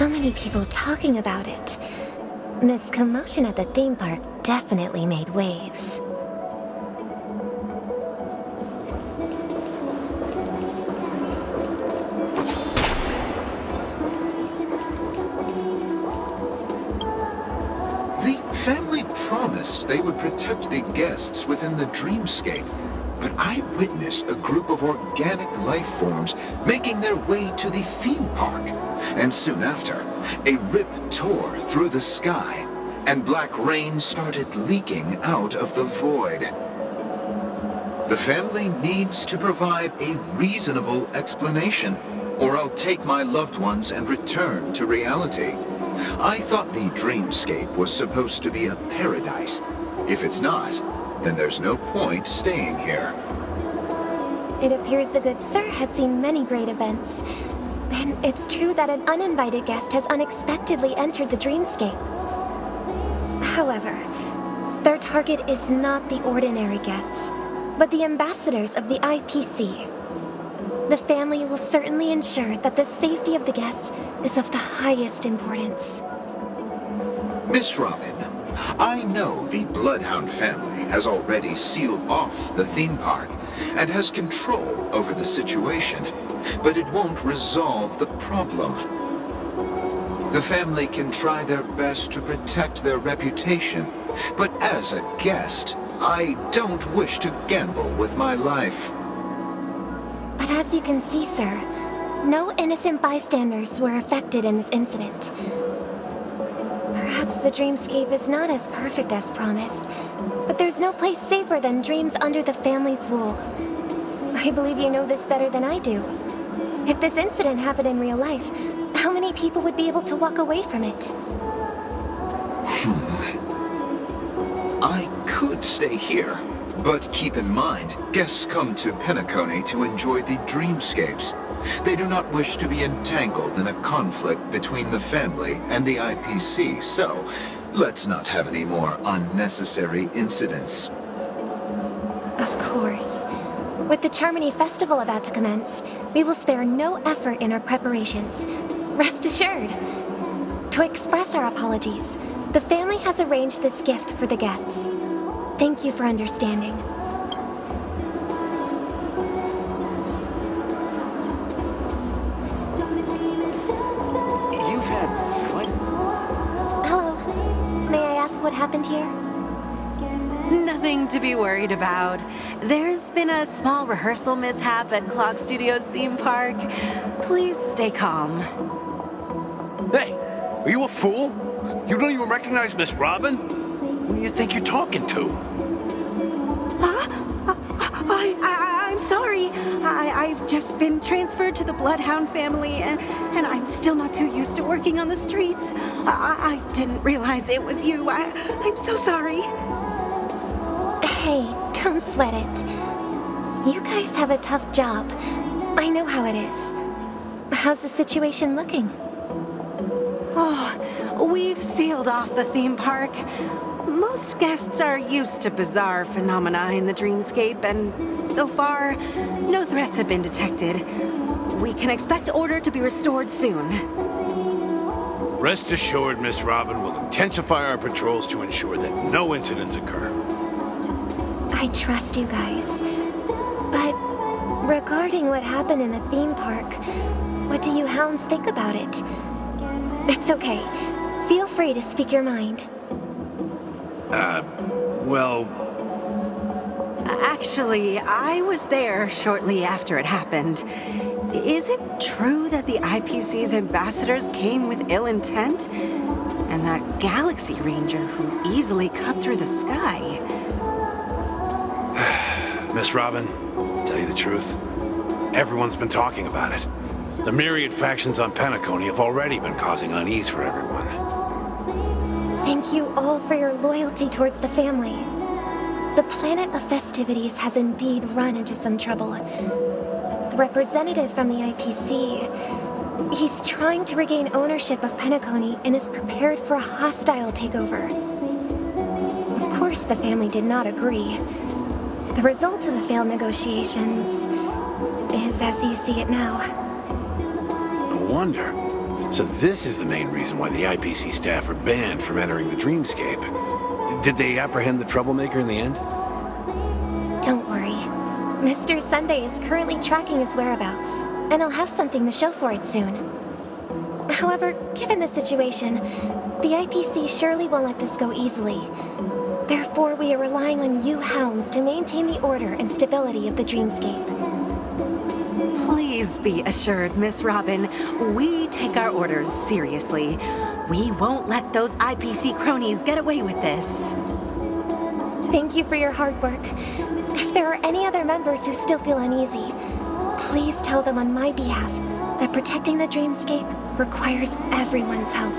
so many people talking about it. This commotion at the theme park definitely made waves. The family promised they would protect the guests within the dreamscape, but I witnessed a group of organic life forms making their way to the theme park. And soon after, a rip tore through the sky, and black rain started leaking out of the void. The family needs to provide a reasonable explanation, or I'll take my loved ones and return to reality. I thought the dreamscape was supposed to be a paradise. If it's not, then there's no point staying here. It appears the good sir has seen many great events. And it's true that an uninvited guest has unexpectedly entered the dreamscape. However, their target is not the ordinary guests, but the ambassadors of the IPC. The family will certainly ensure that the safety of the guests is of the highest importance. Miss Robin, I know the Bloodhound family has already sealed off the theme park and has control over the situation, but it won't resolve the problem. The family can try their best to protect their reputation, but as a guest, I don't wish to gamble with my life. But as you can see, sir, no innocent bystanders were affected in this incident. Perhaps the dreamscape is not as perfect as promised, but there's no place safer than dreams under the family's rule. I believe you know this better than I do. If this incident happened in real life, how many people would be able to walk away from it? I could stay here, but keep in mind, guests come to Penacony to enjoy the dreamscapes. They do not wish to be entangled in a conflict between the family and the IPC, so let's not have any more unnecessary incidents. Of course. With the Charmony Festival about to commence, we will spare no effort in our preparations. Rest assured. To express our apologies, the family has arranged this gift for the guests. Thank you for understanding. You've had quite... Hello. May I ask what happened here? Nothing to be worried about. There's been a small rehearsal mishap at Clock Studios theme park. Please stay calm. Hey, are you a fool? You don't even recognize Miss Robin? Who do you think you're talking to? I'm sorry. I've just been transferred to the Bloodhound family, and I'm still not too used to working on the streets. I didn't realize it was you. I'm so sorry. Hey, don't sweat it. You guys have a tough job. I know how it is. How's the situation looking? Oh, we've sealed off the theme park. Most guests are used to bizarre phenomena in the dreamscape, and so far, no threats have been detected. We can expect order to be restored soon. Rest assured, Miss Robin will intensify our patrols to ensure that no incidents occur. I trust you guys. But regarding what happened in the theme park, what do you hounds think about it? It's okay. Feel free to speak your mind. Well... Actually, I was there shortly after it happened. Is it true that the IPC's ambassadors came with ill intent? And that Galaxy Ranger who easily cut through the sky? Miss Robin, tell you the truth, everyone's been talking about it. The myriad factions on Penacony have already been causing unease for everyone. Thank you all for your loyalty towards the family. The planet of festivities has indeed run into some trouble. The representative from the IPC, he's trying to regain ownership of Penacony and is prepared for a hostile takeover. Of course, the family did not agree. The result of the failed negotiations is as you see it now. No wonder. So this is the main reason why the IPC staff are banned from entering the dreamscape. Did they apprehend the troublemaker in the end? Don't worry. Mr. Sunday is currently tracking his whereabouts, and I'll have something to show for it soon. However, given the situation, the IPC surely won't let this go easily. Therefore, we are relying on you hounds to maintain the order and stability of the dreamscape. Please be assured, Miss Robin, we take our orders seriously. We won't let those IPC cronies get away with this. Thank you for your hard work. If there are any other members who still feel uneasy, please tell them on my behalf that protecting the dreamscape requires everyone's help.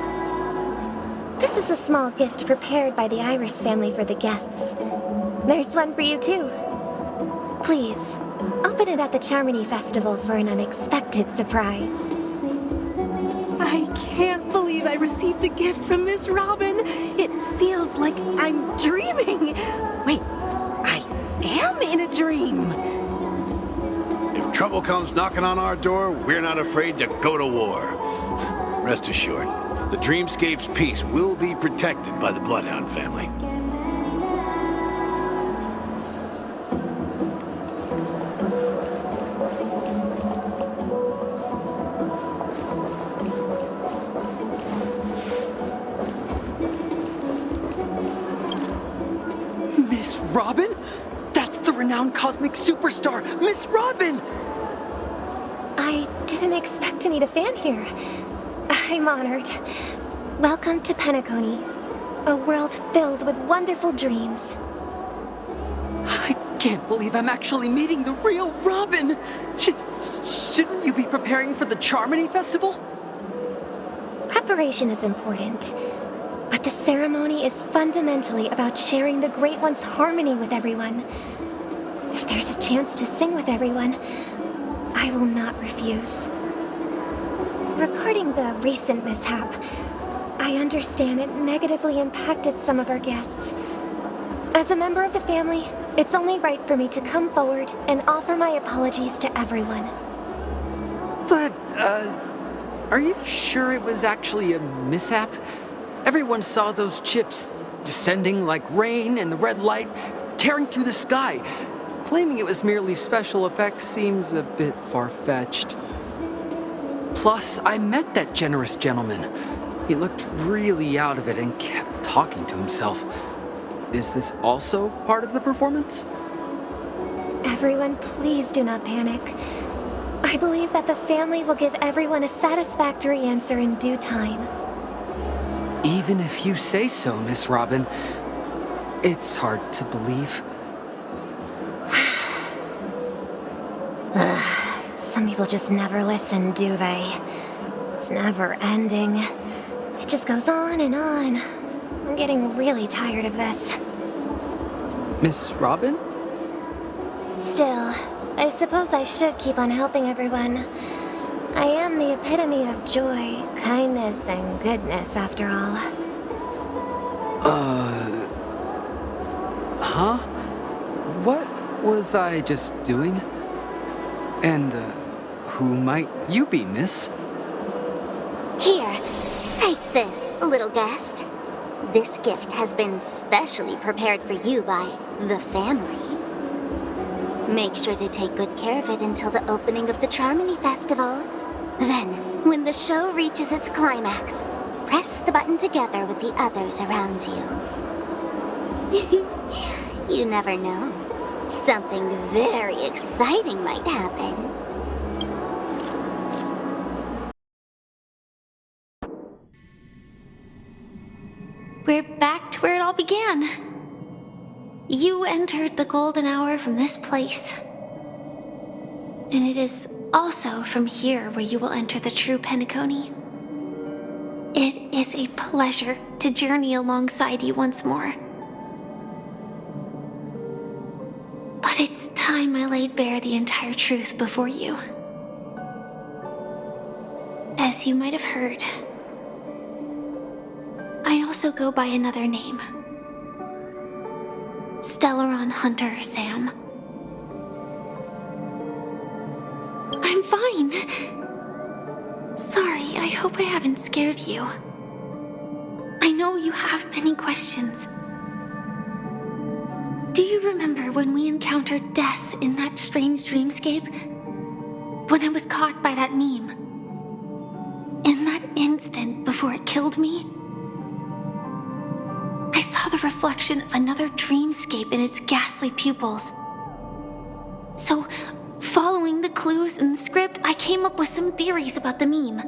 This is a small gift prepared by the Iris family for the guests. There's one for you too. Please, open it at the Charmony Festival for an unexpected surprise. I can't believe I received a gift from Miss Robin. It feels like I'm dreaming. Wait, I am in a dream. If trouble comes knocking on our door, we're not afraid to go to war. Rest assured, the dreamscape's peace will be protected by the Bloodhound family. Miss Robin? That's the renowned cosmic superstar, Miss Robin! I didn't expect to meet a fan here. I'm honored. Welcome to Penacony, a world filled with wonderful dreams. I can't believe I'm actually meeting the real Robin! Shouldn't you be preparing for the Charmony Festival? Preparation is important, but the ceremony is fundamentally about sharing the Great One's harmony with everyone. If there's a chance to sing with everyone, I will not refuse. Regarding the recent mishap, I understand it negatively impacted some of our guests. As a member of the family, it's only right for me to come forward and offer my apologies to everyone. But, are you sure it was actually a mishap? Everyone saw those chips descending like rain and the red light tearing through the sky. Claiming it was merely special effects seems a bit far-fetched. Plus, I met that generous gentleman. He looked really out of it and kept talking to himself. Is this also part of the performance? Everyone, please do not panic. I believe that the family will give everyone a satisfactory answer in due time. Even if you say so, Miss Robin, it's hard to believe. Some people just never listen, do they? It's never ending. It just goes on and on. I'm getting really tired of this. Miss Robin? Still, I suppose I should keep on helping everyone. I am the epitome of joy, kindness, and goodness, after all. Huh? What was I just doing? And, who might you be, miss? Here, take this, little guest. This gift has been specially prepared for you by the family. Make sure to take good care of it until the opening of the Charmony Festival. Then, when the show reaches its climax, press the button together with the others around you. You never know. Something very exciting might happen. We're back to where it all began. You entered the golden hour from this place. And it is also from here where you will enter the true Penacony. It is a pleasure to journey alongside you once more. But it's time I laid bare the entire truth before you. As you might have heard, I also go by another name. Stellaron Hunter Sam. I'm fine. Sorry, I hope I haven't scared you. I know you have many questions. Do you remember when we encountered death in that strange dreamscape? When I was caught by that meme? In that instant before it killed me? I saw the reflection of another dreamscape in its ghastly pupils. So, following the clues in the script, I came up with some theories about the meme.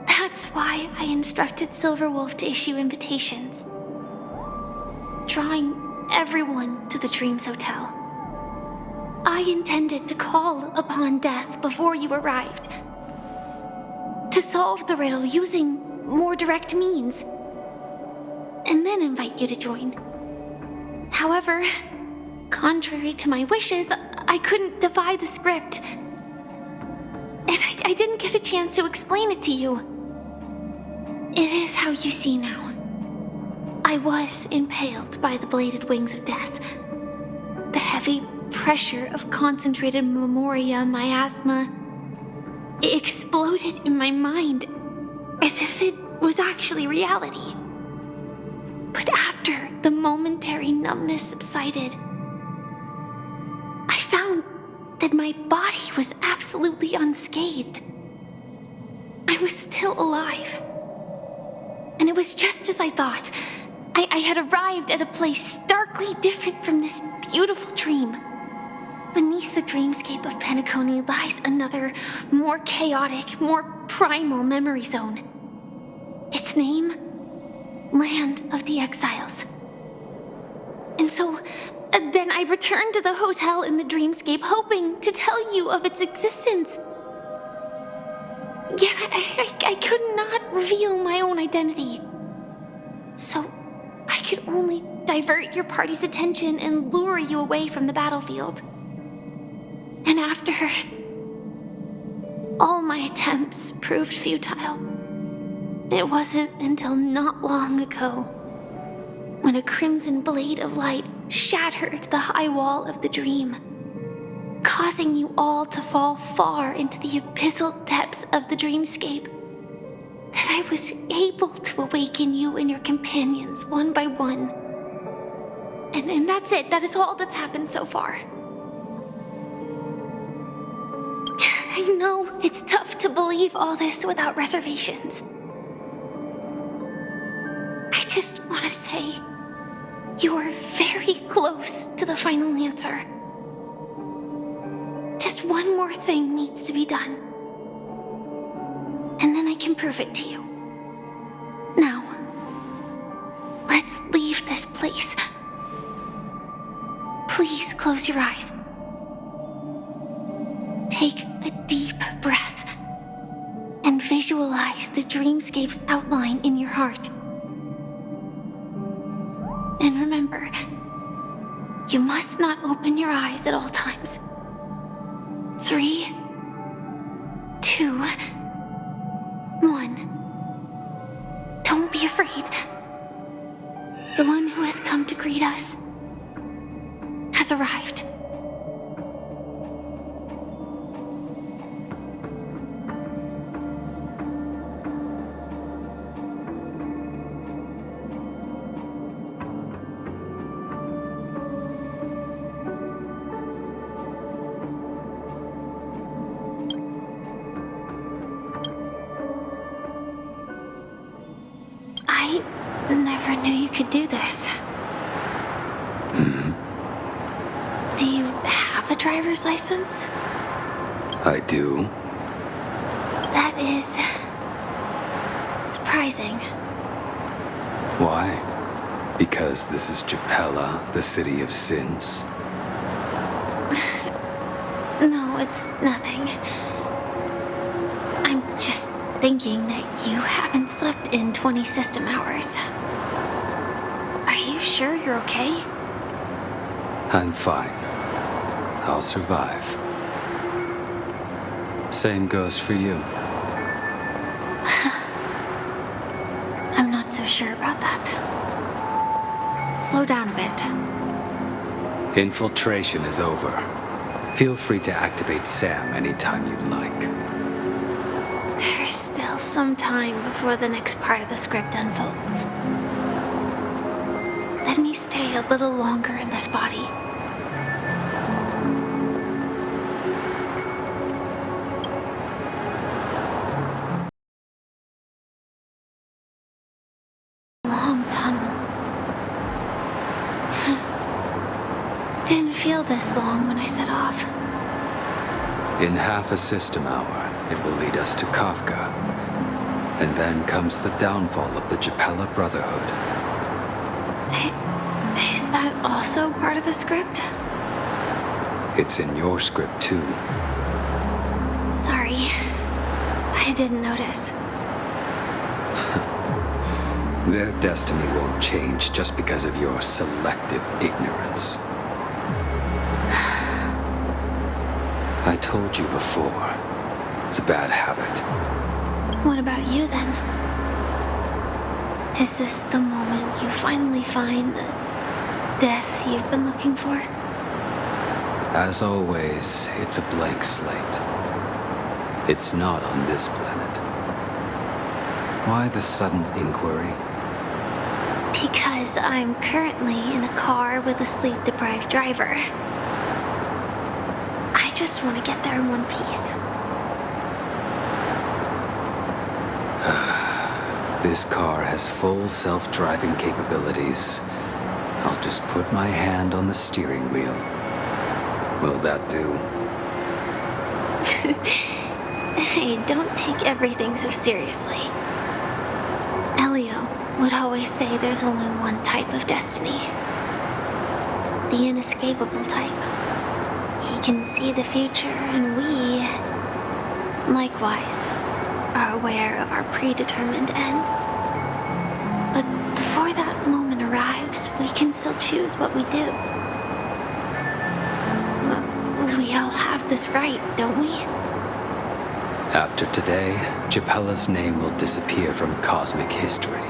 That's why I instructed Silverwolf to issue invitations, drawing everyone to the Dreams Hotel. I intended to call upon death before you arrived, to solve the riddle using more direct means, and then invite you to join. However, contrary to my wishes, I couldn't defy the script, and I didn't get a chance to explain it to you. It is how you see now. I was impaled by the bladed wings of death. The heavy pressure of concentrated memoria miasma exploded in my mind as if it was actually reality. But after the momentary numbness subsided, I found that my body was absolutely unscathed. I was still alive. And it was just as I thought. I had arrived at a place starkly different from this beautiful dream. Beneath the dreamscape of Penacony lies another, more chaotic, more primal memory zone. Its name? Land of the Exiles. And so, then I returned to the hotel in the dreamscape, hoping to tell you of its existence. Yet I could not reveal my own identity. So, I could only divert your party's attention and lure you away from the battlefield. And after all my attempts proved futile, it wasn't until not long ago when a crimson blade of light shattered the high wall of the dream, causing you all to fall far into the abyssal depths of the dreamscape, that I was able to awaken you and your companions one by one. And that's it. That is all that's happened so far. I know it's tough to believe all this without reservations. I just want to say you are very close to the final answer. Just one more thing needs to be done, and then I can prove it to you. Now, let's leave this place. Please close your eyes. Take a deep breath and visualize the dreamscape's outline in your heart. And remember, you must not open your eyes at all times. 3, 2, 1. Don't be afraid. The one who has come to greet us has arrived. I never knew you could do this. Do you have a driver's license? I do. That is surprising. Why? Because this is Japella, the city of sins? No, it's nothing. I'm just thinking that you haven't slept in 20 system hours. Are you sure you're okay? I'm fine. I'll survive. Same goes for you. I'm not so sure about that. Slow down a bit. Infiltration is over. Feel free to activate Sam anytime you like. There's still some time before the next part of the script unfolds. Let me stay a little longer in this body. Long tunnel. Didn't feel this long when I set off. In half a system hour, it will lead us to Kafka. And then comes the downfall of the Japella Brotherhood. Is that also part of the script? It's in your script too. Sorry. I didn't notice. Their destiny won't change just because of your selective ignorance. I told you before, it's a bad habit. What about you then? Is this the moment you finally find the death you've been looking for? As always, it's a blank slate. It's not on this planet. Why the sudden inquiry? Because I'm currently in a car with a sleep-deprived driver. I just want to get there in one piece. This car has full self-driving capabilities. I'll just put my hand on the steering wheel. Will that do? Hey, don't take everything so seriously. Elio would always say there's only one type of destiny. The inescapable type. He can see the future, and we, likewise, are aware of our predetermined end. But before that moment arrives, we can still choose what we do. We all have this right, don't we? After today, Japella's name will disappear from cosmic history,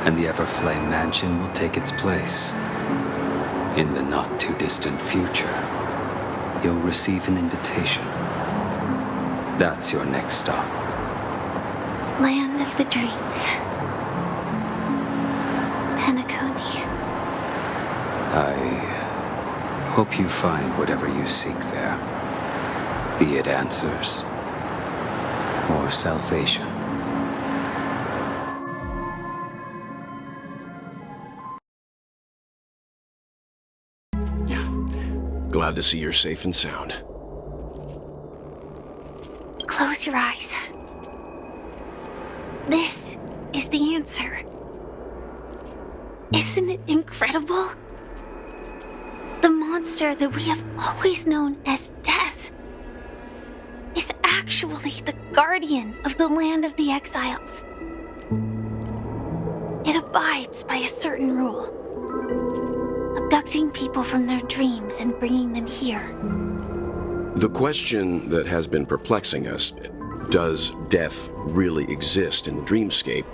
and the Everflame Mansion will take its place. In the not-too-distant future, you'll receive an invitation. That's your next stop. Land of the Dreams. Penacony. I hope you find whatever you seek there. Be it answers or salvation. Glad to see you're safe and sound. Close your eyes. This is the answer. Isn't it incredible? The monster that we have always known as Death is actually the guardian of the land of the exiles. It abides by a certain rule, abducting people from their dreams and bringing them here. The question that has been perplexing us, does death really exist in the dreamscape,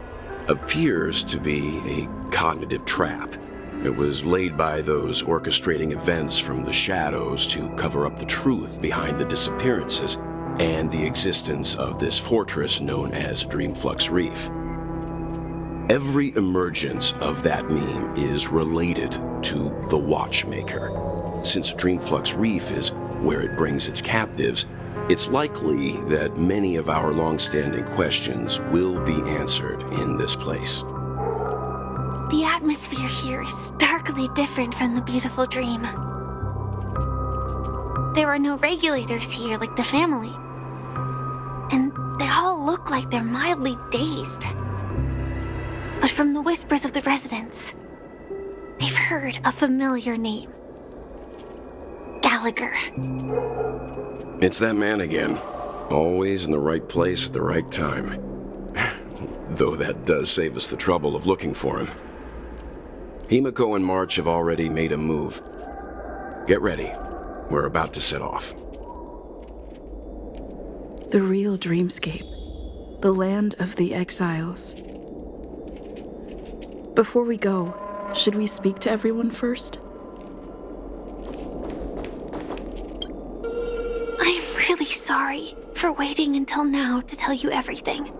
appears to be a cognitive trap. It was laid by those orchestrating events from the shadows to cover up the truth behind the disappearances and the existence of this fortress known as Dreamflux Reef. Every emergence of that meme is related to the Watchmaker. Since Dreamflux Reef is where it brings its captives, it's likely that many of our long-standing questions will be answered in this place. The atmosphere here is starkly different from the beautiful dream. There are no regulators here like the family. And they all look like they're mildly dazed. But from the whispers of the residents, they've heard a familiar name. Gallagher. It's that man again. Always in the right place at the right time. Though that does save us the trouble of looking for him. Himiko and March have already made a move. Get ready. We're about to set off. The real dreamscape. The land of the exiles. Before we go, should we speak to everyone first? I'm really sorry for waiting until now to tell you everything.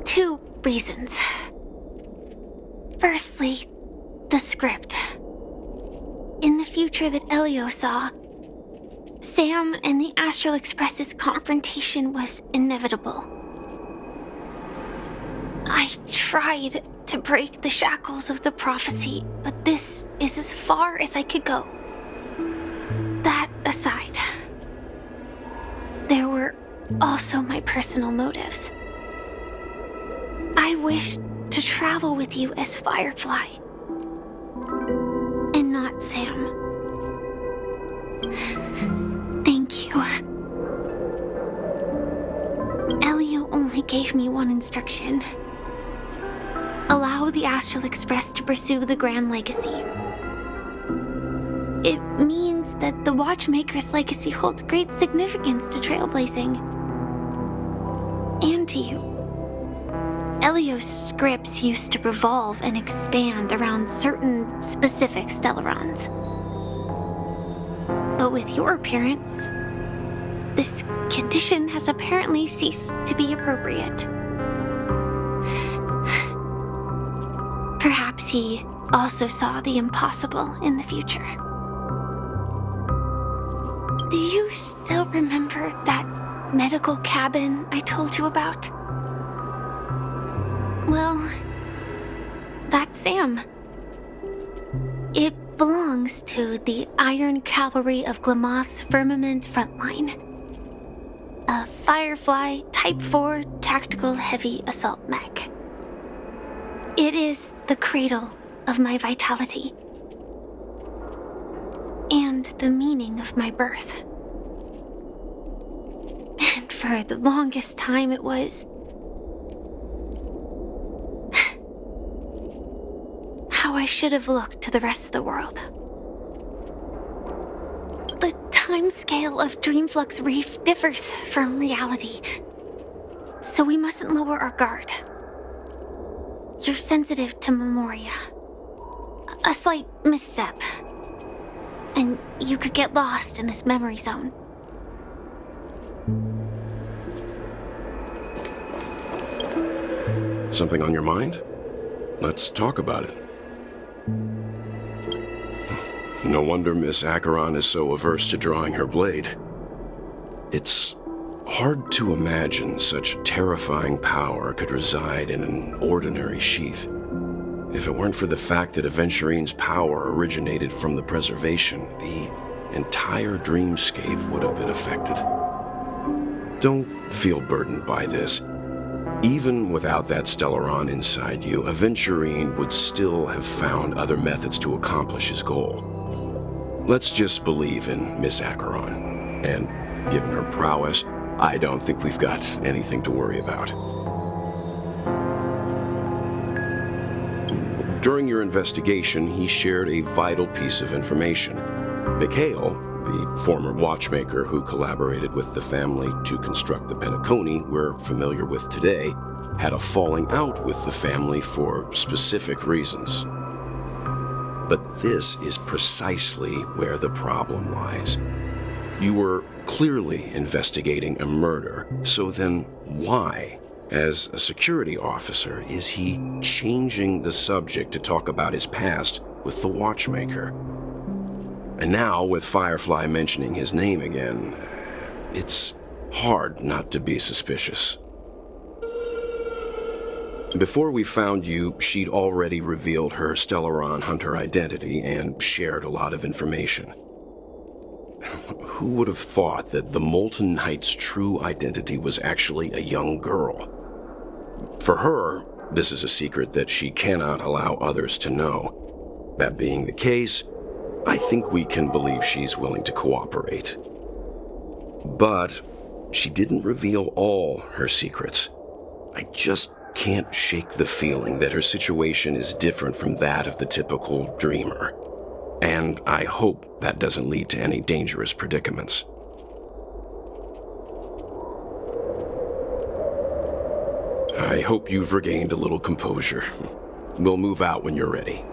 2 reasons. Firstly, the script. In the future that Elio saw, Sam and the Astral Express's confrontation was inevitable. I tried to break the shackles of the prophecy, but this is as far as I could go. That aside, there were also my personal motives. I wished to travel with you as Firefly, and not Sam. Thank you. Elio only gave me one instruction. Allow the Astral Express to pursue the Grand Legacy. It means that the Watchmaker's legacy holds great significance to trailblazing. And to you. Elio's scripts used to revolve and expand around certain specific Stellarons. But with your appearance, this condition has apparently ceased to be appropriate. Perhaps he also saw the impossible in the future. Do you still remember that medical cabin I told you about? Well, that's Sam. It belongs to the Iron Cavalry of Glamoth's Firmament Frontline. A Firefly Type 4 tactical heavy assault mech. It is the cradle of my vitality. And the meaning of my birth. And for the longest time it was how I should have looked to the rest of the world. The timescale of Dreamflux Reef differs from reality, so we mustn't lower our guard. You're sensitive to Memoria. A slight misstep, and you could get lost in this memory zone. Something on your mind? Let's talk about it. No wonder Miss Acheron is so averse to drawing her blade. It's hard to imagine such terrifying power could reside in an ordinary sheath. If it weren't for the fact that Aventurine's power originated from the preservation, the entire dreamscape would have been affected. Don't feel burdened by this. Even without that Stellaron inside you, Aventurine would still have found other methods to accomplish his goal. Let's just believe in Miss Acheron, and given her prowess, I don't think we've got anything to worry about. During your investigation, he shared a vital piece of information. Mikhail, the former watchmaker who collaborated with the family to construct the Penacony we're familiar with today, had a falling out with the family for specific reasons. But this is precisely where the problem lies. You were clearly investigating a murder, so then why, as a security officer, is he changing the subject to talk about his past with the watchmaker? And now, with Firefly mentioning his name again, it's hard not to be suspicious. Before we found you, she'd already revealed her Stellaron Hunter identity and shared a lot of information. Who would have thought that the Molten Knight's true identity was actually a young girl? For her, this is a secret that she cannot allow others to know. That being the case, I think we can believe she's willing to cooperate. But she didn't reveal all her secrets. I just can't shake the feeling that her situation is different from that of the typical dreamer. And I hope that doesn't lead to any dangerous predicaments. I hope you've regained a little composure. We'll move out when you're ready.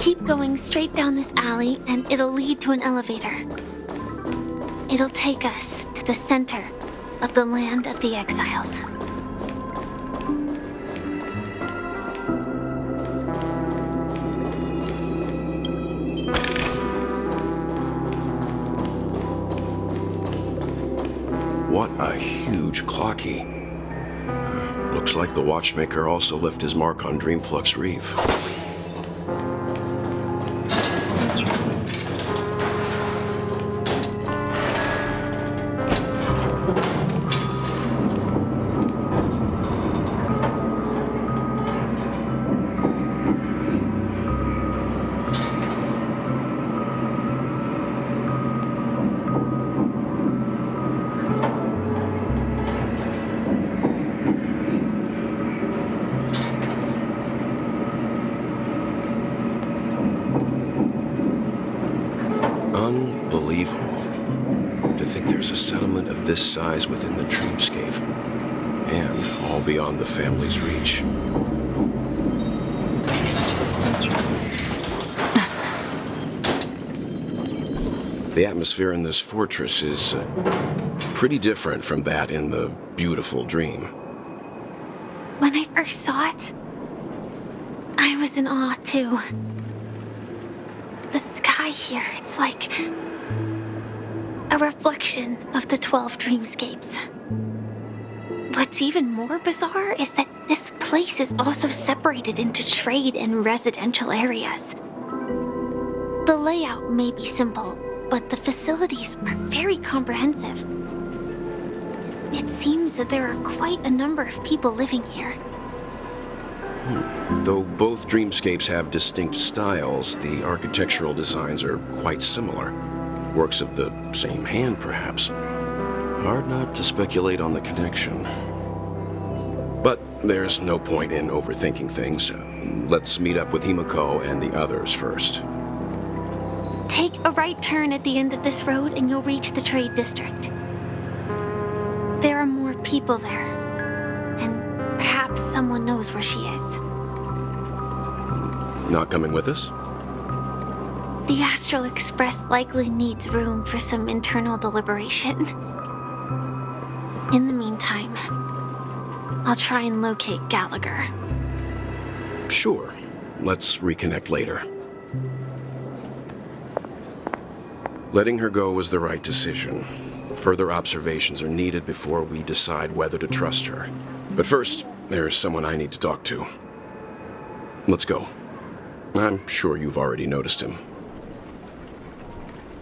Keep going straight down this alley and it'll lead to an elevator. It'll take us to the center of the land of the exiles. What a huge clock key. Looks like the watchmaker also left his mark on Dreamflux Reef. Unbelievable. To think there's a settlement of this size within the dreamscape, and all beyond the family's reach. The atmosphere in this fortress is pretty different from that in the beautiful dream. When I first saw it, I was in awe too. The sky here, it's like a reflection of the 12 dreamscapes. What's even more bizarre is that this place is also separated into trade and residential areas. The layout may be simple, but the facilities are very comprehensive. It seems that there are quite a number of people living here. Though both dreamscapes have distinct styles, the architectural designs are quite similar. Works of the same hand, perhaps. Hard not to speculate on the connection. But there's no point in overthinking things. Let's meet up with Himiko and the others first. Take a right turn at the end of this road and you'll reach the trade district. There are more people there, and perhaps someone knows where she is. Not coming with us? The Astral Express likely needs room for some internal deliberation. In the meantime, I'll try and locate Gallagher. Sure. Let's reconnect later. Letting her go was the right decision. Further observations are needed before we decide whether to trust her. But first, there's someone I need to talk to. Let's go. I'm sure you've already noticed him.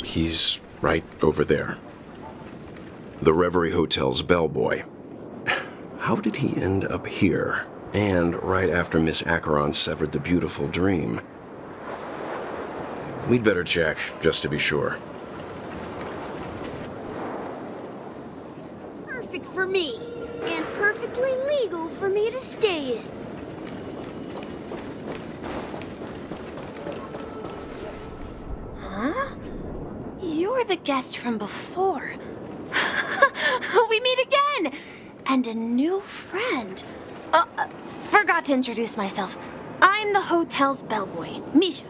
He's right over there. The Reverie Hotel's bellboy. How did he end up here? And right after Miss Acheron severed the beautiful dream. We'd better check, just to be sure. Perfect for me, and perfectly legal for me to stay in. Huh? You're the guest from before. We meet again! And a new friend. Forgot to introduce myself. I'm the hotel's bellboy, Misha.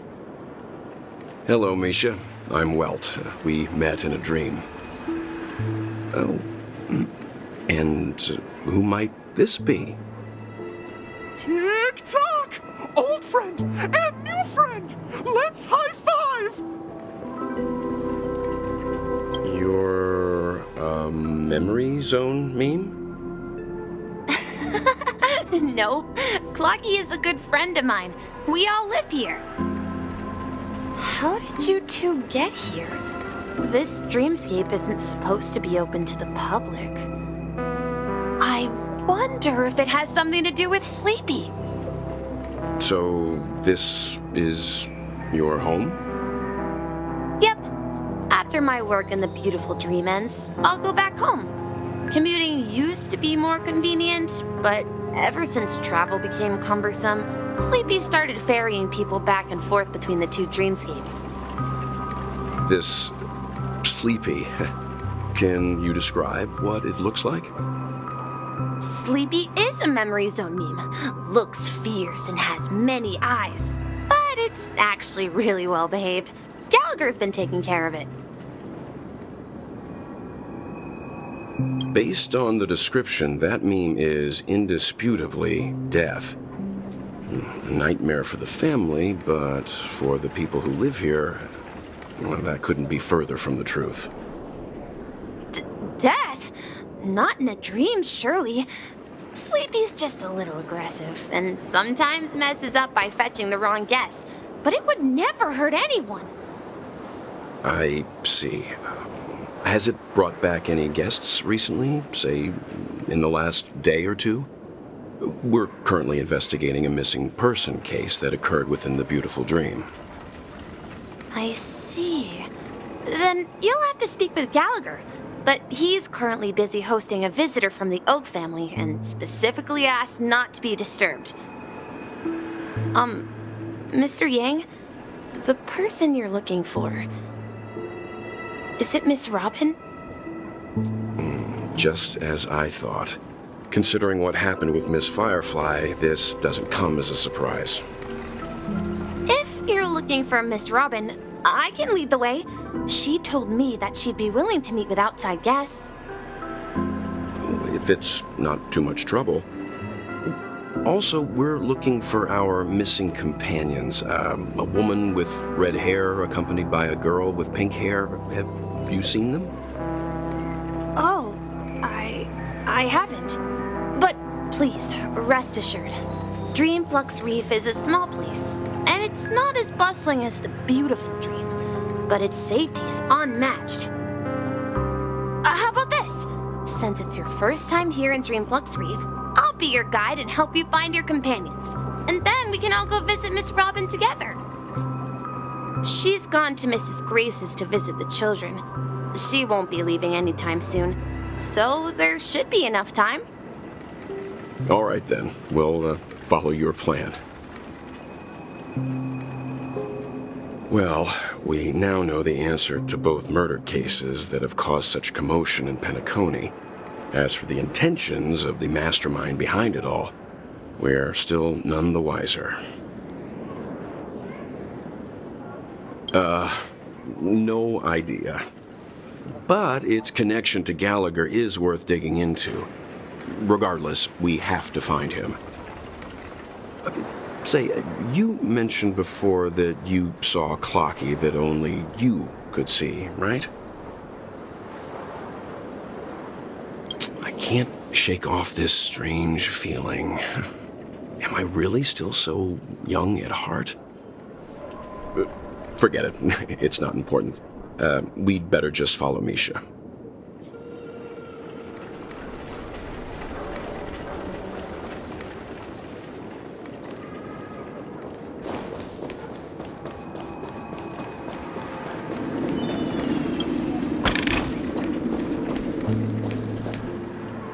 Hello, Misha. I'm Welt. We met in a dream. Oh. And who might this be? Tick-tock! Old friend and new friend! Let's high-five! You're a memory zone meme? No, Clocky is a good friend of mine. We all live here. How did you two get here? This dreamscape isn't supposed to be open to the public. I wonder if it has something to do with Sleepy. So, this is your home? Yep. After my work in the beautiful dream ends, I'll go back home. Commuting used to be more convenient, but ever since travel became cumbersome, Sleepy started ferrying people back and forth between the two dreamscapes. This Sleepy. Can you describe what it looks like? Sleepy is a memory zone meme. Looks fierce and has many eyes. But It's actually really well behaved. Gallagher's been taking care of it. Based on the description, that meme is indisputably death. A nightmare for the family, but for the people who live here, well, that couldn't be further from the truth. Death? Not in a dream, surely. Sleepy's just a little aggressive, and sometimes messes up by fetching the wrong guess. But it would never hurt anyone. I see. Has it brought back any guests recently, say, in the last day or two? We're currently investigating a missing person case that occurred within the beautiful dream. I see. Then you'll have to speak with Gallagher. But he's currently busy hosting a visitor from the Oak family and specifically asked not to be disturbed. Mr. Yang, the person you're looking for, is it Miss Robin? Just as I thought. Considering what happened with Miss Firefly, this doesn't come as a surprise. If you're looking for Miss Robin, I can lead the way. She told me that she'd be willing to meet with outside guests. If it's not too much trouble. Also, we're looking for our missing companions. A woman with red hair accompanied by a girl with pink hair. Have you seen them? Oh, I haven't. But please, rest assured. Dreamflux Reef is a small place, and it's not as bustling as the beautiful Dream, but its safety is unmatched. How about this? Since it's your first time here in Dreamflux Reef, I'll be your guide and help you find your companions. And then we can all go visit Miss Robin together. She's gone to Mrs. Grace's to visit the children. She won't be leaving anytime soon, so there should be enough time. All right then, we'll follow your plan. Well, we now know the answer to both murder cases that have caused such commotion in Penacony. As for the intentions of the mastermind behind it all, we're still none the wiser. No idea. But its connection to Gallagher is worth digging into. Regardless, we have to find him. Say, you mentioned before that you saw a Clocky that only you could see, right? I can't shake off this strange feeling. Am I really still so young at heart? Forget it. It's not important. We'd better just follow Misha.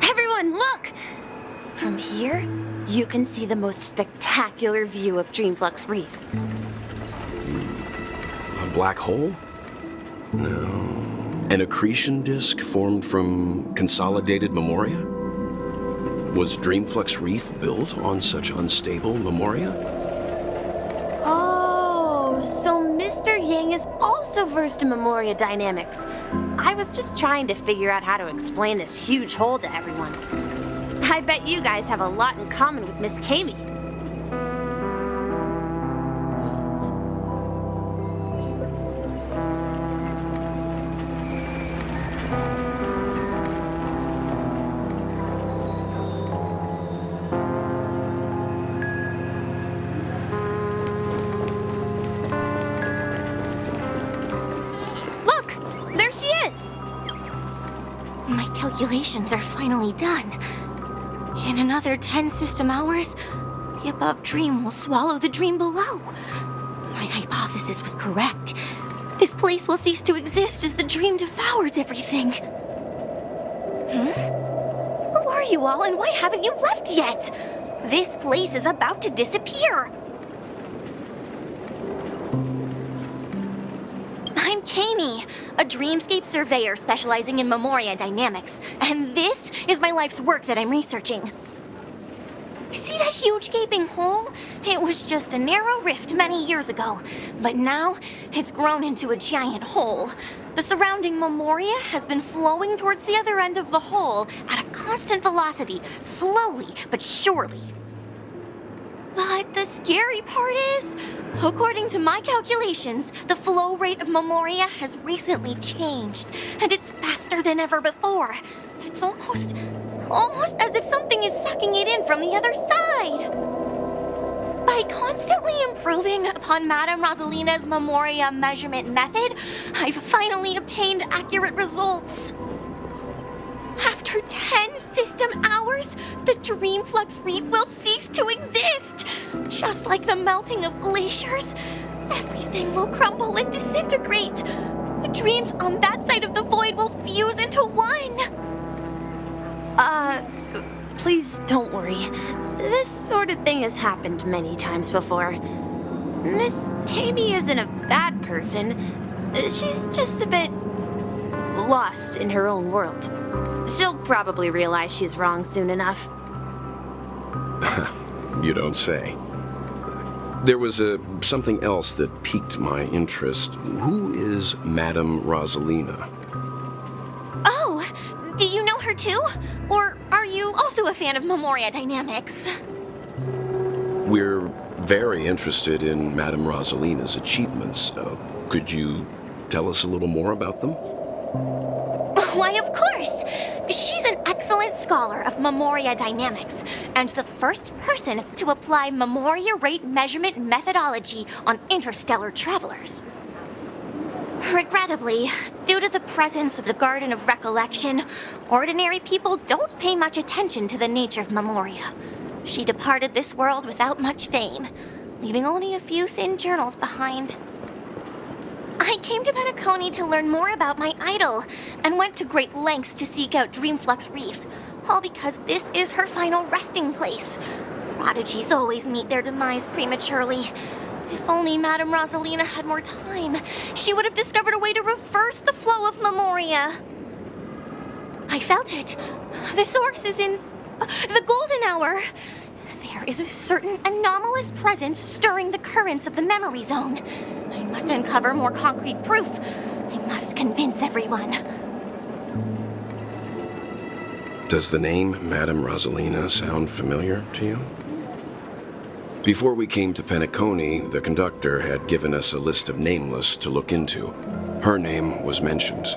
Everyone, look! From here, you can see the most spectacular view of Dreamflux Reef. A black hole? No. An accretion disk formed from consolidated memoria? Was Dreamflux Reef built on such unstable memoria? Oh, so Mr. Yang is also versed in memoria dynamics. I was just trying to figure out how to explain this huge hole to everyone. I bet you guys have a lot in common with Miss Kami. My calculations are finally done. In another 10 system hours, the above dream will swallow the dream below. My hypothesis was correct. This place will cease to exist as the dream devours everything. Who are you all, and why haven't you left yet? This place is about to disappear. I'm Kami, a dreamscape surveyor specializing in memoria dynamics, and this is my life's work that I'm researching. See that huge gaping hole? It was just a narrow rift many years ago, but now it's grown into a giant hole. The surrounding Memoria has been flowing towards the other end of the hole at a constant velocity, slowly but surely. But the scary part is, according to my calculations, the flow rate of Memoria has recently changed, and it's faster than ever before. It's almost as if something is sucking it in from the other side. By constantly improving upon Madame Rosalina's Memoria measurement method, I've finally obtained accurate results. After 10 system hours, the Dreamflux Reef will cease to exist. Just like the melting of glaciers, everything will crumble and disintegrate. The dreams on that side of the void will fuse into one. Please don't worry. This sort of thing has happened many times before. Miss Katie isn't a bad person. She's just a bit lost in her own world. She'll probably realize she's wrong soon enough. You don't say. There was something else that piqued my interest. Who is Madame Rosalina? Oh, do you know her too? Or are you also a fan of Memoria Dynamics? We're very interested in Madame Rosalina's achievements. Could you tell us a little more about them? Why, of course! She's an excellent scholar of Memoria Dynamics, and the first person to apply Memoria rate measurement methodology on interstellar travelers. Regrettably, due to the presence of the Garden of Recollection, ordinary people don't pay much attention to the nature of Memoria. She departed this world without much fame, leaving only a few thin journals behind. I came to Penacony to learn more about my idol, and went to great lengths to seek out Dreamflux Reef, all because this is her final resting place. Prodigies always meet their demise prematurely. If only Madame Rosalina had more time, she would have discovered a way to reverse the flow of Memoria. I felt it. The source is in the golden hour. There is a certain anomalous presence stirring the currents of the memory zone. I must uncover more concrete proof. I must convince everyone. Does the name Madame Rosalina sound familiar to you? Before we came to Penacony, the conductor had given us a list of nameless to look into. Her name was mentioned.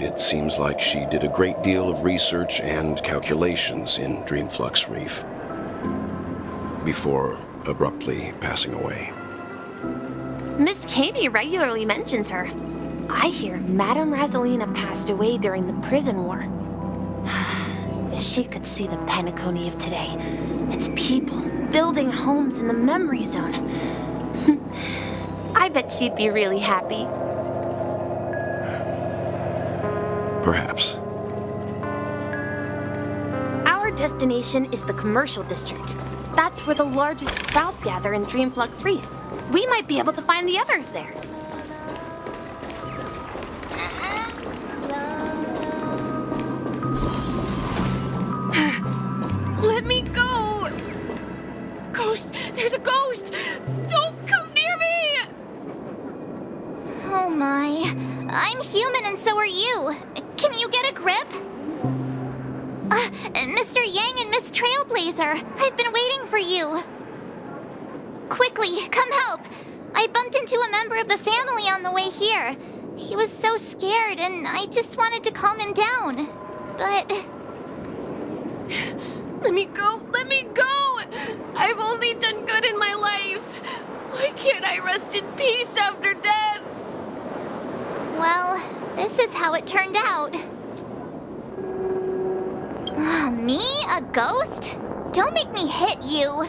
It seems like she did a great deal of research and calculations in Dreamflux Reef before abruptly passing away. Miss Katie regularly mentions her. I hear Madame Rosalina passed away during the prison war. If she could see the Penacony of today, its people building homes in the memory zone, I bet she'd be really happy. Perhaps. Our destination is the commercial district. That's where the largest crowds gather in Dreamflux Reef. We might be able to find the others there. Let me go! Ghost! There's a ghost! Don't come near me! Oh my. I'm human and so are you. Can you get a grip? Mr. Yang and Miss Trailblazer, I've been waiting for you. Quickly, come help. I bumped into a member of the family on the way here. He was so scared and I just wanted to calm him down. But... Let me go! Let me go! I've only done good in my life. Why can't I rest in peace after death? Well, this is how it turned out. Me? A ghost? Don't make me hit you.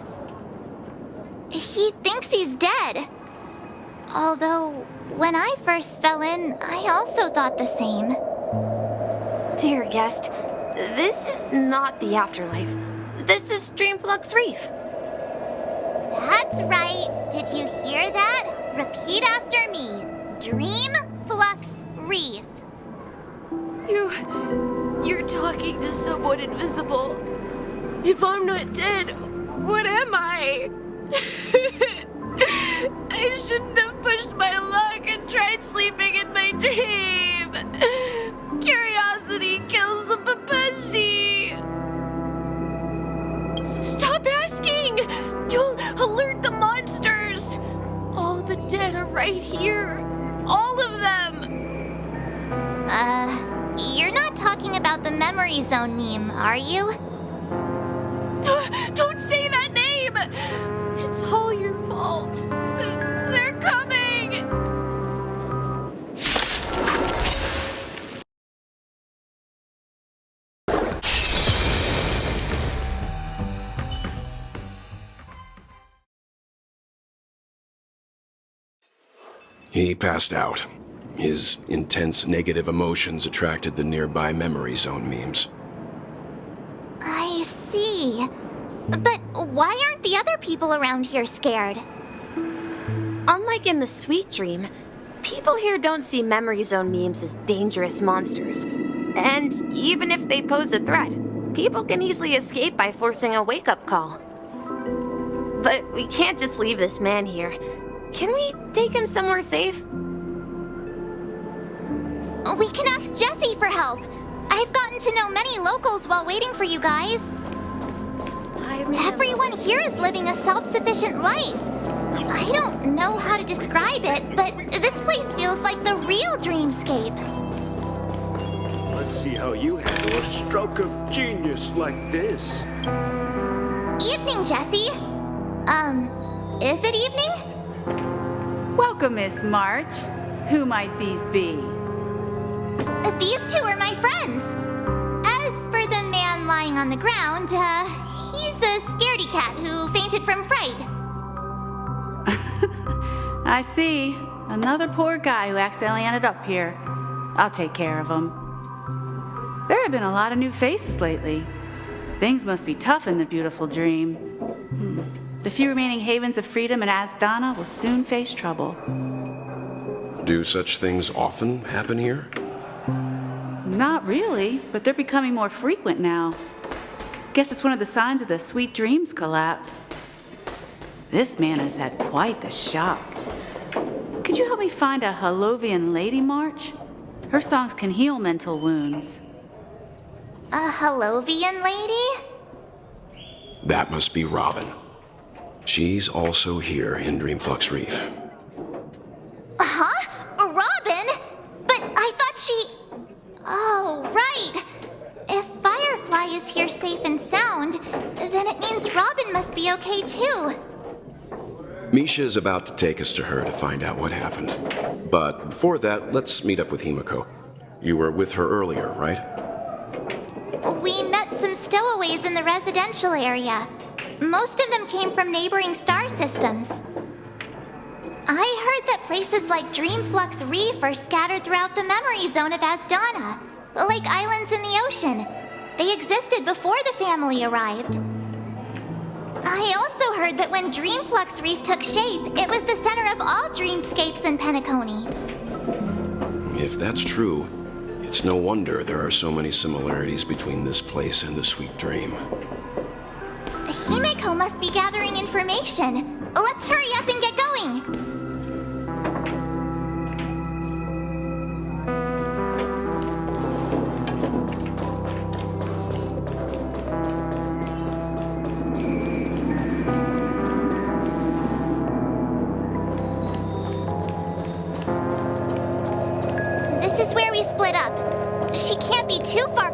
He thinks he's dead. Although, when I first fell in, I also thought the same. Dear guest, this is not the afterlife. This is Dreamflux Reef. That's right. Did you hear that? Repeat after me. Dreamflux Reef. You're talking to someone invisible. If I'm not dead, I shouldn't have pushed my luck and tried sleeping in my dream. Curiosity kills the Papeshi. So stop asking. You'll alert the monsters. All the dead are right here. All of them. You're not talking about the memory zone meme, are you? Don't say that name! It's all your fault. They're coming! He passed out. His intense negative emotions attracted the nearby memory zone memes. I see. But why aren't the other people around here scared? Unlike in the Sweet Dream, people here don't see memory zone memes as dangerous monsters. And even if they pose a threat, people can easily escape by forcing a wake-up call. But we can't just leave this man here. Can we take him somewhere safe? We can ask Jessie for help. I've gotten to know many locals while waiting for you guys. Everyone here is living a self-sufficient life. I don't know how to describe it, but this place feels like the real dreamscape. Let's see how you handle a stroke of genius like this. Evening, Jessie. Is it evening? Welcome, Miss March. Who might these be? These two are my friends. As for the man lying on the ground, he's a scaredy cat who fainted from fright. I see. Another poor guy who accidentally ended up here. I'll take care of him. There have been a lot of new faces lately. Things must be tough in the beautiful dream. The few remaining havens of freedom in Asdana will soon face trouble. Do such things often happen here? Not really, but they're becoming more frequent now. Guess it's one of the signs of the Sweet Dreams collapse. This man has had quite the shock. Could you help me find a Halovian lady, March? Her songs can heal mental wounds. A Halovian lady? That must be Robin. She's also here in Dreamflux Reef. Huh? Robin? But I thought she... Oh, right. If Firefly is here safe and sound, then it means Robin must be okay too. Misha is about to take us to her to find out what happened. But before that, let's meet up with Himiko. You were with her earlier, right? We met some stowaways in the residential area. Most of them came from neighboring star systems. I heard that places like Dreamflux Reef are scattered throughout the memory zone of Asdana, like islands in the ocean. They existed before the family arrived. I also heard that when Dreamflux Reef took shape, it was the center of all dreamscapes in Penacony. If that's true, it's no wonder there are so many similarities between this place and the Sweet Dream. Himeko must be gathering information. Let's hurry up and get going. This is where we split up. She can't be too far.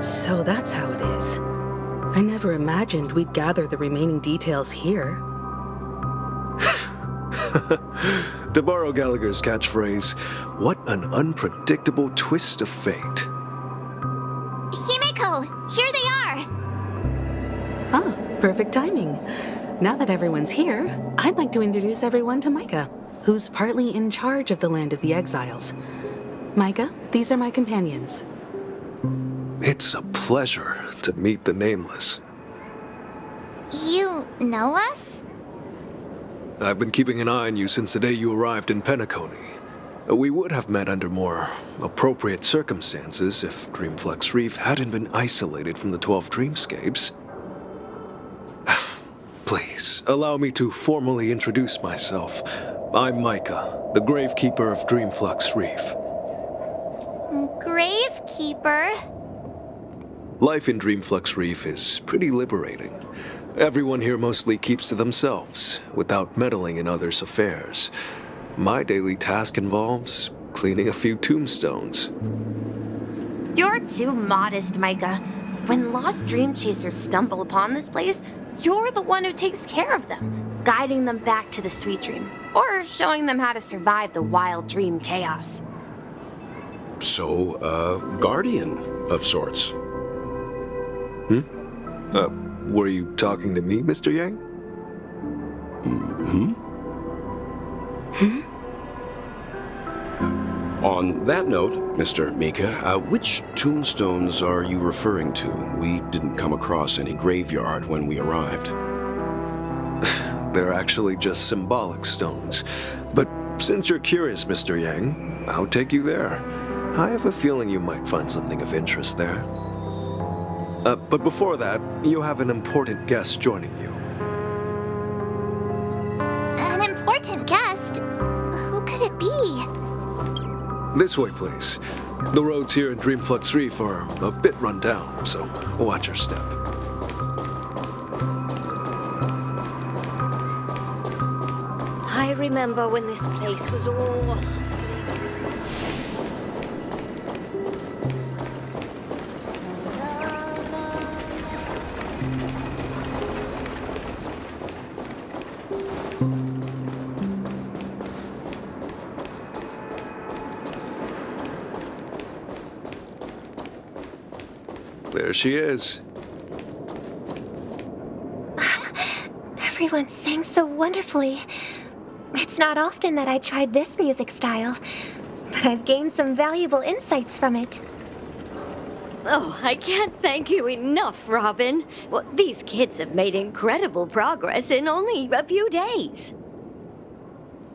So that's how it is. I never imagined we'd gather the remaining details here. To borrow Gallagher's catchphrase, what an unpredictable twist of fate. Himeko, here they are. Ah, perfect timing. Now that everyone's here, I'd like to introduce everyone to Micah, who's partly in charge of the Land of the Exiles. Micah, these are my companions. It's a pleasure to meet the Nameless. You know us? I've been keeping an eye on you since the day you arrived in Penacony. We would have met under more appropriate circumstances if Dreamflux Reef hadn't been isolated from the 12 dreamscapes. Please, allow me to formally introduce myself. I'm Micah, the Gravekeeper of Dreamflux Reef. Gravekeeper? Life in Dreamflux Reef is pretty liberating. Everyone here mostly keeps to themselves, without meddling in others' affairs. My daily task involves cleaning a few tombstones. You're too modest, Micah. When lost dream chasers stumble upon this place, you're the one who takes care of them, guiding them back to the sweet dream, or showing them how to survive the wild dream chaos. So, a guardian of sorts. Were you talking to me, Mr. Yang? On that note, Mr. Mika, which tombstones are you referring to? We didn't come across any graveyard when we arrived. They're actually just symbolic stones. But since you're curious, Mr. Yang, I'll take you there. I have a feeling you might find something of interest there. But before that, you have an important guest joining you. An important guest? Who could it be? This way, please. The roads here in Dreamflux Reef are a bit run down, so watch your step. I remember when this place was all... There she is. Everyone sang so wonderfully. It's not often that I tried this music style, but I've gained some valuable insights from it. Oh, I can't thank you enough, Robin. Well, these kids have made incredible progress in only a few days.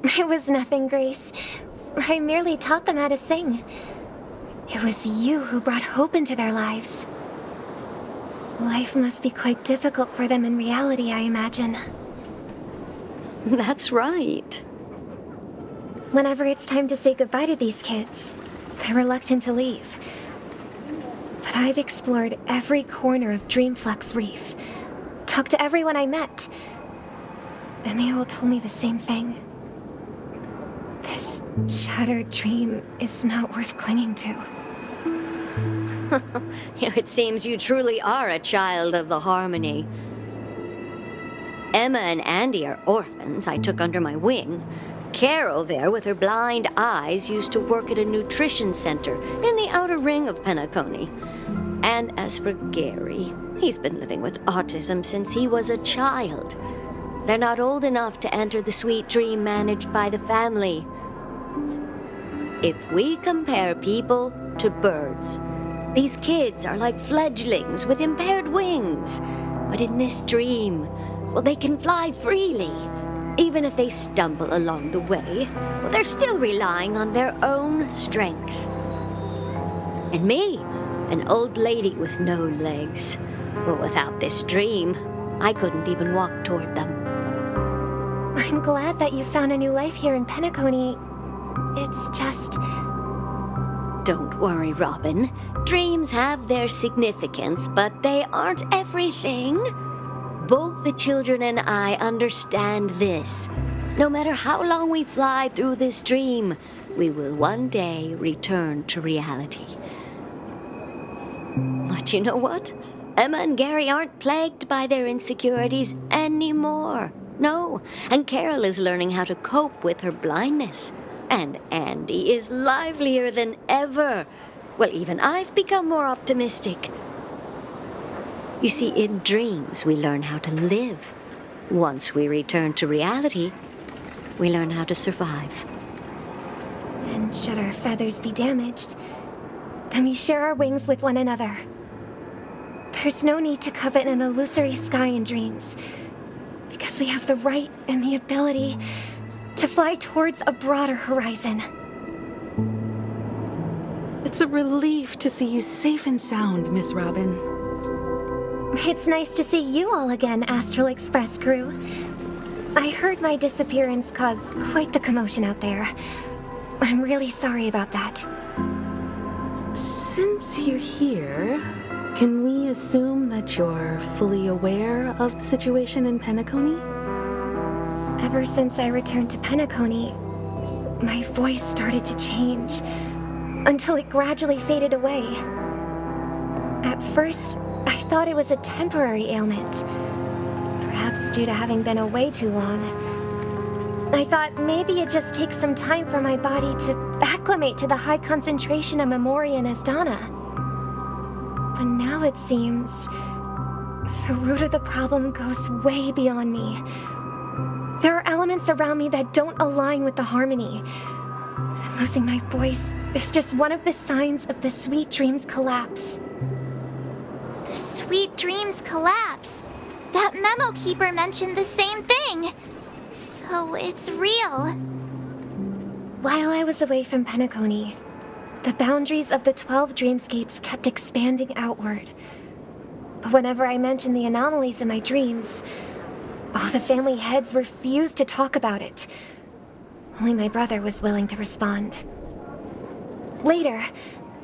It was nothing, Grace. I merely taught them how to sing. It was you who brought hope into their lives. Life must be quite difficult for them in reality, I imagine. That's right. Whenever it's time to say goodbye to these kids, they're reluctant to leave. But I've explored every corner of Dreamflux Reef, talked to everyone I met, and they all told me the same thing. This shattered dream is not worth clinging to. It seems you truly are a child of the Harmony. Emma and Andy are orphans I took under my wing. Carol there, with her blind eyes, used to work at a nutrition center in the outer ring of Penacony. And as for Gary, he's been living with autism since he was a child. They're not old enough to enter the sweet dream managed by the family. If we compare people to birds, these kids are like fledglings with impaired wings. But in this dream, well, they can fly freely. Even if they stumble along the way, well, they're still relying on their own strength. And me, an old lady with no legs. Well, without this dream, I couldn't even walk toward them. I'm glad that you found a new life here in Penacony. It's just... Don't worry, Robin. Dreams have their significance, but they aren't everything. Both the children and I understand this. No matter how long we fly through this dream, we will one day return to reality. But you know what? Emma and Gary aren't plagued by their insecurities anymore. No, and Carol is learning how to cope with her blindness. And Andy is livelier than ever. Well, even I've become more optimistic. You see, in dreams, we learn how to live. Once we return to reality, we learn how to survive. And should our feathers be damaged, then we share our wings with one another. There's no need to covet an illusory sky in dreams, because we have the right and the ability to fly towards a broader horizon. It's a relief to see you safe and sound, Miss Robin. It's nice to see you all again, Astral Express crew. I heard my disappearance caused quite the commotion out there. I'm really sorry about that. Since you're here, can we assume that you're fully aware of the situation in Penacony? Ever since I returned to Penacony, my voice started to change, until it gradually faded away. At first, I thought it was a temporary ailment, perhaps due to having been away too long. I thought maybe it just takes some time for my body to acclimate to the high concentration of Memoria and Asdana. But now it seems the root of the problem goes way beyond me. There are elements around me that don't align with the harmony. And losing my voice is just one of the signs of the Sweet Dreams collapse. The Sweet Dreams collapse. That memo keeper mentioned the same thing. So it's real. While I was away from Penacony, the boundaries of the 12 dreamscapes kept expanding outward. But whenever I mentioned the anomalies in my dreams, all the family heads refused to talk about it. Only my brother was willing to respond. Later,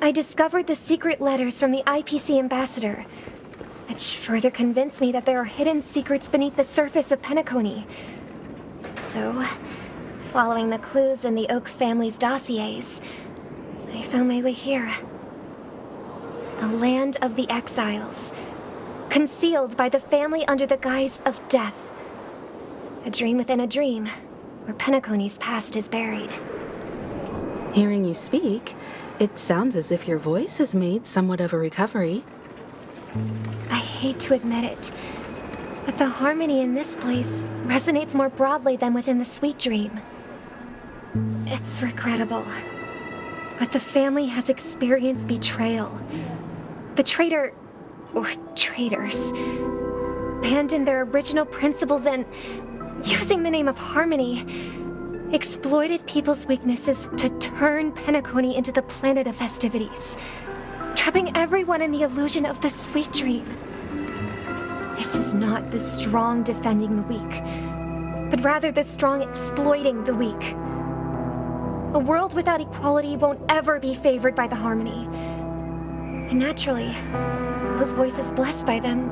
I discovered the secret letters from the IPC ambassador, which further convinced me that there are hidden secrets beneath the surface of Penacony. So, following the clues in the Oak family's dossiers, I found my way here. The land of the exiles, concealed by the family under the guise of death. A dream within a dream, where Penacony's past is buried. Hearing you speak, it sounds as if your voice has made somewhat of a recovery. I hate to admit it, but the harmony in this place resonates more broadly than within the Sweet Dream. It's regrettable, but the family has experienced betrayal. The traitor, or traitors, abandoned their original principles and, using the name of harmony, exploited people's weaknesses to turn Penacony into the planet of festivities, trapping everyone in the illusion of the Sweet Dream. This is not the strong defending the weak, but rather the strong exploiting the weak. A world without equality won't ever be favored by the harmony. And naturally, those voices blessed by them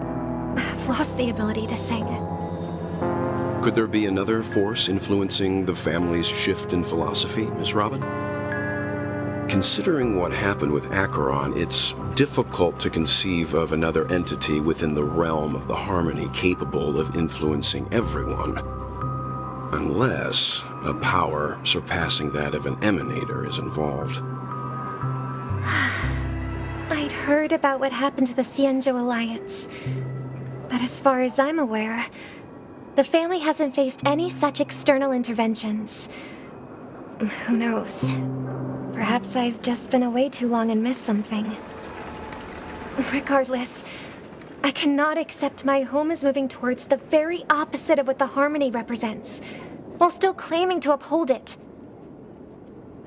have lost the ability to sing. Could there be another force influencing the family's shift in philosophy, Miss Robin? Considering what happened with Acheron, it's difficult to conceive of another entity within the realm of the harmony capable of influencing everyone. Unless a power surpassing that of an emanator is involved. I'd heard about what happened to the Xianzhou Alliance, but as far as I'm aware, the family hasn't faced any such external interventions. Who knows? Perhaps I've just been away too long and missed something. Regardless, I cannot accept my home is moving towards the very opposite of what the harmony represents, while still claiming to uphold it.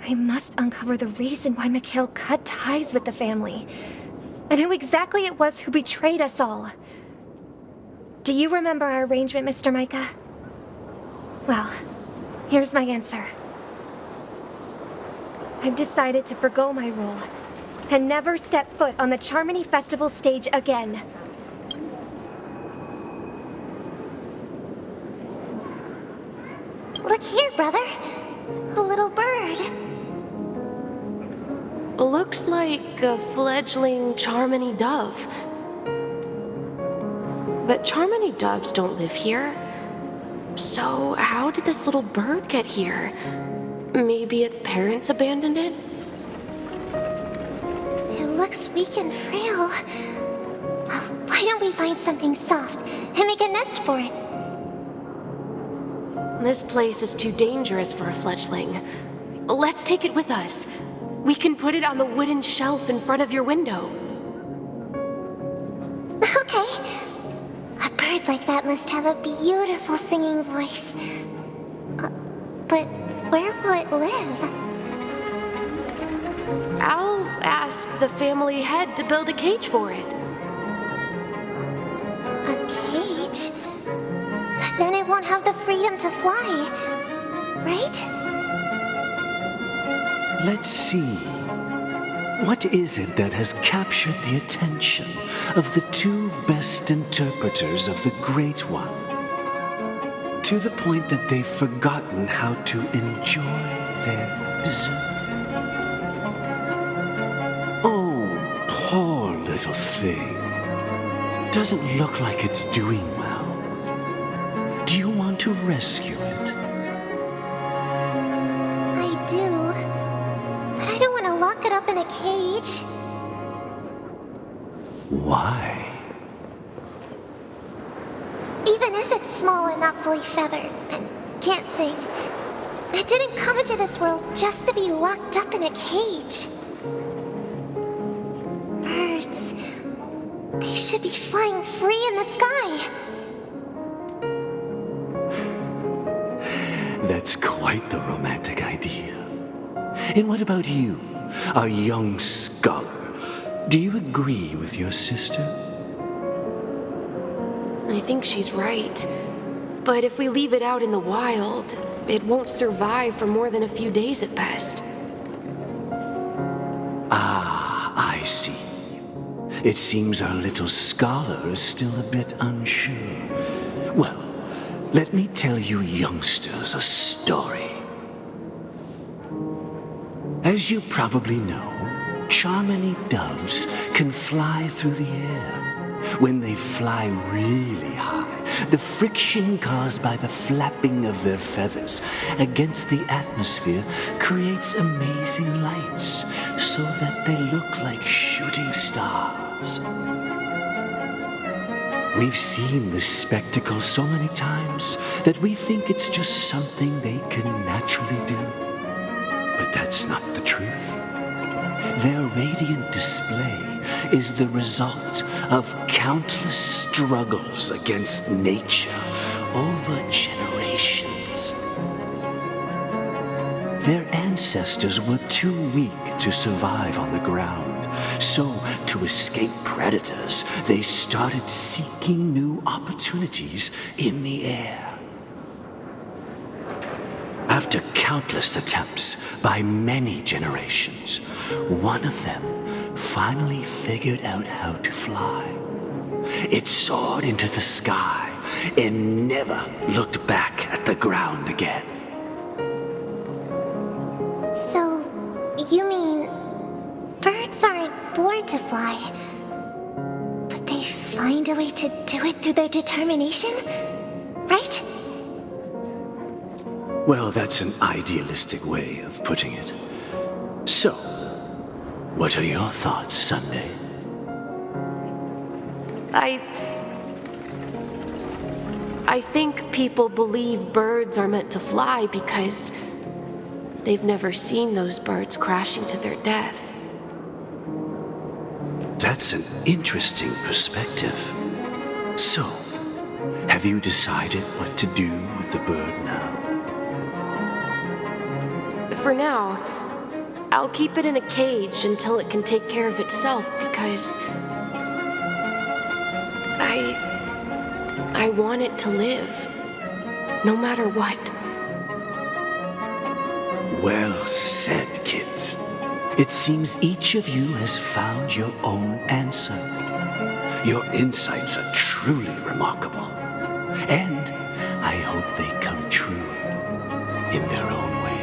I must uncover the reason why Mikhail cut ties with the family, and who exactly it was who betrayed us all. Do you remember our arrangement, Mr. Micah? Well, here's my answer. I've decided to forgo my role, and never step foot on the Charmony Festival stage again. Look here, brother. A little bird. Looks like a fledgling Charmony dove. But Charmony doves don't live here. So how did this little bird get here? Maybe its parents abandoned it? It looks weak and frail. Why don't we find something soft and make a nest for it? This place is too dangerous for a fledgling. Let's take it with us. We can put it on the wooden shelf in front of your window. Okay. A bird like that must have a beautiful singing voice. But where will it live? I'll ask the family head to build a cage for it. won't have the freedom to fly, right? Let's see. What is it that has captured the attention of the two best interpreters of the Great One? To the point that they've forgotten how to enjoy their dessert. Oh, poor little thing. Doesn't look like it's doing well. Do you want to rescue it? I do. But I don't want to lock it up in a cage. Why? Even if it's small and not fully feathered and can't sing, it didn't come into this world just to be locked up in a cage. Birds, they should be flying free in the sky. That's quite the romantic idea. And what about you, a young scholar? Do you agree with your sister? I think she's right. But if we leave it out in the wild, it won't survive for more than a few days at best. Ah, I see. It seems our little scholar is still a bit unsure. Well, let me tell you youngsters a story. As you probably know, Charmony doves can fly through the air. When they fly really high, the friction caused by the flapping of their feathers against the atmosphere creates amazing lights so that they look like shooting stars. We've seen this spectacle so many times that we think it's just something they can naturally do. But that's not the truth. Their radiant display is the result of countless struggles against nature over generations. Their ancestors were too weak to survive on the ground, so to escape predators, they started seeking new opportunities in the air. After countless attempts by many generations, one of them finally figured out how to fly. It soared into the sky and never looked back at the ground again. So, you mean birds aren't born to fly, but they find a way to do it through their determination, right? Well, that's an idealistic way of putting it. So, what are your thoughts, Sunday? I think people believe birds are meant to fly because they've never seen those birds crashing to their death. That's an interesting perspective. So, have you decided what to do with the bird now? For now, I'll keep it in a cage until it can take care of itself because I want it to live, no matter what. Well said, kids. It seems each of you has found your own answer. Your insights are truly remarkable. And I hope they come true in their own way.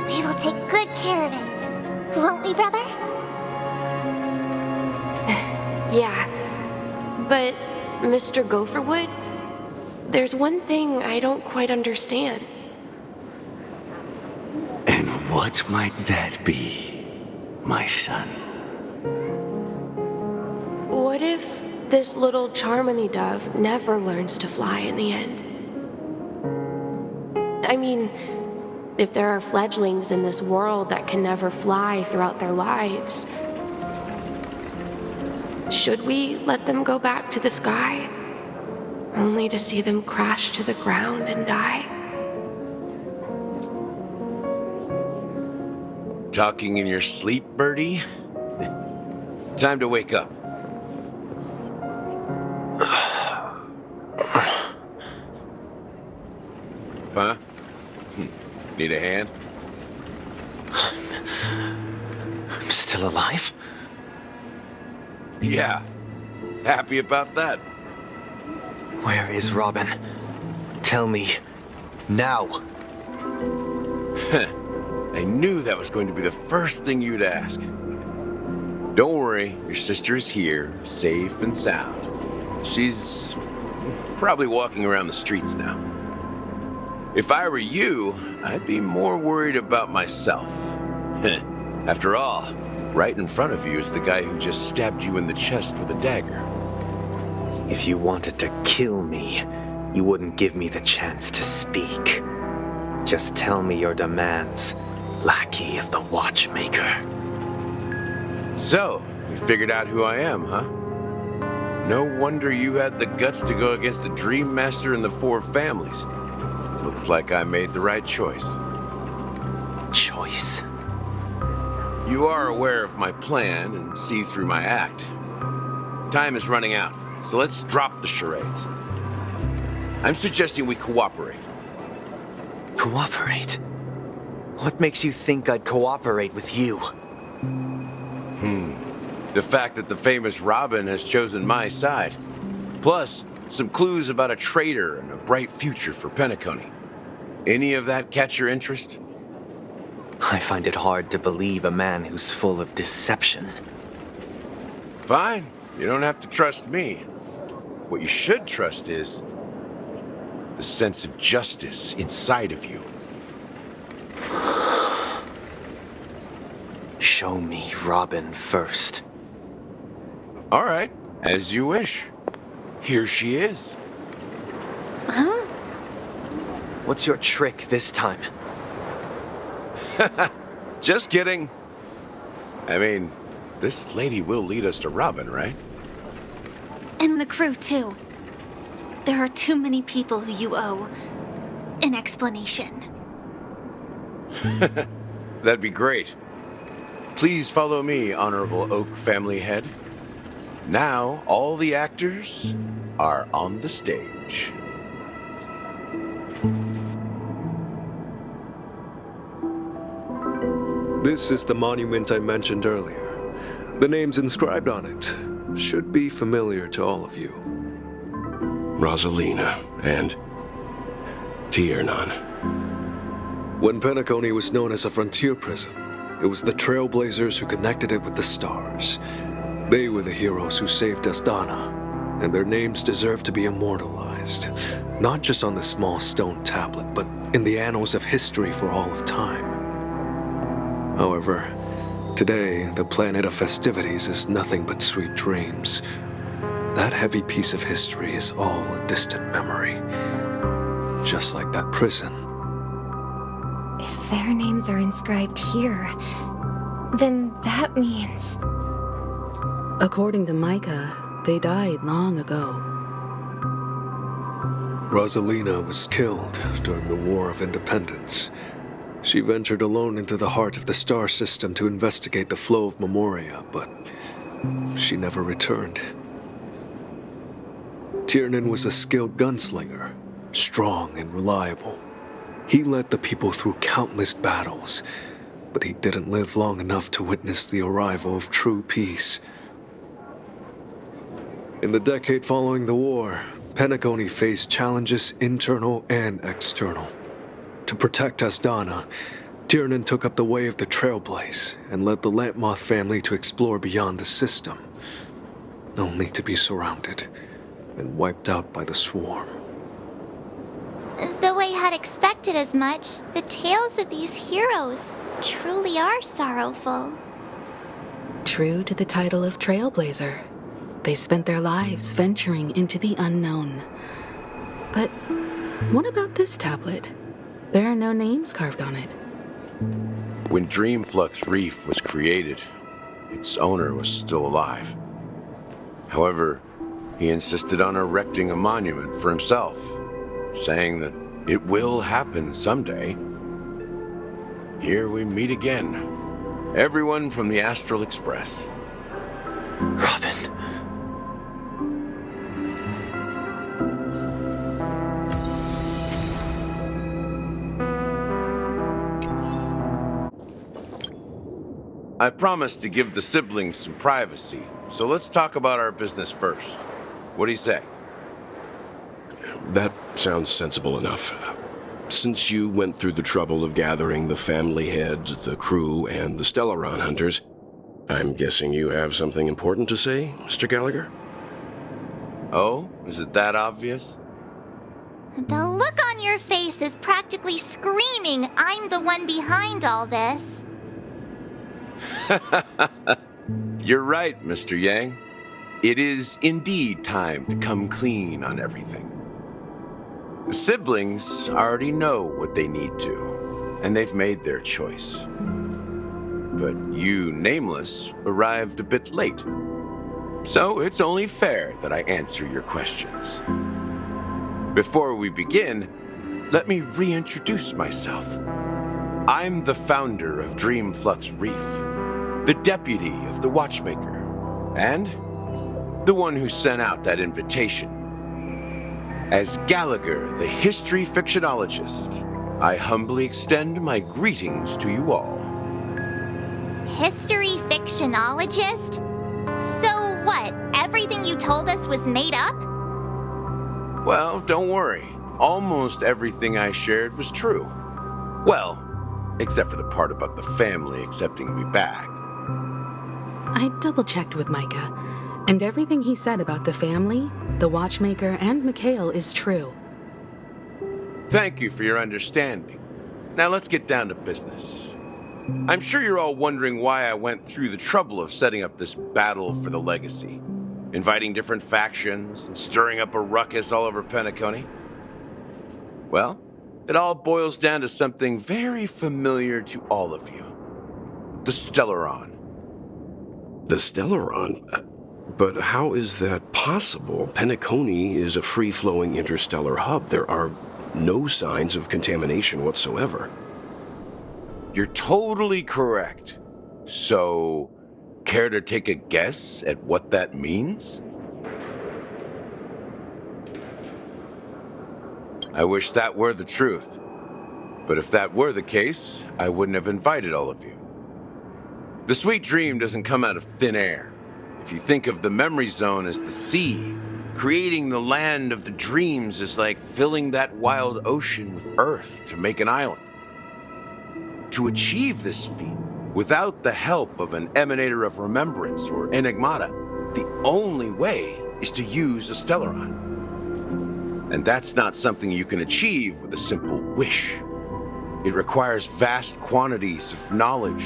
We will take good care of it, won't we, brother? Yeah, but Mr. Gopherwood, there's one thing I don't quite understand. And what might that be, my son? What if this little Charmony dove never learns to fly in the end? I mean, if there are fledglings in this world that can never fly throughout their lives, should we let them go back to the sky, only to see them crash to the ground and die? Talking in your sleep, Birdie? Time to wake up. huh? Need a hand? I'm still alive? Yeah. Happy about that. Where is Robin? Tell me. Now. I knew that was going to be the first thing you'd ask. Don't worry, your sister is here, safe and sound. She's probably walking around the streets now. If I were you, I'd be more worried about myself. After all, right in front of you is the guy who just stabbed you in the chest with a dagger. If you wanted to kill me, you wouldn't give me the chance to speak. Just tell me your demands, lackey of the Watchmaker. So, you figured out who I am, huh? No wonder you had the guts to go against the Dream Master and the Four Families. Looks like I made the right choice. Choice? You are aware of my plan and see through my act. Time is running out, so let's drop the charades. I'm suggesting we cooperate. Cooperate? What makes you think I'd cooperate with you? The fact that the famous Robin has chosen my side. Plus, some clues about a traitor and a bright future for Penacony. Any of that catch your interest? I find it hard to believe a man who's full of deception. Fine. You don't have to trust me. What you should trust is the sense of justice inside of you. Show me Robin first. All right, as you wish. Here she is. Huh? What's your trick this time? Just kidding. I mean, this lady will lead us to Robin, right? And the crew, too. There are too many people who you owe an explanation. That'd be great. Please follow me, Honorable Oak Family Head. Now, all the actors are on the stage. This is the monument I mentioned earlier. The names inscribed on it should be familiar to all of you. Rosalina and Tiernan. When Penacony was known as a frontier prison, it was the Trailblazers who connected it with the stars. They were the heroes who saved Asdana, and their names deserve to be immortalized, not just on the small stone tablet, but in the annals of history for all of time. However, today, the planet of festivities is nothing but sweet dreams. That heavy piece of history is all a distant memory, just like that prison. If their names are inscribed here, then that means... According to Micah, they died long ago. Rosalina was killed during the War of Independence. She ventured alone into the heart of the star system to investigate the flow of Memoria, but she never returned. Tiernan was a skilled gunslinger, strong and reliable. He led the people through countless battles, but he didn't live long enough to witness the arrival of true peace. In the decade following the war, Penacony faced challenges internal and external. To protect Asdana, Tiernan took up the way of the Trailblaze and led the Lampmoth family to explore beyond the system, only to be surrounded and wiped out by the swarm. Though I had expected as much, the tales of these heroes truly are sorrowful. True to the title of Trailblazer, they spent their lives venturing into the unknown. But what about this tablet? There are no names carved on it. When Dreamflux Reef was created, its owner was still alive. However, he insisted on erecting a monument for himself, saying that it will happen someday. Here we meet again. Everyone from the Astral Express. Robin. I promised to give the siblings some privacy, so let's talk about our business first. What do you say? That sounds sensible enough. Since you went through the trouble of gathering the family head, the crew, and the Stellaron hunters, I'm guessing you have something important to say, Mr. Gallagher? Oh, is it that obvious? The look on your face is practically screaming, I'm the one behind all this. You're right, Mr. Yang. It is indeed time to come clean on everything. The siblings already know what they need to, and they've made their choice. But you, Nameless, arrived a bit late. So it's only fair that I answer your questions. Before we begin, let me reintroduce myself. I'm the founder of Dreamflux Reef, the deputy of the Watchmaker, and the one who sent out that invitation. As Gallagher, the history fictionologist, I humbly extend my greetings to you all. History fictionologist? So what, everything you told us was made up? Well, don't worry. Almost everything I shared was true. Well, except for the part about the family accepting me back. I double-checked with Micah, and everything he said about the family, the Watchmaker, and Mikhail is true. Thank you for your understanding. Now let's get down to business. I'm sure you're all wondering why I went through the trouble of setting up this battle for the legacy, inviting different factions, and stirring up a ruckus all over Penacony. Well, it all boils down to something very familiar to all of you. The Stellaron. The Stellaron? But how is that possible? Penacony is a free-flowing interstellar hub. There are no signs of contamination whatsoever. You're totally correct. So, care to take a guess at what that means? I wish that were the truth. But if that were the case, I wouldn't have invited all of you. The sweet dream doesn't come out of thin air. If you think of the memory zone as the sea, creating the land of the dreams is like filling that wild ocean with earth to make an island. To achieve this feat, without the help of an emanator of remembrance or enigmata, the only way is to use a Stellaron. And that's not something you can achieve with a simple wish. It requires vast quantities of knowledge,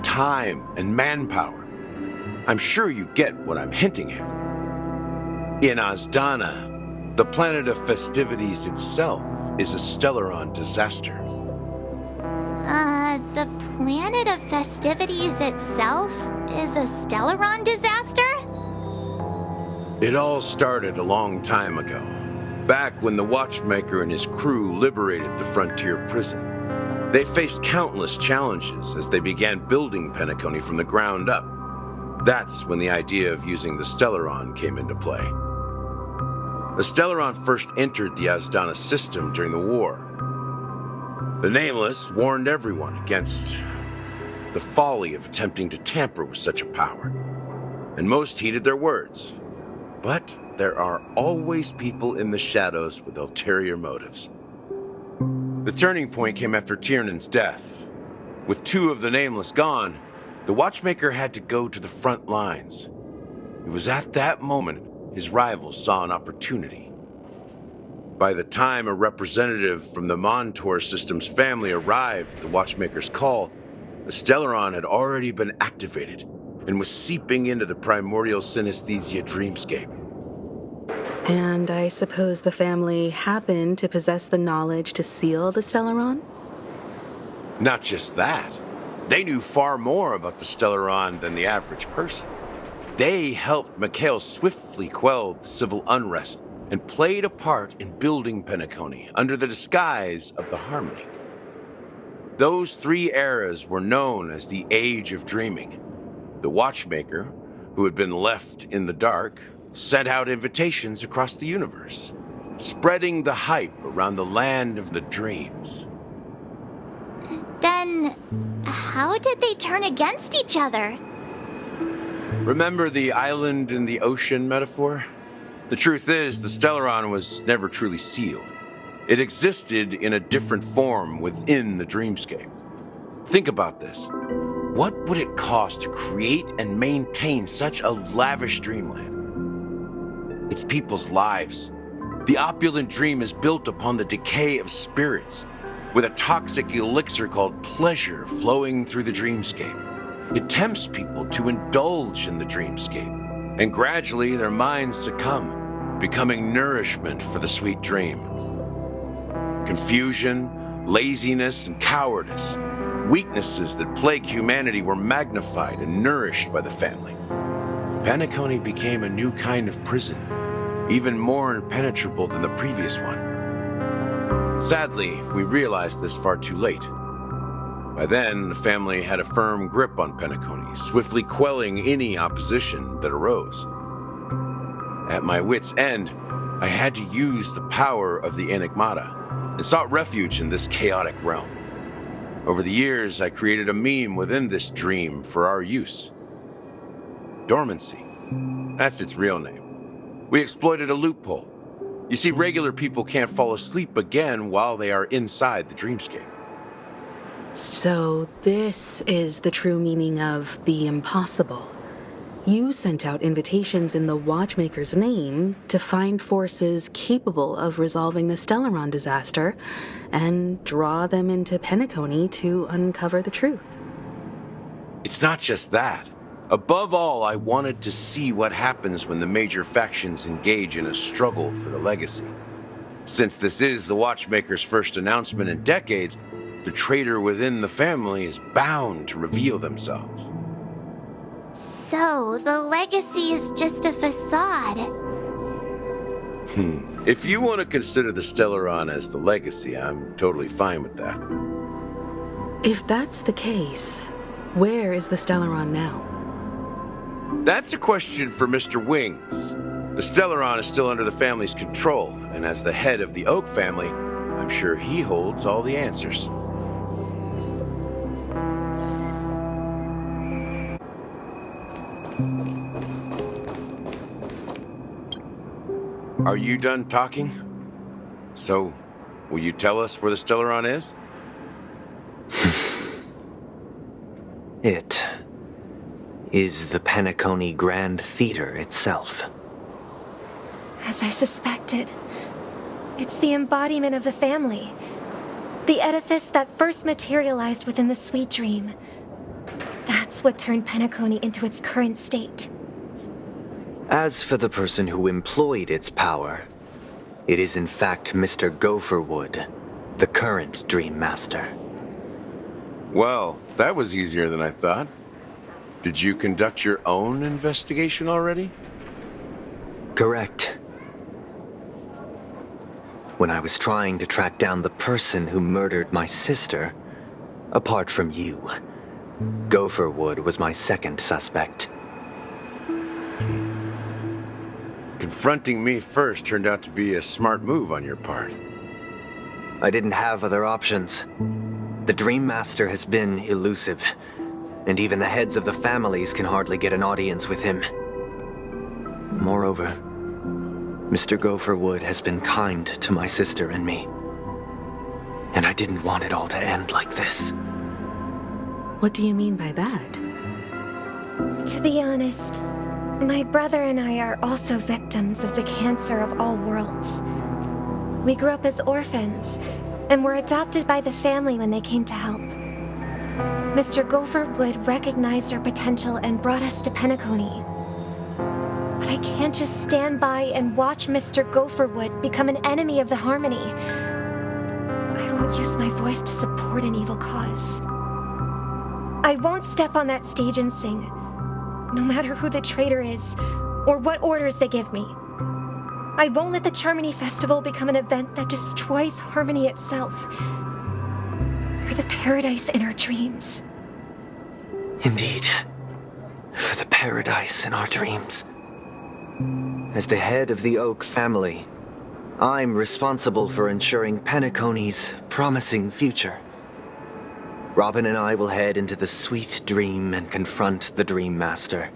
time, and manpower. I'm sure you get what I'm hinting at. In Azdana, the planet of festivities itself is a Stellaron disaster. The planet of festivities itself is a Stellaron disaster? It all started a long time ago, back when the Watchmaker and his crew liberated the frontier prison. They faced countless challenges as they began building Penacony from the ground up. That's when the idea of using the Stellaron came into play. The Stellaron first entered the Azdana system during the war. The Nameless warned everyone against the folly of attempting to tamper with such a power, and most heeded their words. But there are always people in the shadows with ulterior motives. The turning point came after Tiernan's death. With two of the Nameless gone, the Watchmaker had to go to the front lines. It was at that moment his rivals saw an opportunity. By the time a representative from the Montour Systems family arrived at the Watchmaker's call, the Stellaron had already been activated and was seeping into the primordial synesthesia dreamscape. And I suppose the family happened to possess the knowledge to seal the Stellaron? Not just that. They knew far more about the Stellaron than the average person. They helped Mikhail swiftly quell the civil unrest and played a part in building Penacony under the disguise of the Harmony. Those three eras were known as the Age of Dreaming. The Watchmaker, who had been left in the dark, sent out invitations across the universe, spreading the hype around the land of the dreams. Then, how How did they turn against each other? Remember the island in the ocean metaphor? The truth is, the Stellaron was never truly sealed. It existed in a different form within the dreamscape. Think about this. What would it cost to create and maintain such a lavish dreamland? It's people's lives. The opulent dream is built upon the decay of spirits, with a toxic elixir called pleasure flowing through the dreamscape. It tempts people to indulge in the dreamscape, and gradually their minds succumb, becoming nourishment for the sweet dream. Confusion, laziness, and cowardice, weaknesses that plague humanity, were magnified and nourished by the family. Penacony became a new kind of prison, even more impenetrable than the previous one. Sadly, we realized this far too late. By then, the family had a firm grip on Penacony, swiftly quelling any opposition that arose. At my wit's end, I had to use the power of the Enigmata and sought refuge in this chaotic realm. Over the years, I created a meme within this dream for our use. Dormancy. That's its real name. We exploited a loophole. You see, regular people can't fall asleep again while they are inside the dreamscape. So this is the true meaning of the impossible. You sent out invitations in the Watchmaker's name to find forces capable of resolving the Stellaron disaster and draw them into Penacony to uncover the truth. It's not just that. Above all, I wanted to see what happens when the major factions engage in a struggle for the legacy. Since this is the Watchmaker's first announcement in decades, the traitor within the family is bound to reveal themselves. So, the legacy is just a facade. If you want to consider the Stellaron as the legacy, I'm totally fine with that. If that's the case, where is the Stellaron now? That's a question for Mr. Wings. The Stellaron is still under the family's control, and as the head of the Oak family, I'm sure he holds all the answers. Are you done talking? So, will you tell us where the Stellaron is? It is the Penacony Grand Theater itself. As I suspected, it's the embodiment of the family. The edifice that first materialized within the sweet dream. That's what turned Penacony into its current state. As for the person who employed its power, it is in fact Mr. Gopherwood, the current Dream Master. Well, that was easier than I thought. Did you conduct your own investigation already? Correct. When I was trying to track down the person who murdered my sister, apart from you, Gopherwood was my second suspect. Confronting me first turned out to be a smart move on your part. I didn't have other options. The Dream Master has been elusive, and even the heads of the families can hardly get an audience with him. Moreover, Mr. Gopherwood has been kind to my sister and me, and I didn't want it all to end like this. What do you mean by that? To be honest, my brother and I are also victims of the cancer of all worlds. We grew up as orphans, and were adopted by the family when they came to help. Mr. Gopherwood recognized our potential and brought us to Penacony. But I can't just stand by and watch Mr. Gopherwood become an enemy of the Harmony. I won't use my voice to support an evil cause. I won't step on that stage and sing, no matter who the traitor is, or what orders they give me. I won't let the Charmony Festival become an event that destroys Harmony itself, or the paradise in our dreams. Indeed, for the paradise in our dreams. As the head of the Oak family, I'm responsible for ensuring Penacony's promising future. Robin and I will head into the Sweet Dream and confront the Dream Master.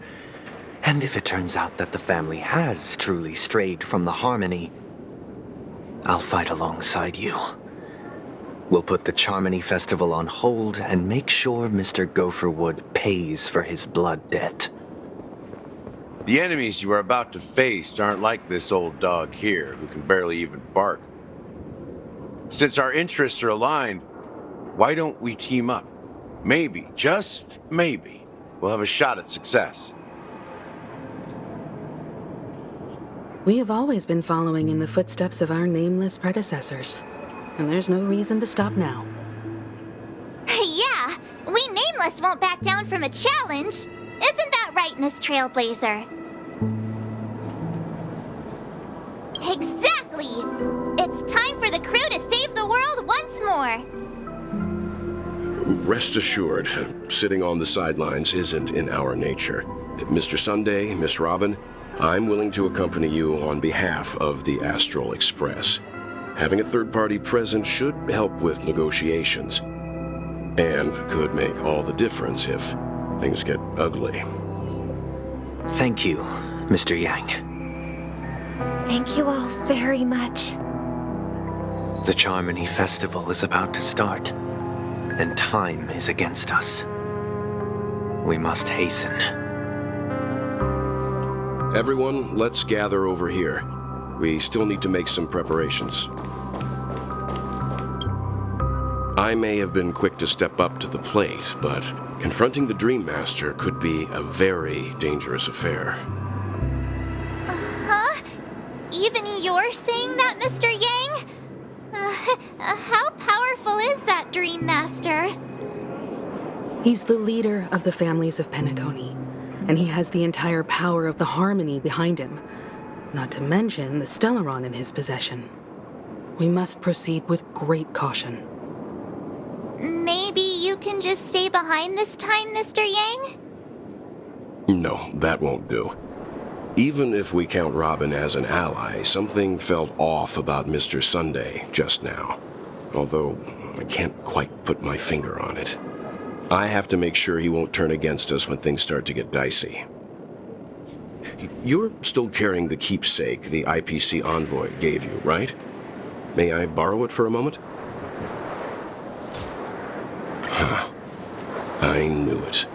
And if it turns out that the family has truly strayed from the Harmony, I'll fight alongside you. We'll put the Charmony Festival on hold and make sure Mr. Gopherwood pays for his blood debt. The enemies you are about to face aren't like this old dog here, who can barely even bark. Since our interests are aligned, why don't we team up? Maybe, just maybe, we'll have a shot at success. We have always been following in the footsteps of our nameless predecessors, and there's no reason to stop now. Yeah, we Nameless won't back down from a challenge. Isn't that right, Miss Trailblazer? Exactly! It's time for the crew to save the world once more. Rest assured, sitting on the sidelines isn't in our nature. Mr. Sunday, Miss Robin, I'm willing to accompany you on behalf of the Astral Express. Having a third party present should help with negotiations, and could make all the difference if things get ugly. Thank you, Mr. Yang. Thank you all very much. The Charmony Festival is about to start, and time is against us. We must hasten. Everyone, let's gather over here. We still need to make some preparations. I may have been quick to step up to the plate, but confronting the Dream Master could be a very dangerous affair. Huh? Even you're saying that, Mr. Yang? How powerful is that Dream Master? He's the leader of the families of Penacony, and he has the entire power of the Harmony behind him, not to mention the Stellaron in his possession. We must proceed with great caution. Maybe you can just stay behind this time, Mr. Yang? No, that won't do. Even if we count Robin as an ally, something felt off about Mr. Sunday just now. Although, I can't quite put my finger on it. I have to make sure he won't turn against us when things start to get dicey. You're still carrying the keepsake the IPC envoy gave you, right? May I borrow it for a moment? Huh. I knew it.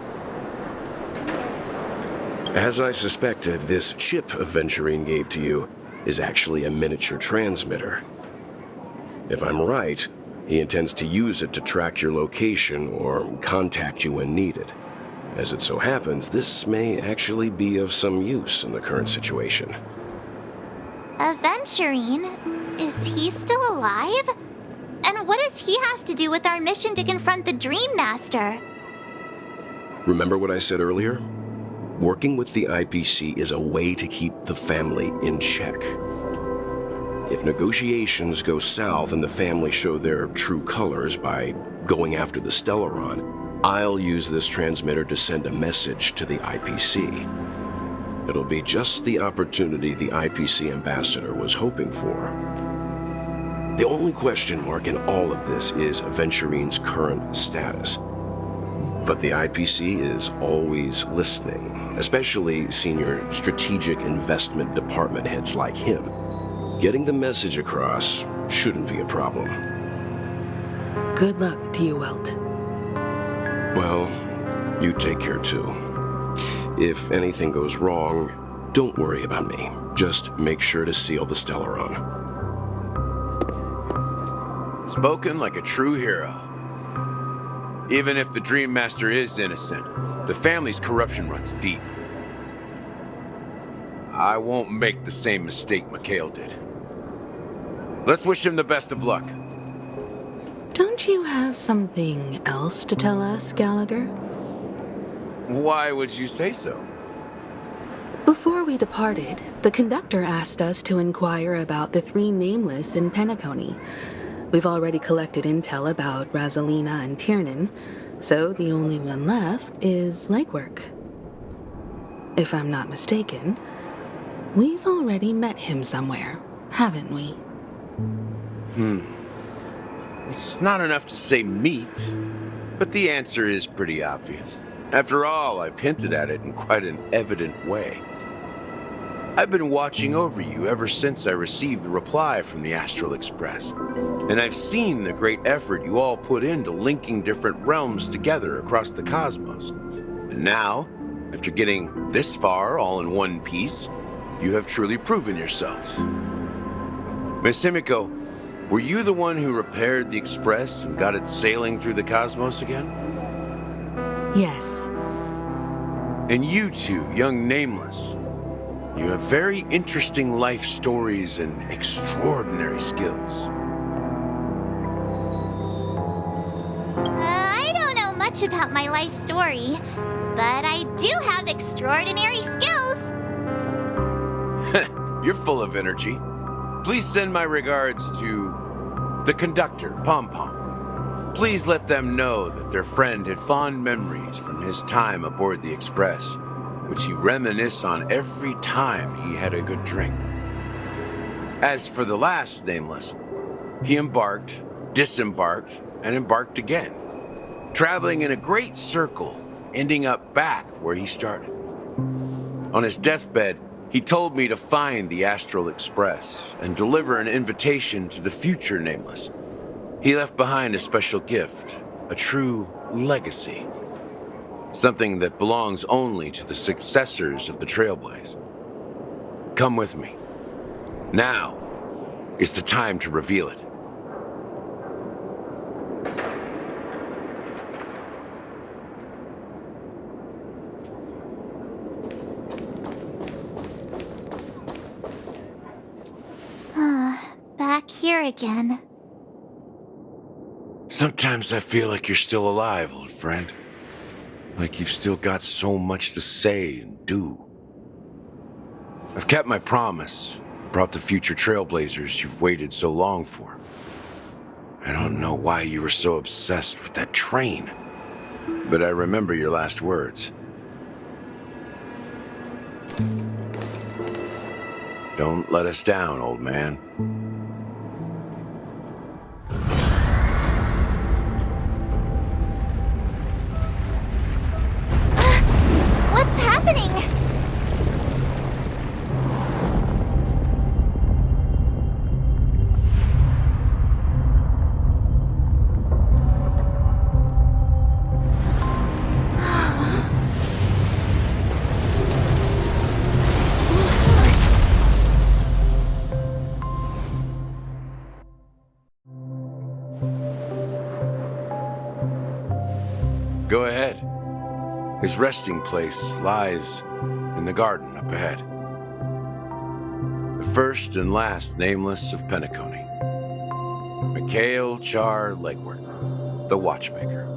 As I suspected, this chip Aventurine gave to you is actually a miniature transmitter. If I'm right, he intends to use it to track your location or contact you when needed. As it so happens, this may actually be of some use in the current situation. Aventurine? Is he still alive? And what does he have to do with our mission to confront the Dream Master? Remember what I said earlier? Working with the IPC is a way to keep the family in check. If negotiations go south and the family show their true colors by going after the Stellaron, I'll use this transmitter to send a message to the IPC. It'll be just the opportunity the IPC ambassador was hoping for. The only question mark in all of this is Aventurine's current status. But the IPC is always listening, especially senior strategic investment department heads like him. Getting the message across shouldn't be a problem. Good luck to you, Welt. Well, you take care too. If anything goes wrong, don't worry about me. Just make sure to seal the Stellaron. Spoken like a true hero. Even if the Dream Master is innocent, the family's corruption runs deep. I won't make the same mistake Mikhail did. Let's wish him the best of luck. Don't you have something else to tell us, Gallagher? Why would you say so? Before we departed, the conductor asked us to inquire about the three nameless in Penacony. We've already collected intel about Rosalina and Tiernan, so the only one left is legwork. If I'm not mistaken, we've already met him somewhere, haven't we? It's not enough to say meet. But the answer is pretty obvious. After all, I've hinted at it in quite an evident way. I've been watching over you ever since I received the reply from the Astral Express, and I've seen the great effort you all put into linking different realms together across the cosmos. And now, after getting this far all in one piece, you have truly proven yourselves. Miss Himiko, were you the one who repaired the Express and got it sailing through the cosmos again? Yes. And you two, young Nameless, you have very interesting life stories and extraordinary skills. I don't know much about my life story, but I do have extraordinary skills. You're full of energy. Please send my regards to the conductor, Pom Pom. Please let them know that their friend had fond memories from his time aboard the Express, which he reminisced on every time he had a good drink. As for the last Nameless, he embarked, disembarked, and embarked again, traveling in a great circle, ending up back where he started. On his deathbed, he told me to find the Astral Express and deliver an invitation to the future Nameless. He left behind a special gift, a true legacy. Something that belongs only to the successors of the Trailblaze. Come with me. Now is the time to reveal it. Back here again. Sometimes I feel like you're still alive, old friend. Like you've still got so much to say and do. I've kept my promise, brought the future Trailblazers you've waited so long for. I don't know why you were so obsessed with that train, but I remember your last words. Don't let us down, old man. What's happening? Go ahead. His resting place lies in the garden up ahead. The first and last Nameless of Penacony. Mikhail Char Legward, the Watchmaker.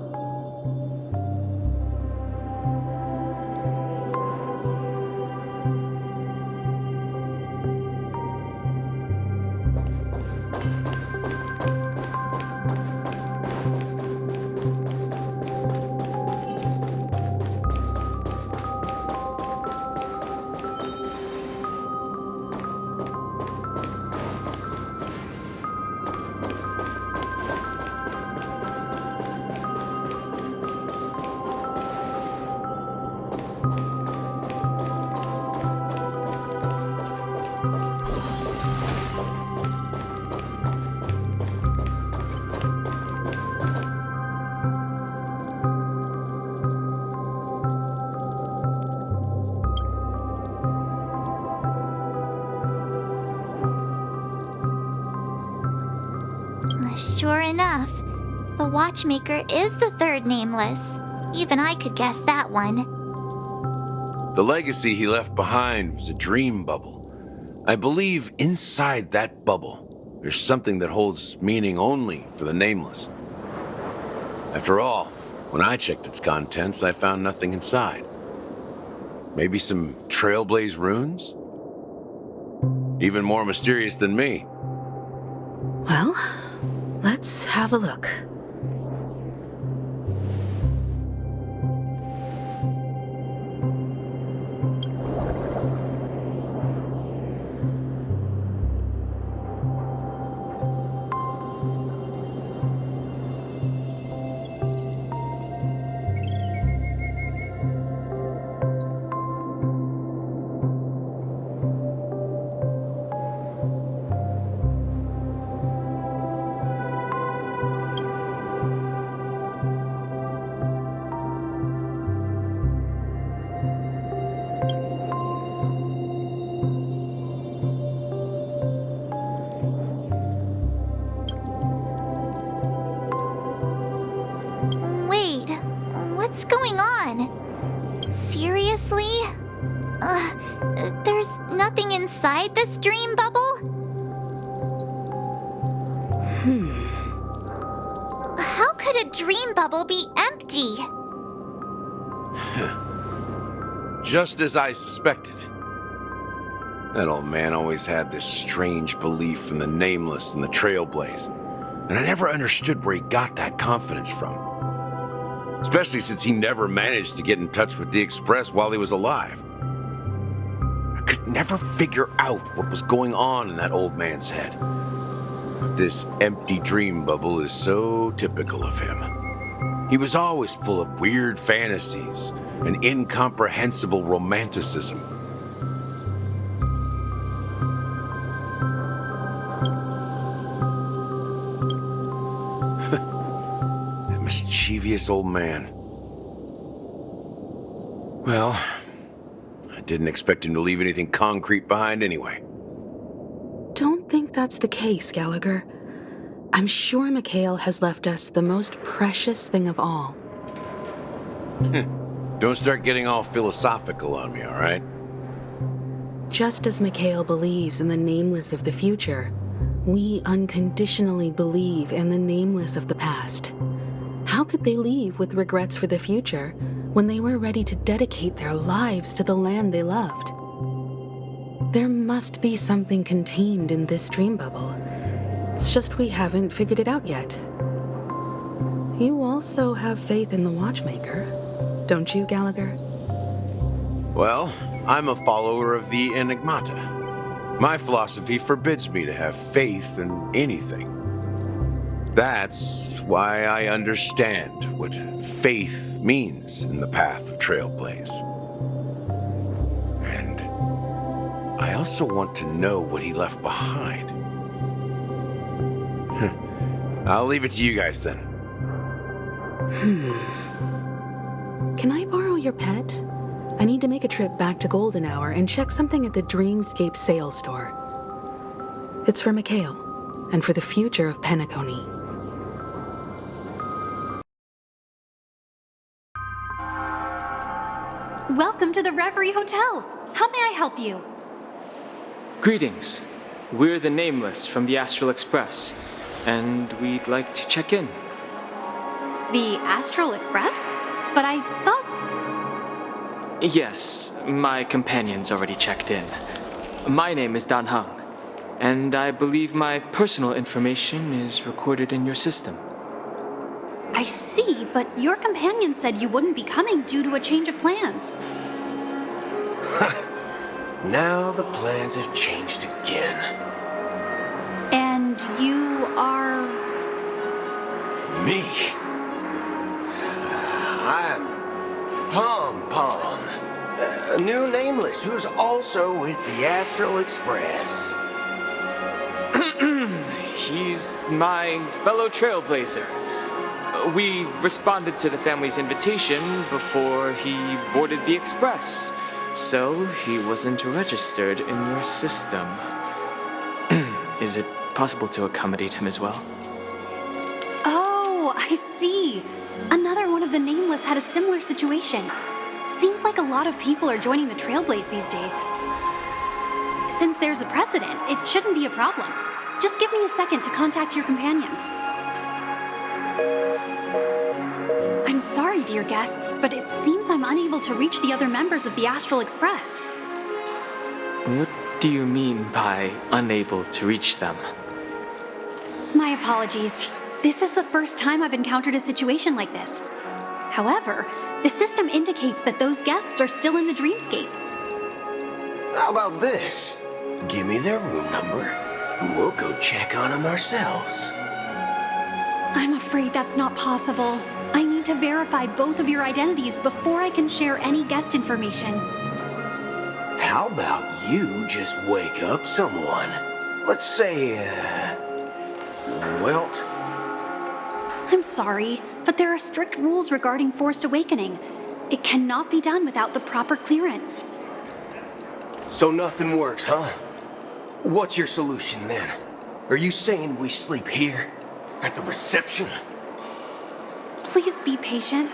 Sure enough, the Watchmaker is the third Nameless. Even I could guess that one. The legacy he left behind was a dream bubble. I believe inside that bubble, there's something that holds meaning only for the Nameless. After all, when I checked its contents, I found nothing inside. Maybe some Trailblaze runes? Even more mysterious than me. Well, let's have a look. What's going on? Seriously? There's nothing inside this dream bubble? How could a dream bubble be empty? Just as I suspected. That old man always had this strange belief in the Nameless and the Trailblaze, and I never understood where he got that confidence from. Especially since he never managed to get in touch with the Express while he was alive. I could never figure out what was going on in that old man's head. This empty dream bubble is so typical of him. He was always full of weird fantasies and incomprehensible romanticism. That mischievous old man. Well, I didn't expect him to leave anything concrete behind anyway. Don't think that's the case, Gallagher. I'm sure Mikhail has left us the most precious thing of all. Don't start getting all philosophical on me, all right? Just as Mikhail believes in the nameless of the future, we unconditionally believe in the nameless of the past. How could they leave with regrets for the future when they were ready to dedicate their lives to the land they loved? There must be something contained in this dream bubble. It's just we haven't figured it out yet. You also have faith in the Watchmaker, don't you, Gallagher? Well, I'm a follower of the Enigmata. My philosophy forbids me to have faith in anything. That's why I understand what faith means in the path of Trailblaze. And I also want to know what he left behind. I'll leave it to you guys then. Can I borrow your pet? I need to make a trip back to Golden Hour and check something at the Dreamscape sales store. It's for Mikhail, and for the future of Penacony. Welcome to the Reverie Hotel. How may I help you? Greetings. We're the Nameless from the Astral Express, and we'd like to check in. The Astral Express? But I thought... Yes, my companion's already checked in. My name is Dan Hung, and I believe my personal information is recorded in your system. I see, but your companion said you wouldn't be coming due to a change of plans. Now the plans have changed again. And you are... Me? I'm Pom Pom, a new Nameless who's also with the Astral Express. He's my fellow Trailblazer. We responded to the family's invitation before he boarded the Express, so he wasn't registered in your system. Is it possible to accommodate him as well? Oh, I see. Another one of the Nameless had a similar situation. Seems like a lot of people are joining the Trailblaze these days. Since there's a precedent, it shouldn't be a problem. Just give me a second to contact your companions. I'm sorry, dear guests, but it seems I'm unable to reach the other members of the Astral Express. What do you mean by unable to reach them? My apologies. This is the first time I've encountered a situation like this. However, the system indicates that those guests are still in the dreamscape. How about this? Give me their room number, and we'll go check on them ourselves. I'm afraid that's not possible. I need to verify both of your identities before I can share any guest information. How about you just wake up someone? Let's say, Welt? I'm sorry, but there are strict rules regarding forced awakening. It cannot be done without the proper clearance. So nothing works, huh? What's your solution then? Are you saying we sleep here? At the reception? Please be patient.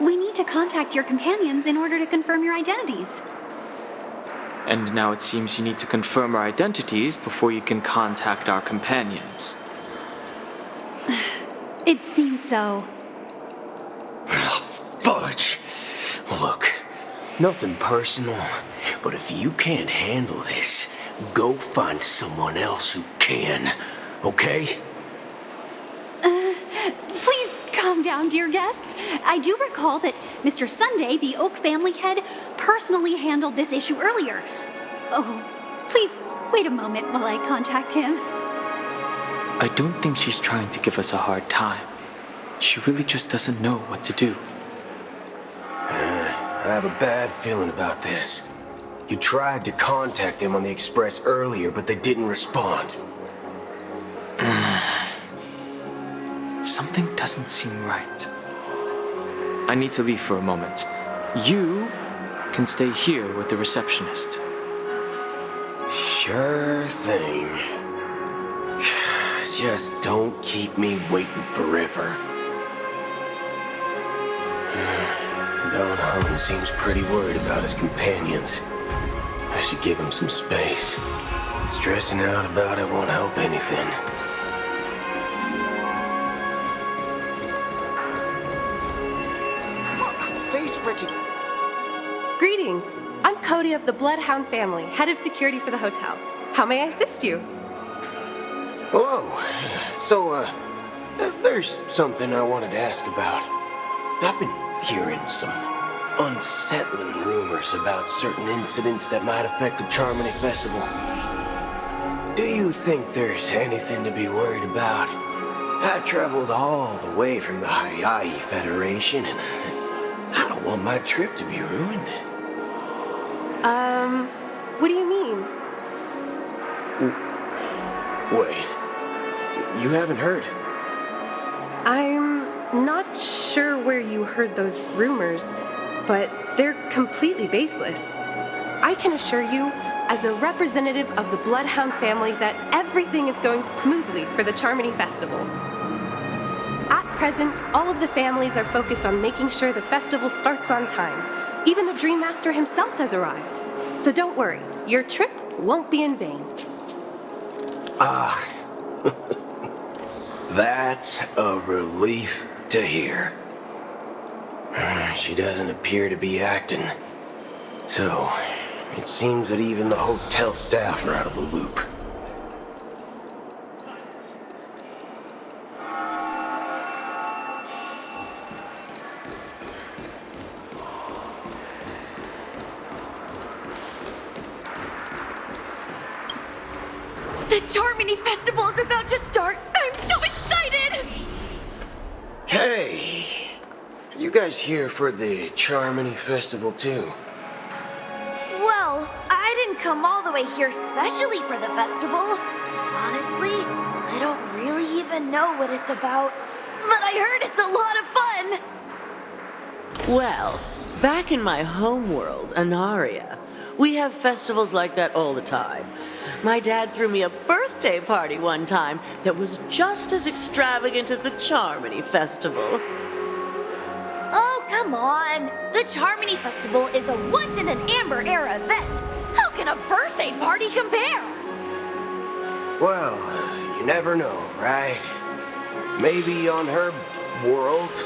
we need to contact your companions in order to confirm your identities. And now it seems you need to confirm our identities before you can contact our companions. It seems so. Fudge! Look, nothing personal, but if you can't handle this, go find someone else who can, okay? Please calm down, dear guests. I do recall that Mr. Sunday, the Oak family head, personally handled this issue earlier. Oh, please wait a moment while I contact him. I don't think she's trying to give us a hard time. She really just doesn't know what to do. I have a bad feeling about this. You tried to contact them on the Express earlier, but they didn't respond. Something doesn't seem right. I need to leave for a moment. You can stay here with the receptionist. Sure thing. Just don't keep me waiting forever. Don Home seems pretty worried about his companions. I should give him some space. Stressing out about it won't help anything. Face freaking. Greetings. I'm Cody of the Bloodhound family, head of security for the hotel. How may I assist you? Hello. So, there's something I wanted to ask about. I've been hearing some unsettling rumors about certain incidents that might affect the Charmony Festival. Do you think there's anything to be worried about? I've traveled all the way from the Hawaii Federation, and I don't want my trip to be ruined. What do you mean? Wait. You haven't heard? I'm not sure where you heard those rumors, but they're completely baseless. I can assure you, as a representative of the Bloodhound family, that everything is going smoothly for the Charmony Festival. At present, all of the families are focused on making sure the festival starts on time. Even the Dream Master himself has arrived. So don't worry, your trip won't be in vain. That's a relief to hear. She doesn't appear to be acting. So, it seems that even the hotel staff are out of the loop. The Charmony Festival is about to start! I'm so excited! Hey! Are you guys here for the Charmony Festival too? Well, I didn't come all the way here specially for the festival. Honestly, I don't really even know what it's about. But I heard it's a lot of fun! Well, back in my homeworld, Anaria, we have festivals like that all the time. My dad threw me a birthday party one time that was just as extravagant as the Charmony Festival. Oh, come on! The Charmony Festival is a once-in-an-Amber-era event! How can a birthday party compare? Well, you never know, right? Maybe on her world,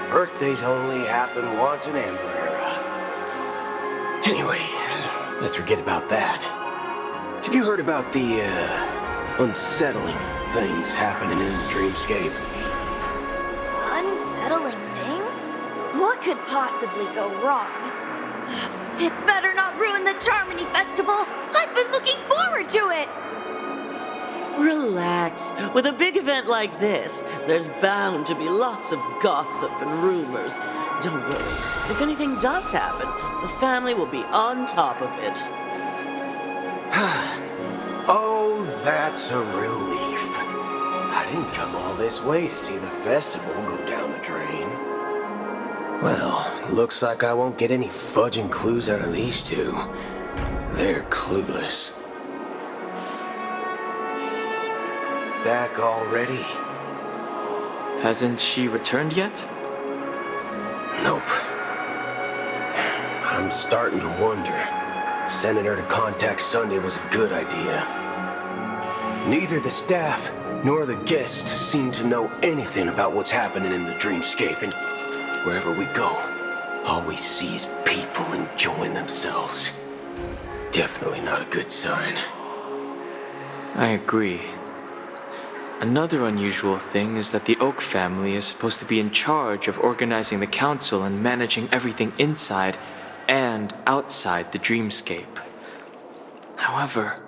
birthdays only happen once in Amber Era. Anyway, let's forget about that. Have you heard about the, unsettling things happening in the dreamscape? Unsettling things? What could possibly go wrong? It better not ruin the Charmony Festival! I've been looking forward to it! Relax. With a big event like this, there's bound to be lots of gossip and rumors. Don't worry. If anything does happen, the family will be on top of it. Oh, that's a relief. I didn't come all this way to see the festival go down the drain. Well, looks like I won't get any fudging clues out of these two. They're clueless. Back already? Hasn't she returned yet? Nope. I'm starting to wonder if sending her to contact Sunday was a good idea. Neither the staff nor the guests seem to know anything about what's happening in the dreamscape, and wherever we go, all we see is people enjoying themselves. Definitely not a good sign. I agree. Another unusual thing is that the Oak family is supposed to be in charge of organizing the council and managing everything inside and outside the dreamscape. However,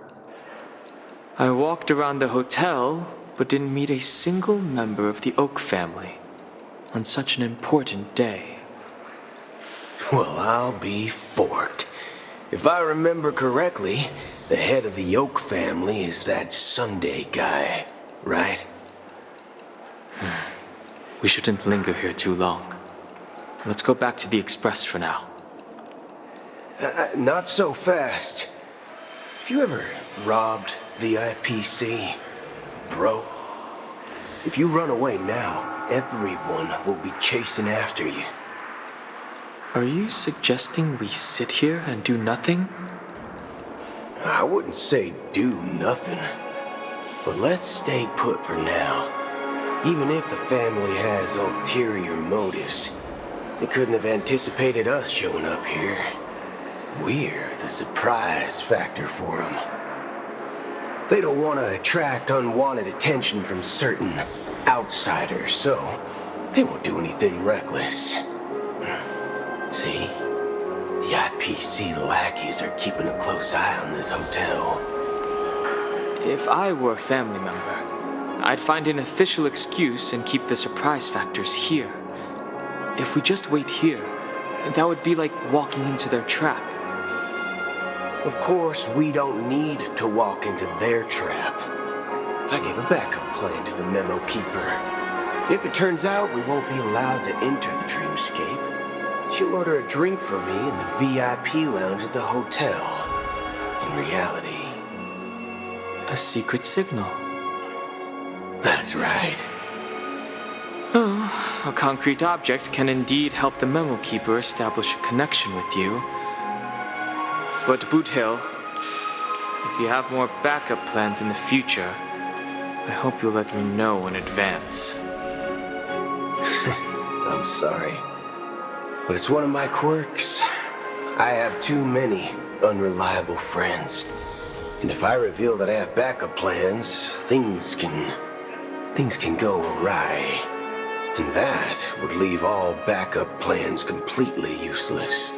I walked around the hotel but didn't meet a single member of the Oak family on such an important day. Well, I'll be forked. If I remember correctly, the head of the Oak family is that Sunday guy, right? We shouldn't linger here too long. Let's go back to the Express for now. Not so fast. Have you ever robbed the IPC, bro? If you run away now, everyone will be chasing after you. Are you suggesting we sit here and do nothing? I wouldn't say do nothing, but let's stay put for now. Even if the family has ulterior motives, they couldn't have anticipated us showing up here. We're the surprise factor for them. They don't want to attract unwanted attention from certain outsiders, so they won't do anything reckless. See? The IPC lackeys are keeping a close eye on this hotel. If I were a family member, I'd find an official excuse and keep the surprise factors here. If we just wait here, that would be like walking into their trap. Of course, we don't need to walk into their trap. I gave a backup plan to the memo keeper. If it turns out we won't be allowed to enter the dreamscape, she'll order a drink for me in the VIP lounge at the hotel. In reality, a secret signal. That's right. Oh, a concrete object can indeed help the memo keeper establish a connection with you. But Boot Hill, if you have more backup plans in the future, I hope you'll let me know in advance. I'm sorry, but it's one of my quirks. I have too many unreliable friends. And if I reveal that I have backup plans, things can go awry. And that would leave all backup plans completely useless.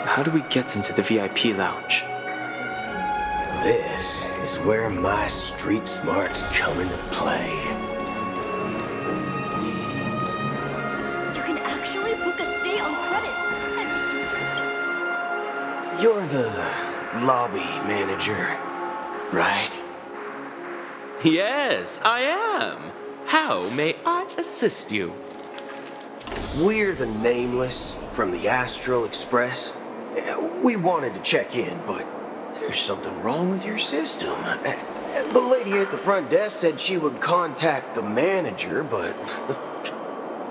How do we get into the VIP lounge? This is where my street smarts come into play. You can actually book a stay on credit. You're the lobby manager, right? Yes, I am. How may I assist you? We're the Nameless from the Astral Express. We wanted to check in, but there's something wrong with your system. The lady at the front desk said she would contact the manager, but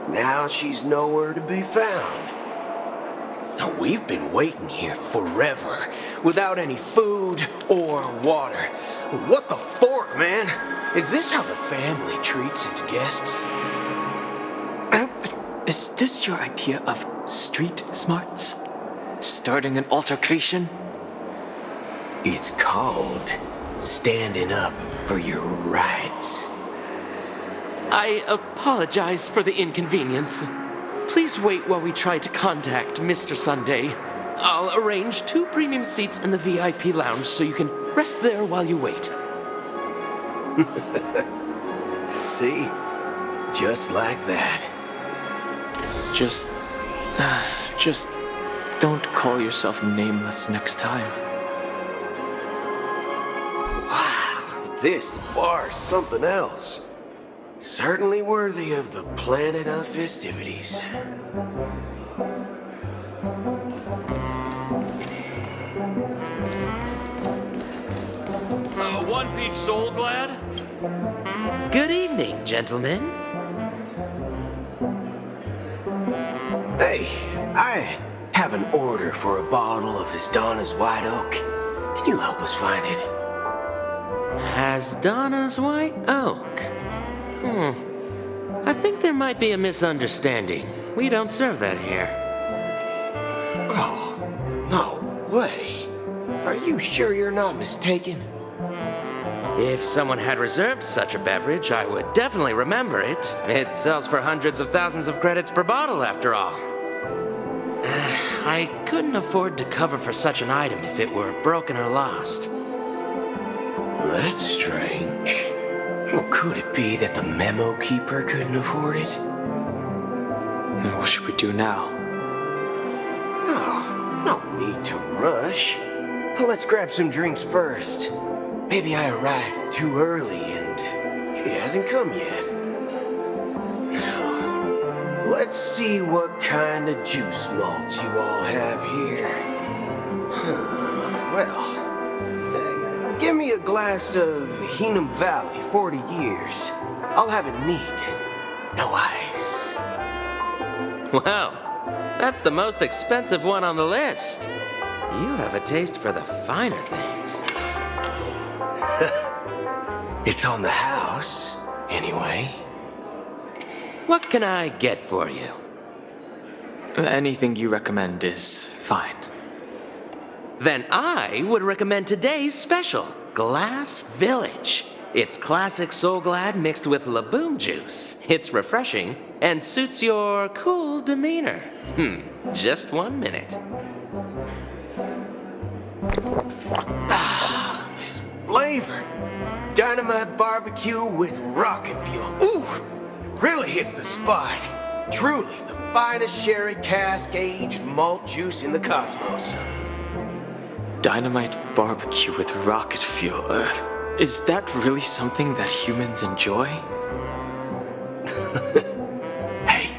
now she's nowhere to be found. Now, we've been waiting here forever, without any food or water. What the fork, man? Is this how the family treats its guests? Is this your idea of street smarts? Starting an altercation? It's called standing up for your rights. I apologize for the inconvenience. Please wait while we try to contact Mr. Sunday. I'll arrange 2 premium seats in the VIP lounge so you can rest there while you wait. See? Just like that. Just don't call yourself Nameless next time. Wow, this bar's something else. Certainly worthy of the planet of festivities. One Peach Soul Glad? Good evening, gentlemen. Hey, I have an order for a bottle of Hasdana's White Oak. Can you help us find it? Hasdana's White Oak? I think there might be a misunderstanding. We don't serve that here. Oh, no way. Are you sure you're not mistaken? If someone had reserved such a beverage, I would definitely remember it. It sells for hundreds of thousands of credits per bottle, after all. I couldn't afford to cover for such an item if it were broken or lost. That's strange. Well, could it be that the memo keeper couldn't afford it? Then what should we do now? Oh, no need to rush. Well, let's grab some drinks first. Maybe I arrived too early and he hasn't come yet. Now, let's see what kind of juice malts you all have here. Well, give me a glass of Heenum Valley, 40 years. I'll have it neat. No ice. Wow, that's the most expensive one on the list. You have a taste for the finer things. It's on the house, anyway. What can I get for you? Anything you recommend is fine. Then I would recommend today's special, Glass Village. It's classic Soul Glad mixed with Laboom juice. It's refreshing and suits your cool demeanor. Just 1 minute. Ah, this flavor. Dynamite barbecue with rocket fuel. Ooh, it really hits the spot. Truly the finest sherry cask-aged malt juice in the cosmos. Dynamite barbecue with rocket fuel. Is that really something that humans enjoy? Hey,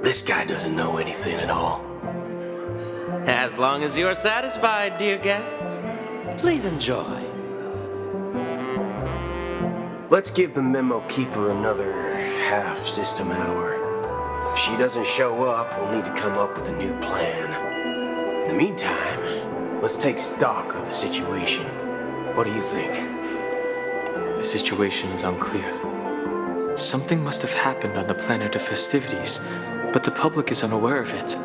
this guy doesn't know anything at all. As long as you're satisfied, dear guests, please enjoy. Let's give the memo keeper another half system hour. If she doesn't show up, we'll need to come up with a new plan. In the meantime, let's take stock of the situation. What do you think? The situation is unclear. Something must have happened on the planet of festivities, but the public is unaware of it.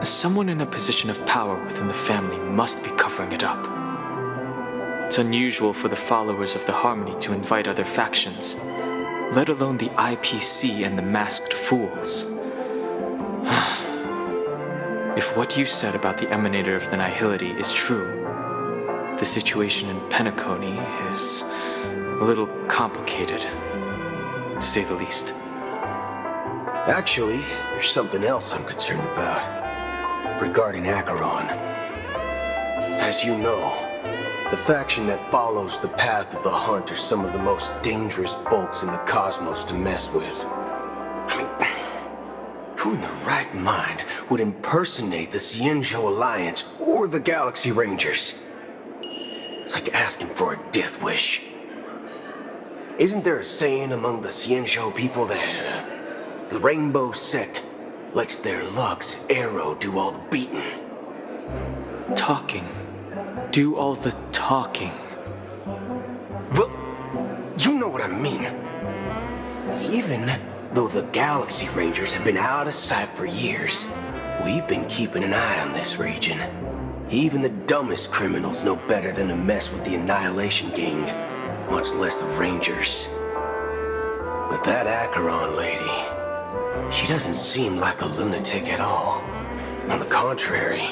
Someone in a position of power within the family must be covering it up. It's unusual for the followers of the Harmony to invite other factions, let alone the IPC and the Masked Fools. If what you said about the Emanator of the Nihility is true, the situation in Penacony is a little complicated, to say the least. Actually, there's something else I'm concerned about, regarding Acheron. As you know, the faction that follows the path of the hunt are some of the most dangerous folks in the cosmos to mess with. I mean, who in the right mind would impersonate the Cienjo Alliance or the Galaxy Rangers? It's like asking for a death wish. Isn't there a saying among the Cienjo people that the Rainbow Sect lets their Lux arrow do all the beating? Talking. Do all the talking. Well, you know what I mean. Even though the Galaxy Rangers have been out of sight for years, we've been keeping an eye on this region. Even the dumbest criminals know better than to mess with the Annihilation Gang, much less the Rangers. But that Acheron lady, she doesn't seem like a lunatic at all. On the contrary,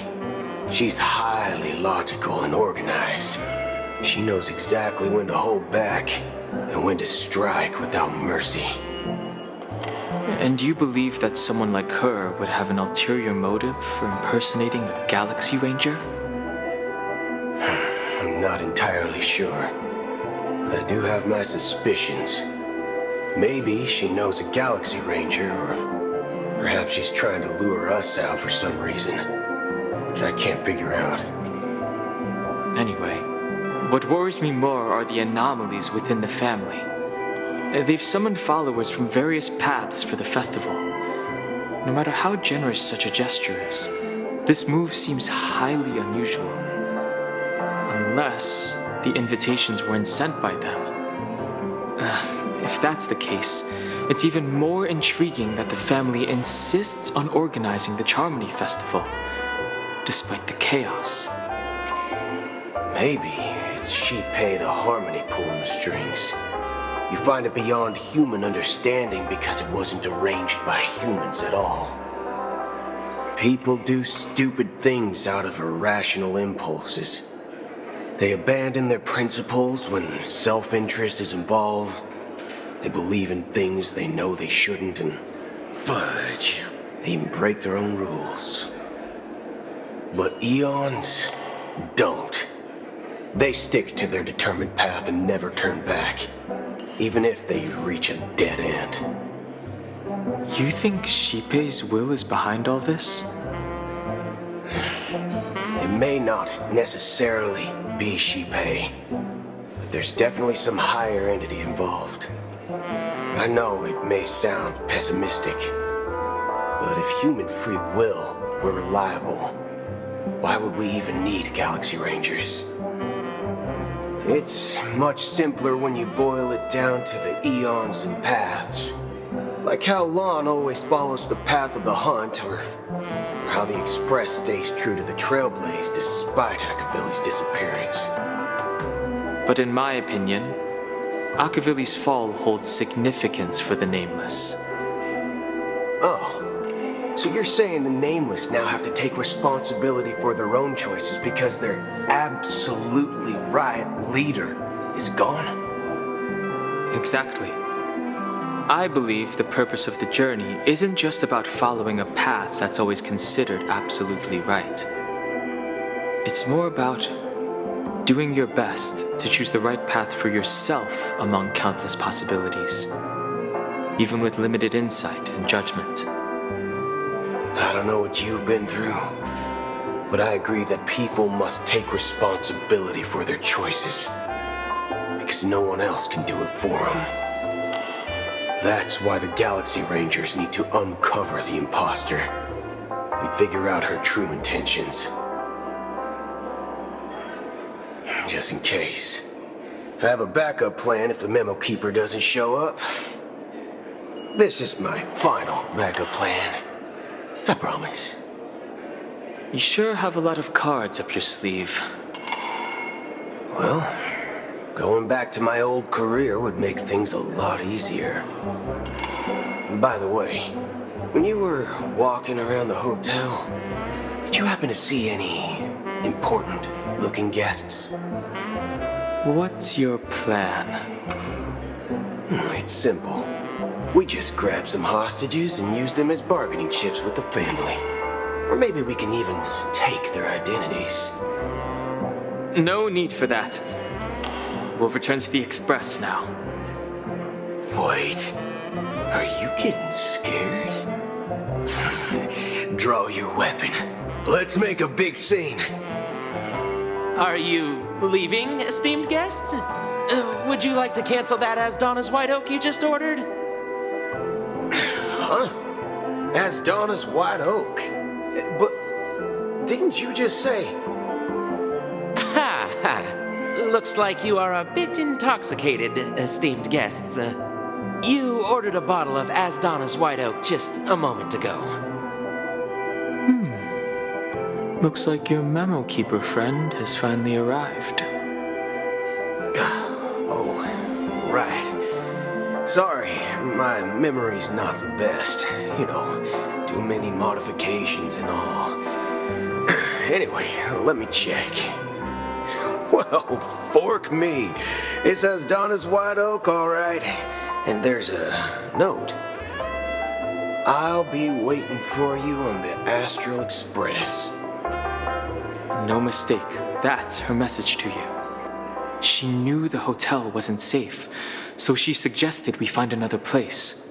she's highly logical and organized. She knows exactly when to hold back and when to strike without mercy. And you believe that someone like her would have an ulterior motive for impersonating a Galaxy Ranger? I'm not entirely sure, but I do have my suspicions. Maybe she knows a Galaxy Ranger, or perhaps she's trying to lure us out for some reason, which I can't figure out. Anyway, what worries me more are the anomalies within the family. They've summoned followers from various paths for the festival. no matter how generous such a gesture is, this move seems highly unusual. Unless the invitations weren't sent by them. If that's the case, it's even more intriguing that the family insists on organizing the Charmony Festival, despite the chaos. Maybe it's Shipei the Harmony pulling the strings. You find it beyond human understanding because it wasn't arranged by humans at all. People do stupid things out of irrational impulses. They abandon their principles when self-interest is involved. They believe in things they know they shouldn't, and fudge, they even break their own rules. But eons don't. They stick to their determined path and never turn back, even if they reach a dead end. You think Shipei's will is behind all this? It may not necessarily be Shipei, but there's definitely some higher entity involved. I know it may sound pessimistic, but if human free will were reliable, why would we even need Galaxy Rangers? It's much simpler when you boil it down to the eons and paths. Like how Lon always follows the path of the hunt, or how the Express stays true to the Trailblaze despite Akavili's disappearance. But in my opinion, Akavili's fall holds significance for the Nameless. Oh, so you're saying the Nameless now have to take responsibility for their own choices because their absolutely right leader is gone? Exactly. I believe the purpose of the journey isn't just about following a path that's always considered absolutely right. It's more about doing your best to choose the right path for yourself among countless possibilities, even with limited insight and judgment. I don't know what you've been through, but I agree that people must take responsibility for their choices, because no one else can do it for them. That's why the Galaxy Rangers need to uncover the imposter and figure out her true intentions. Just in case. I have a backup plan if the Memo Keeper doesn't show up. This is my final backup plan. I promise. You sure have a lot of cards up your sleeve. Well, going back to my old career would make things a lot easier. By the way, when you were walking around the hotel, did you happen to see any important-looking guests? What's your plan? It's simple. We just grab some hostages and use them as bargaining chips with the family. Or maybe we can even take their identities. No need for that. We'll return to the Express now. Wait, are you getting scared? Draw your weapon. Let's make a big scene. Are you leaving, esteemed guests? Would you like to cancel that Asdana's White Oak you just ordered? Huh? Asdana's White Oak? But didn't you just say... Ha ha! Looks like you are a bit intoxicated, esteemed guests. You ordered a bottle of Asdana's White Oak just a moment ago. Looks like your Memo Keeper friend has finally arrived. Oh, right. Sorry, my memory's not the best. You know, too many modifications and all. Anyway, let me check. Well, fork me. It says Donna's White Oak, all right. And there's a note. I'll be waiting for you on the Astral Express. No mistake. That's her message to you. She knew the hotel wasn't safe, so she suggested we find another place.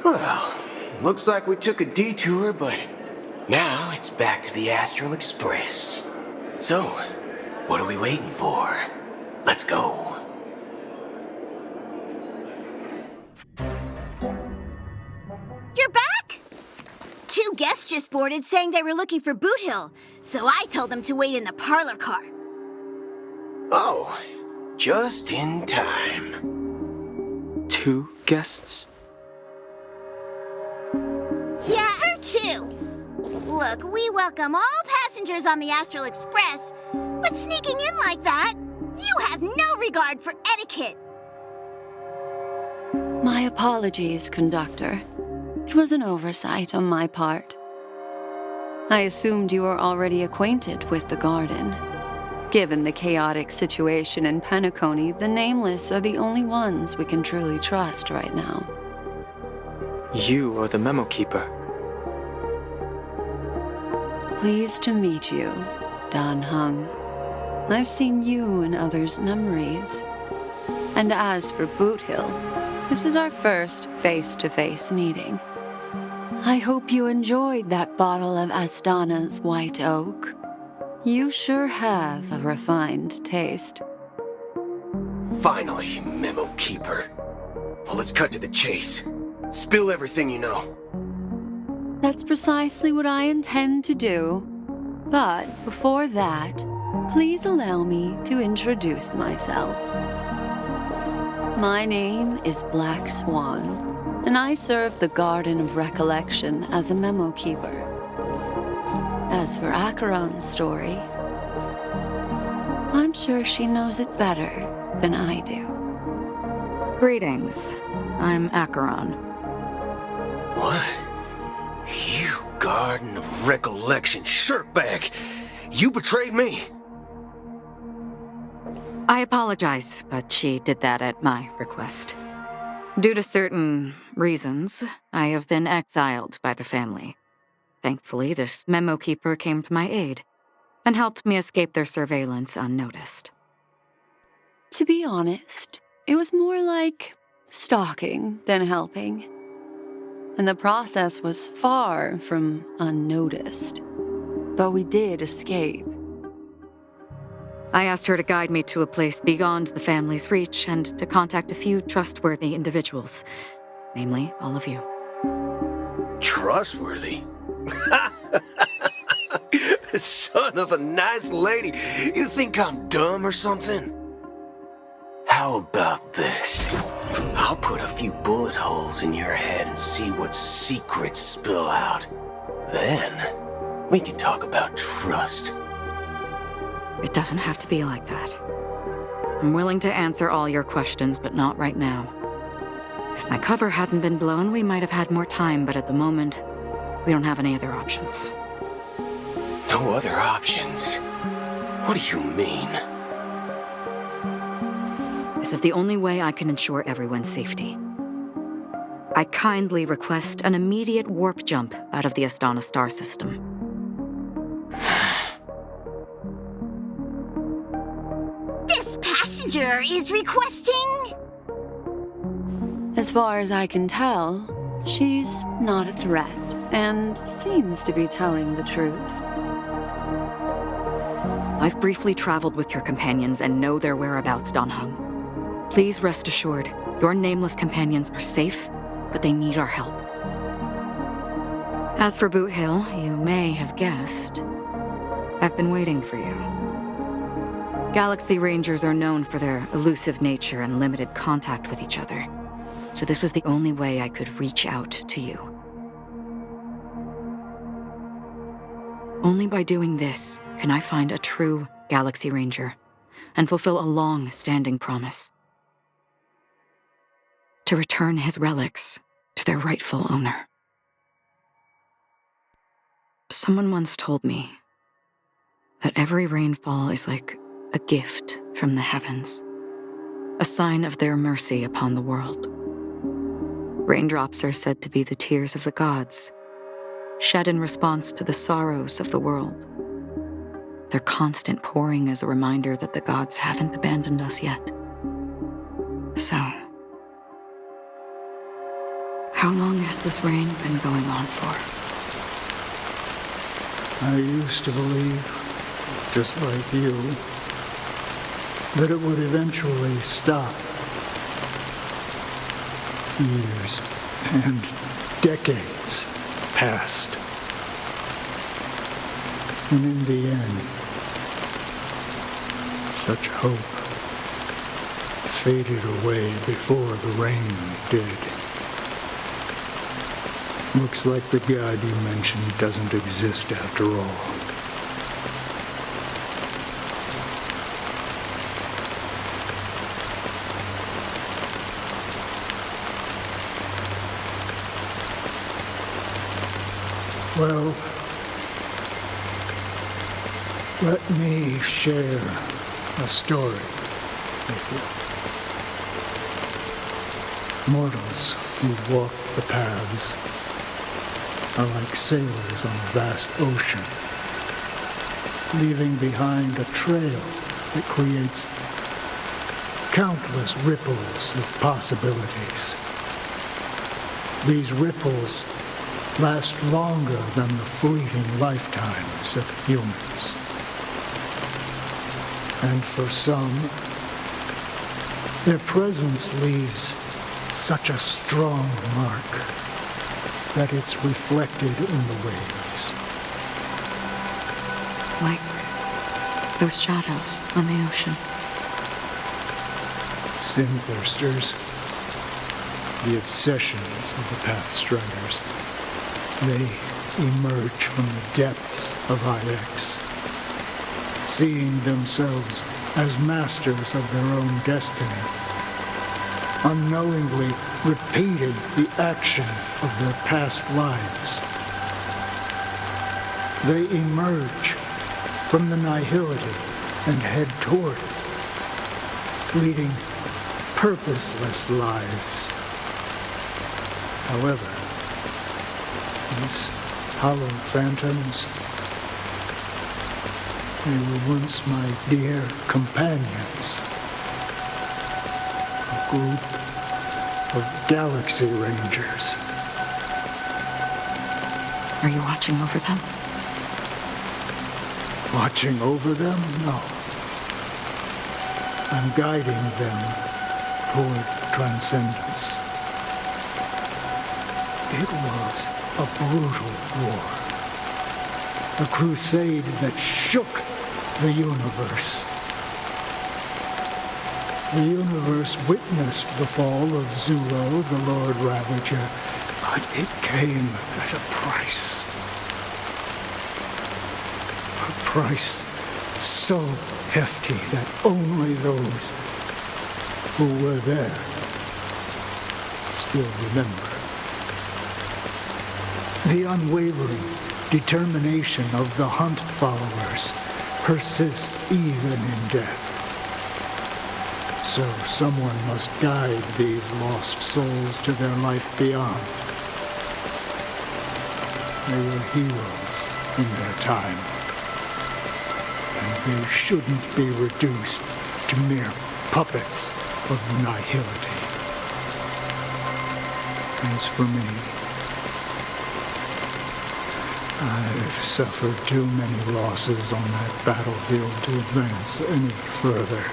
Well, looks like we took a detour, but now it's back to the Astral Express. So, what are we waiting for? Let's go. You're back? just boarded saying they were looking for Boot Hill, so I told them to wait in the parlor car. Oh, just in time. 2 guests? Yeah, or 2. Look, we welcome all passengers on the Astral Express, but sneaking in like that, you have no regard for etiquette. My apologies, conductor. It was an oversight on my part. I assumed you were already acquainted with the garden. Given the chaotic situation in Penacony, the Nameless are the only ones we can truly trust right now. You are the memo keeper. Pleased to meet you, Dan Hung. I've seen you in others' memories. And as for Boot Hill, this is our first face-to-face meeting. I hope you enjoyed that bottle of Astana's White Oak. You sure have a refined taste. Finally, Memo Keeper. Well, let's cut to the chase. Spill everything you know. That's precisely what I intend to do. But before that, please allow me to introduce myself. My name is Black Swan, and I serve the Garden of Recollection as a memo keeper. As for Acheron's story, I'm sure she knows it better than I do. Greetings. I'm Acheron. What? You Garden of Recollection shirtbag! You betrayed me! I apologize, but she did that at my request. Due to certain reasons, I have been exiled by the family. Thankfully, this memo keeper came to my aid and helped me escape their surveillance unnoticed. To be honest, it was more like stalking than helping. And the process was far from unnoticed. But we did escape. I asked her to guide me to a place beyond the family's reach and to contact a few trustworthy individuals, namely all of you. Trustworthy? Son of a nice lady, you think I'm dumb or something? How about this? I'll put a few bullet holes in your head and see what secrets spill out. Then, we can talk about trust. It doesn't have to be like that. I'm willing to answer all your questions, but not right now. If my cover hadn't been blown, we might have had more time, but at the moment, we don't have any other options. No other options? What do you mean? This is the only way I can ensure everyone's safety. I kindly request an immediate warp jump out of the Astana star system. This passenger is requesting... As far as I can tell, she's not a threat and seems to be telling the truth. I've briefly traveled with your companions and know their whereabouts, Dan Hung. Please rest assured, your nameless companions are safe, but they need our help. As for Boot Hill, you may have guessed, I've been waiting for you. Galaxy Rangers are known for their elusive nature and limited contact with each other, so this was the only way I could reach out to you. Only by doing this can I find a true Galaxy Ranger and fulfill a long-standing promise. To return his relics to their rightful owner. Someone once told me that every rainfall is like a gift from the heavens, a sign of their mercy upon the world. Raindrops are said to be the tears of the gods, shed in response to the sorrows of the world. Their constant pouring is a reminder that the gods haven't abandoned us yet. So, how long has this rain been going on for? I used to believe, just like you, that it would eventually stop. Years and decades passed. And in the end, such hope faded away before the rain did. Looks like the God you mentioned doesn't exist after all. Well, let me share a story with you. Mortals who walk the paths are like sailors on a vast ocean, leaving behind a trail that creates countless ripples of possibilities. These ripples last longer than the fleeting lifetimes of humans. And for some, their presence leaves such a strong mark that it's reflected in the waves. Like those shadows on the ocean. Sin-thirsters, the obsessions of the Pathstriders, they emerge from the depths of IX, seeing themselves as masters of their own destiny, unknowingly repeating the actions of their past lives. They emerge from the nihility and head toward it, leading purposeless lives. However, these hollow phantoms, they were once my dear companions. A group of Galaxy Rangers. Are you watching over them? Watching over them? No. I'm guiding them toward transcendence. It was a brutal war. A crusade that shook the universe. The universe witnessed the fall of Zulo, the Lord Ravager, but it came at a price. A price so hefty that only those who were there still remember. The unwavering determination of the Hunt followers persists even in death. So someone must guide these lost souls to their life beyond. They were heroes in their time, and they shouldn't be reduced to mere puppets of nihility. As for me, I've suffered too many losses on that battlefield to advance any further.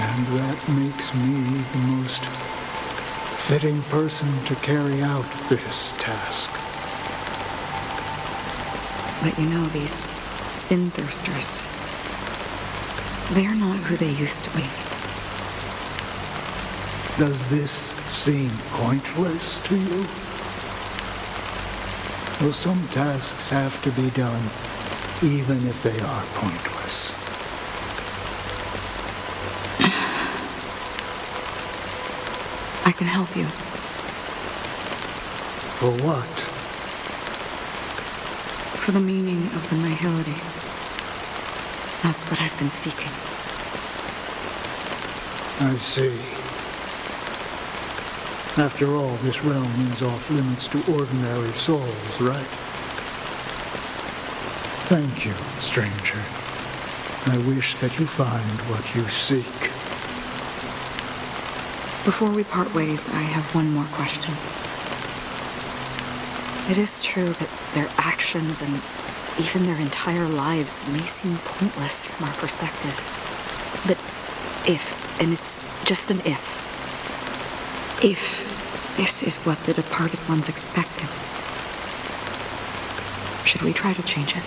And that makes me the most fitting person to carry out this task. But you know, these sin-thirsters, they're not who they used to be. Does this seem pointless to you? Well, some tasks have to be done, even if they are pointless. I can help you. For what? For the meaning of the nihility. That's what I've been seeking. I see. After all, this realm is off limits to ordinary souls, right? Thank you, stranger. I wish that you find what you seek. Before we part ways, I have one more question. It is true that their actions and even their entire lives may seem pointless from our perspective. But if, and it's just an if this is what the departed ones expected, should we try to change it?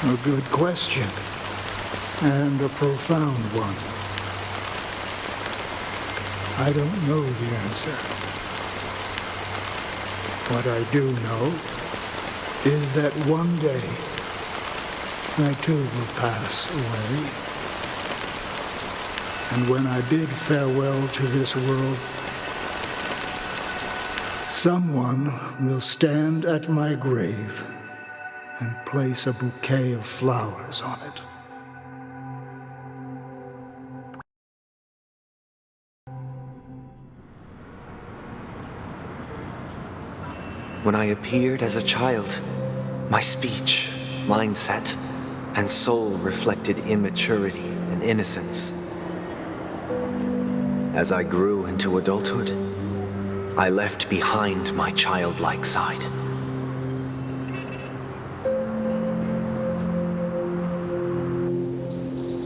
A good question. And a profound one. I don't know the answer. What I do know is that one day I too will pass away. And when I bid farewell to this world, someone will stand at my grave and place a bouquet of flowers on it. When I appeared as a child, my speech, mindset, and soul reflected immaturity and innocence. As I grew into adulthood, I left behind my childlike side.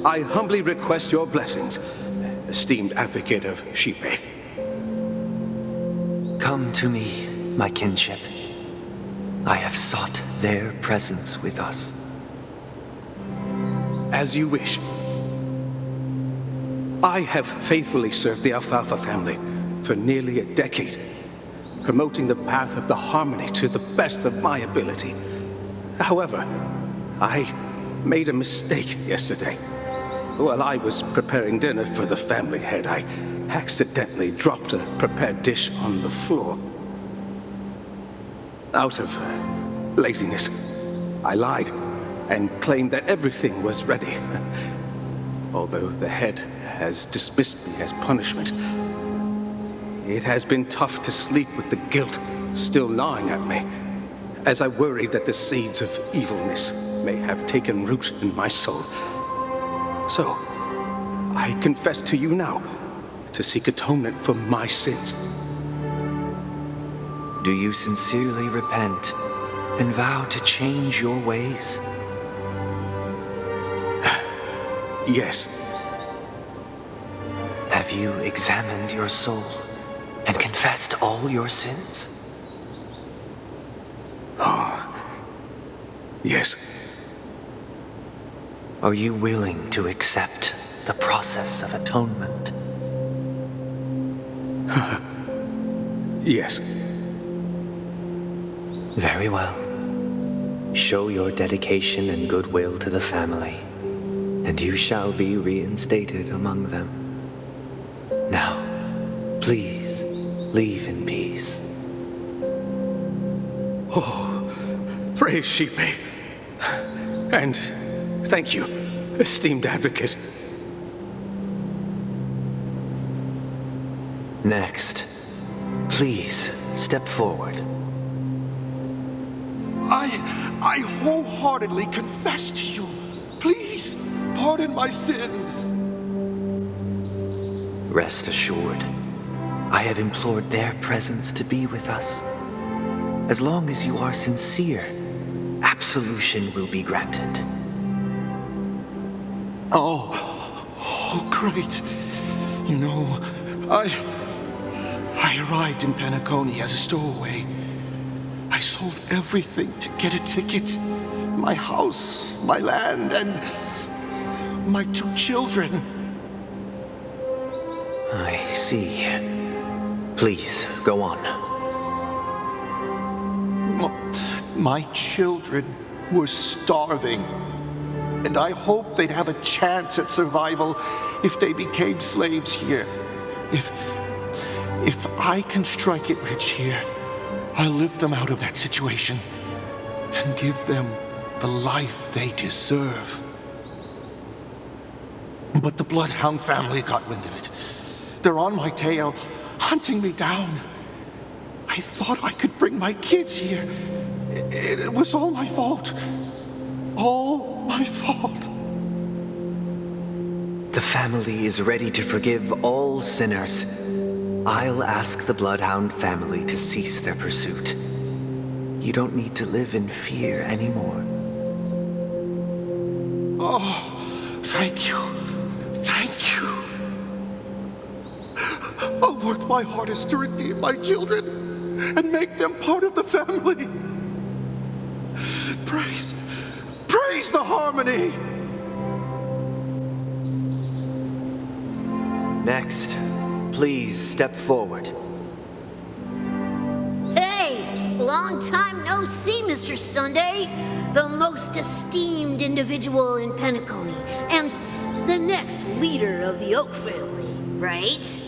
I humbly request your blessings, esteemed advocate of Shipe. Come to me, my kinship. I have sought their presence with us. As you wish. I have faithfully served the Alfalfa family for nearly a decade, promoting the path of the harmony to the best of my ability. However, I made a mistake yesterday. While I was preparing dinner for the family head, I accidentally dropped a prepared dish on the floor. Out of laziness, I lied and claimed that everything was ready. Although the head has dismissed me as punishment, it has been tough to sleep with the guilt still gnawing at me, as I worried that the seeds of evilness may have taken root in my soul. So, I confess to you now to seek atonement for my sins. Do you sincerely repent and vow to change your ways? Yes. Have you examined your soul and confessed all your sins? Yes. Are you willing to accept the process of atonement? Yes. Very well. Show your dedication and goodwill to the family, and you shall be reinstated among them. Now, please, leave in peace. Oh, praise Shipe. And thank you, esteemed advocate. Next, please step forward. I wholeheartedly confess to you. Please, pardon my sins. Rest assured, I have implored their presence to be with us. As long as you are sincere, absolution will be granted. Oh, great. You know, I arrived in Penacony as a stowaway. I sold everything to get a ticket. My house, my land, and my 2 children. I see. Please, go on. My children were starving, and I hoped they'd have a chance at survival if they became slaves here. If I can strike it rich here, I'll lift them out of that situation and give them the life they deserve. But the Bloodhound family got wind of it. They're on my tail, hunting me down. I thought I could bring my kids here. It was all my fault. All my fault. The family is ready to forgive all sinners. I'll ask the Bloodhound family to cease their pursuit. You don't need to live in fear anymore. Oh, thank you. Thank you. I'll work my hardest to redeem my children and make them part of the family. Praise the harmony! Next, please step forward. Hey, long time no see, Mr. Sunday. The most esteemed individual in Penacony, and the next leader of the Oak family, right?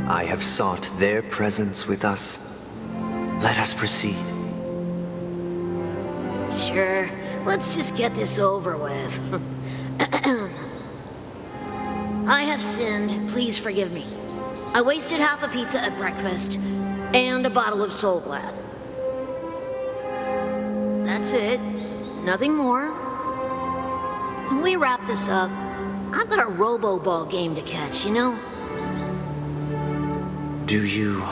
I have sought their presence with us. Let us proceed. Sure, let's just get this over with. I have sinned, please forgive me. I wasted half a pizza at breakfast, and a bottle of Soul Glad. That's it. Nothing more. When we wrap this up, I've got a robo-ball game to catch, you know? Do you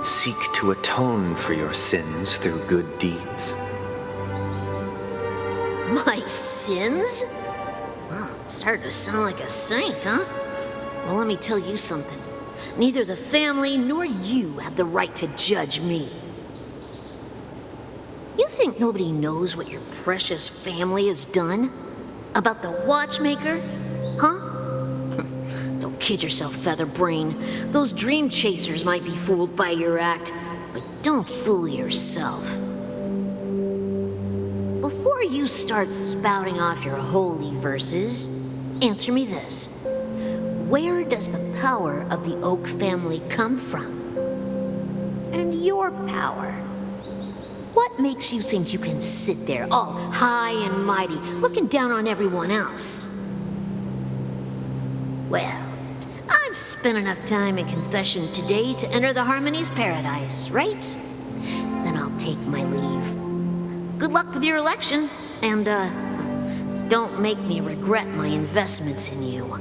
seek to atone for your sins through good deeds? My sins? Wow, started to sound like a saint, huh? Well, let me tell you something. Neither the family nor you have the right to judge me. You think nobody knows what your precious family has done? About the watchmaker? Huh? Don't kid yourself, Featherbrain. Those dream chasers might be fooled by your act, but don't fool yourself. Before you start spouting off your holy verses, answer me this. Where does the power of the Oak family come from? And your power? What makes you think you can sit there all high and mighty, looking down on everyone else? Well, I've spent enough time in confession today to enter the Harmony's paradise, right? Then I'll take my leave. Good luck with your election, and, don't make me regret my investments in you.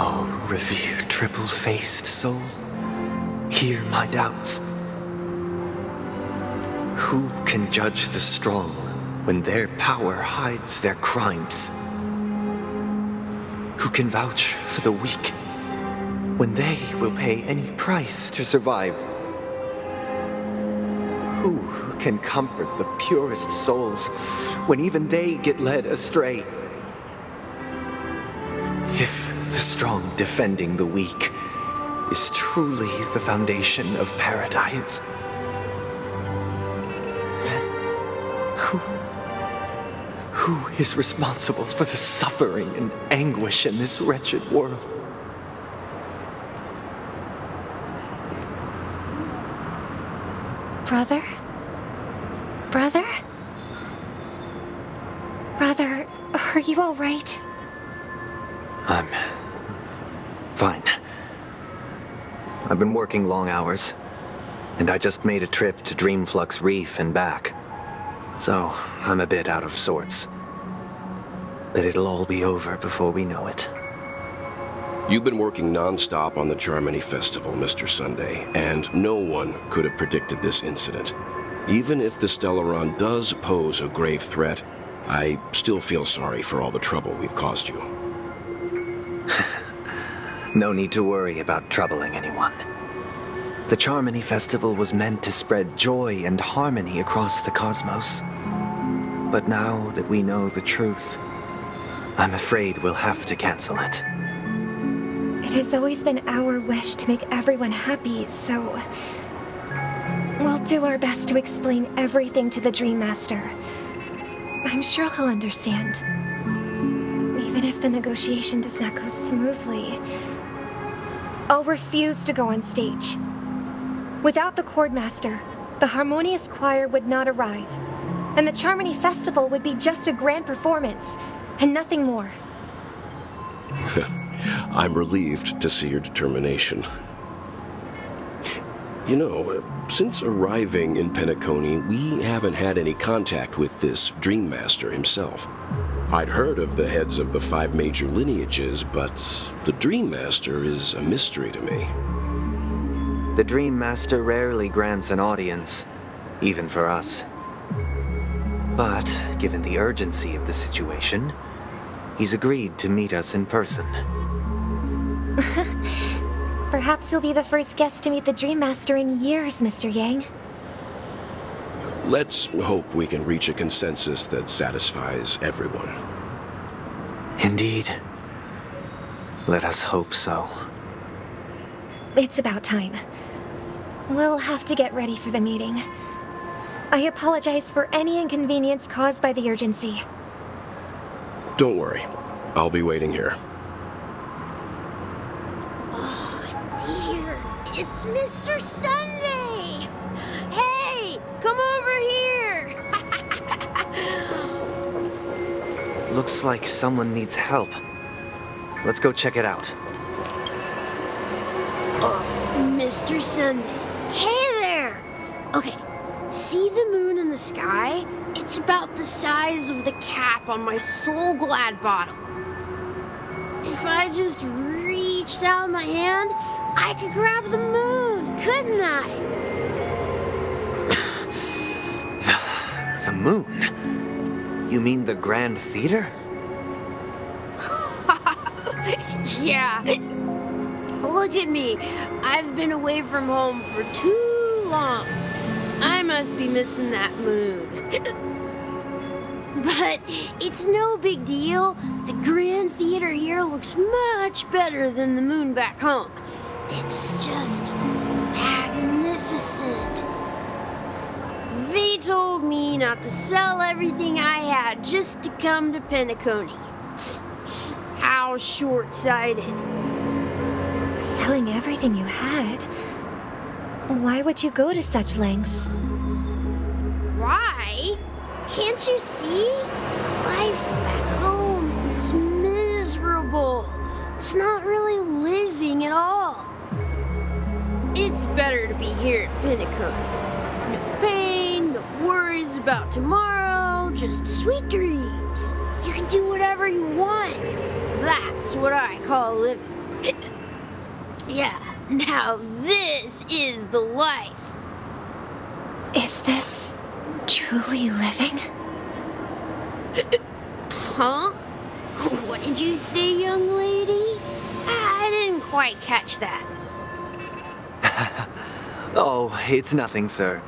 Oh, revered triple-faced soul, hear my doubts. Who can judge the strong when their power hides their crimes? Who can vouch for the weak when they will pay any price to survive? Who can comfort the purest souls when even they get led astray? If the strong defending the weak is truly the foundation of paradise, then who is responsible for the suffering and anguish in this wretched world? Brother? Brother? Brother, are you all right? I'm fine. I've been working long hours, and I just made a trip to Dreamflux Reef and back. So I'm a bit out of sorts. But it'll all be over before we know it. You've been working non-stop on the Charmony Festival, Mr. Sunday, and no one could have predicted this incident. Even if the Stellaron does pose a grave threat, I still feel sorry for all the trouble we've caused you. No need to worry about troubling anyone. The Charmony Festival was meant to spread joy and harmony across the cosmos. But now that we know the truth, I'm afraid we'll have to cancel it. It has always been our wish to make everyone happy, so we'll do our best to explain everything to the Dream Master. I'm sure he'll understand. Even if the negotiation does not go smoothly, I'll refuse to go on stage. Without the Chordmaster, the Harmonious Choir would not arrive, and the Charmony Festival would be just a grand performance, and nothing more. I'm relieved to see your determination. You know, since arriving in Penacony, we haven't had any contact with this Dream Master himself. I'd heard of the heads of the 5 major lineages, but the Dream Master is a mystery to me. The Dream Master rarely grants an audience, even for us. But, given the urgency of the situation, He's agreed to meet us in person. Perhaps you'll be the first guest to meet the Dream Master in years, Mr. Yang. Let's hope we can reach a consensus that satisfies everyone. Indeed. Let us hope so. It's about time. We'll have to get ready for the meeting. I apologize for any inconvenience caused by the urgency. Don't worry. I'll be waiting here. Dear, it's Mr. Sunday! Hey, come over here! Looks like someone needs help. Let's go check it out. Mr. Sunday. Hey there! Okay, see the moon in the sky? It's about the size of the cap on my Soul Glad bottle. If I just reached out my hand, I could grab the moon, couldn't I? The moon? You mean the Grand Theater? Yeah. Look at me. I've been away from home for too long. I must be missing that moon. But it's no big deal. The Grand Theater here looks much better than the moon back home. It's just magnificent. They told me not to sell everything I had just to come to Penacony. How short-sighted. Selling everything you had? Why would you go to such lengths? Why? Can't you see? Life back home is miserable. It's not really living at all. It's better to be here at Penacony. No pain, no worries about tomorrow, just sweet dreams. You can do whatever you want. That's what I call living. Yeah, now this is the life. Is this truly living? Huh? What did you say, young lady? I didn't quite catch that. Oh, it's nothing, sir.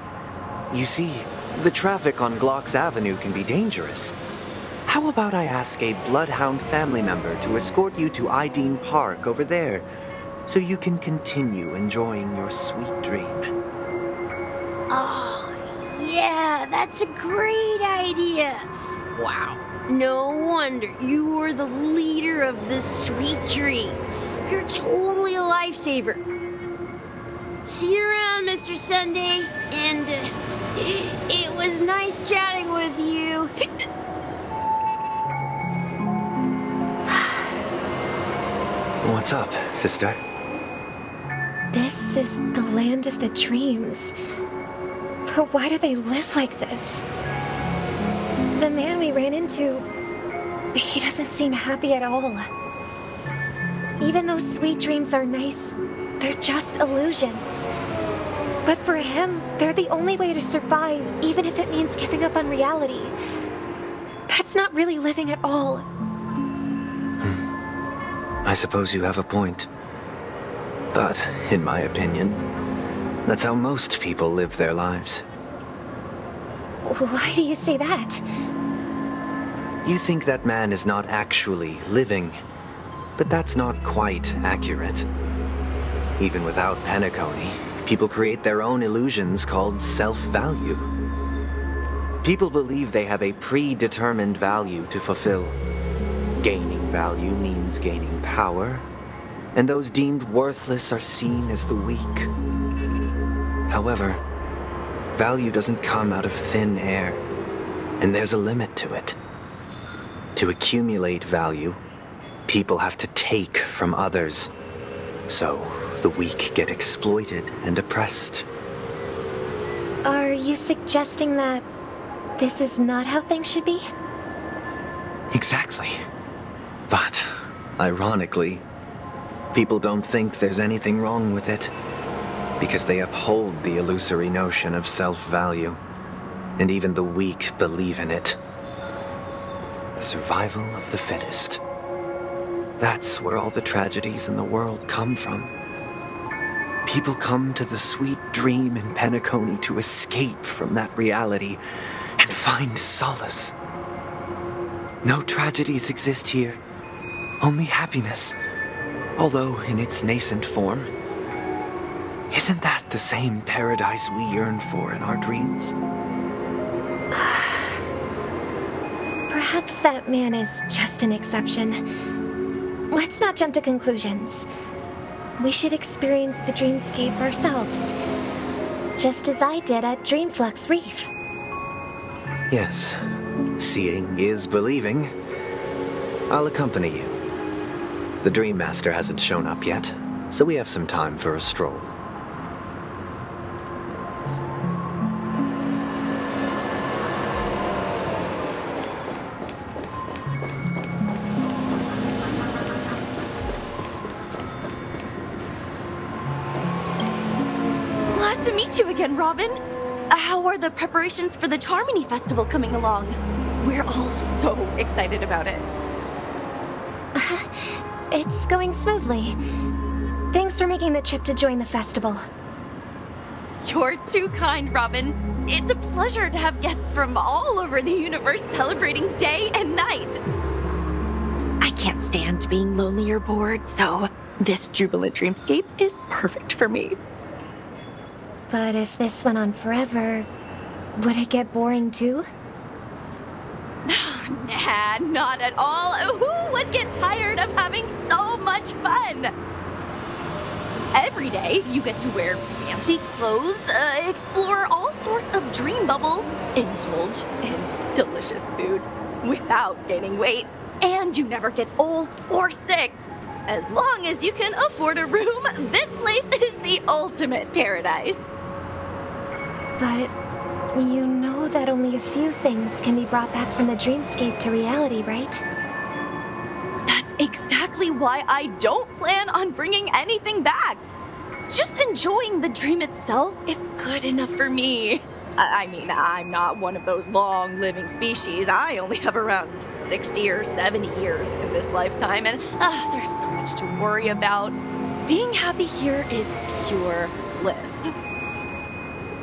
You see, the traffic on Glocks Avenue can be dangerous. How about I ask a Bloodhound family member to escort you to Ideen Park over there, so you can continue enjoying your sweet dream? Oh, yeah, that's a great idea. Wow, no wonder you were the leader of this sweet dream. You're totally a lifesaver. See you around, Mr. Sunday, and it was nice chatting with you. What's up, sister? This is the land of the dreams. But why do they live like this? The man we ran into, he doesn't seem happy at all. Even though sweet dreams are nice, they're just illusions. But for him, they're the only way to survive, even if it means giving up on reality. That's not really living at all. I suppose you have a point. But, in my opinion, that's how most people live their lives. Why do you say that? You think that man is not actually living, but that's not quite accurate. Even without Penacony, people create their own illusions called self-value. People believe they have a predetermined value to fulfill. Gaining value means gaining power, and those deemed worthless are seen as the weak. However, value doesn't come out of thin air, and there's a limit to it. To accumulate value, people have to take from others. So, the weak get exploited and oppressed. Are you suggesting that this is not how things should be? Exactly. But, ironically, people don't think there's anything wrong with it, because they uphold the illusory notion of self-value, and even the weak believe in it. the survival of the fittest. That's where all the tragedies in the world come from. People come to the sweet dream in Penacony to escape from that reality and find solace. No tragedies exist here, only happiness, although in its nascent form. Isn't that the same paradise we yearn for in our dreams? Perhaps that man is just an exception. Let's not jump to conclusions. We should experience the dreamscape ourselves, just as I did at Dreamflux Reef. Yes, seeing is believing. I'll accompany you. The Dream Master hasn't shown up yet, so we have some time for a stroll. Glad to meet you again, Robin. How are the preparations for the Charmony Festival coming along? We're all so excited about it. It's going smoothly. Thanks for making the trip to join the festival. You're too kind, Robin. It's a pleasure to have guests from all over the universe celebrating day and night. I can't stand being lonely or bored, so this jubilant dreamscape is perfect for me. But if this went on forever, would it get boring too? Nah, not at all. Who would get tired of having so much fun? Every day, you get to wear fancy clothes, explore all sorts of dream bubbles, indulge in delicious food without gaining weight, and you never get old or sick. As long as you can afford a room, this place is the ultimate paradise. But you know that only a few things can be brought back from the dreamscape to reality, right? That's exactly why I don't plan on bringing anything back. Just enjoying the dream itself is good enough for me. I mean, I'm not one of those long-living species. I only have around 60 or 70 years in this lifetime, and there's so much to worry about. Being happy here is pure bliss.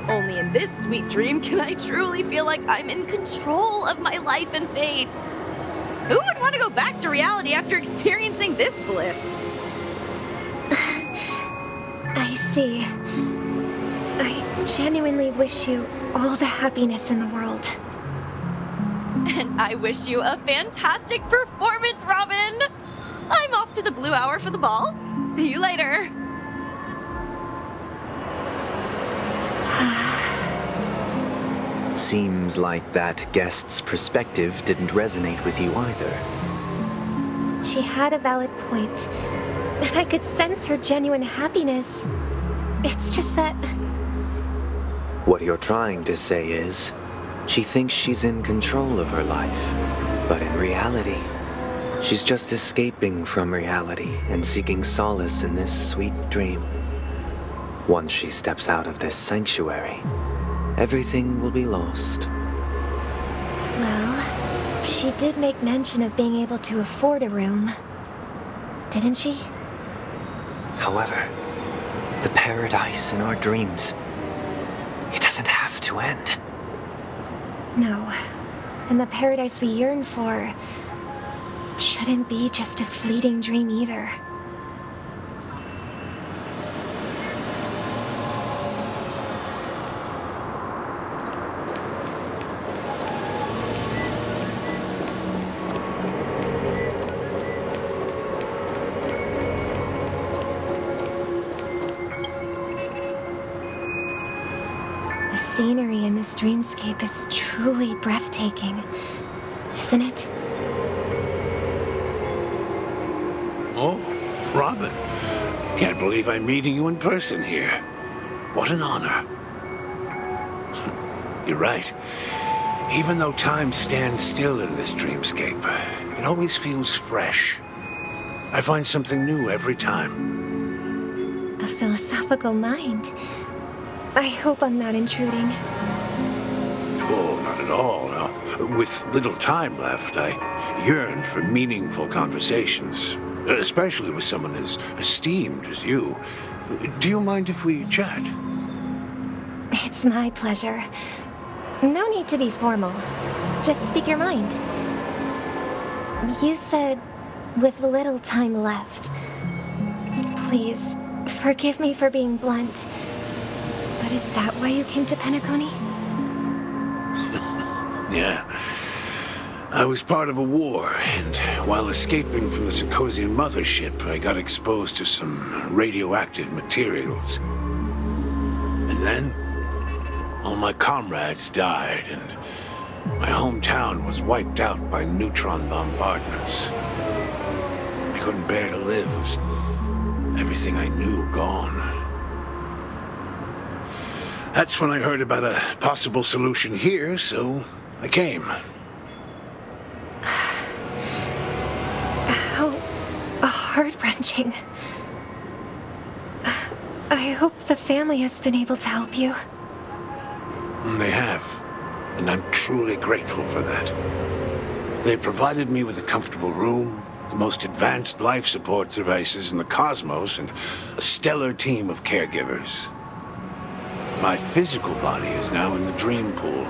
Only in this sweet dream can I truly feel like I'm in control of my life and fate. Who would want to go back to reality after experiencing this bliss? I see. I genuinely wish you all the happiness in the world. And I wish you a fantastic performance, Robin! I'm off to the Blue Hour for the ball. See you later. Seems like that guest's perspective didn't resonate with you either. She had a valid point, and I could sense her genuine happiness. It's just that... What you're trying to say is, she thinks she's in control of her life, but in reality, she's just escaping from reality and seeking solace in this sweet dream. Once she steps out of this sanctuary, everything will be lost. Well, she did make mention of being able to afford a room, didn't she? However, the paradise in our dreams, it doesn't have to end. No, and the paradise we yearn for shouldn't be just a fleeting dream either. The scenery in this dreamscape is truly breathtaking, isn't it? Oh, Robin. Can't believe I'm meeting you in person here. What an honor. You're right. Even though time stands still in this dreamscape, it always feels fresh. I find something new every time. A philosophical mind. I hope I'm not intruding. Oh, not at all. No. With little time left, I yearn for meaningful conversations, especially with someone as esteemed as you. Do you mind if we chat? It's my pleasure. No need to be formal. Just speak your mind. You said, with little time left. Please, forgive me for being blunt. But is that why you came to Penacony? Yeah. I was part of a war, and while escaping from the Sarkosian mothership, I got exposed to some radioactive materials. And then, all my comrades died, and my hometown was wiped out by neutron bombardments. I couldn't bear to live. Everything I knew gone. That's when I heard about a possible solution here, so I came. How heart-wrenching. I hope the family has been able to help you. They have, and I'm truly grateful for that. They provided me with a comfortable room, the most advanced life support devices in the cosmos, and a stellar team of caregivers. My physical body is now in the dream pool,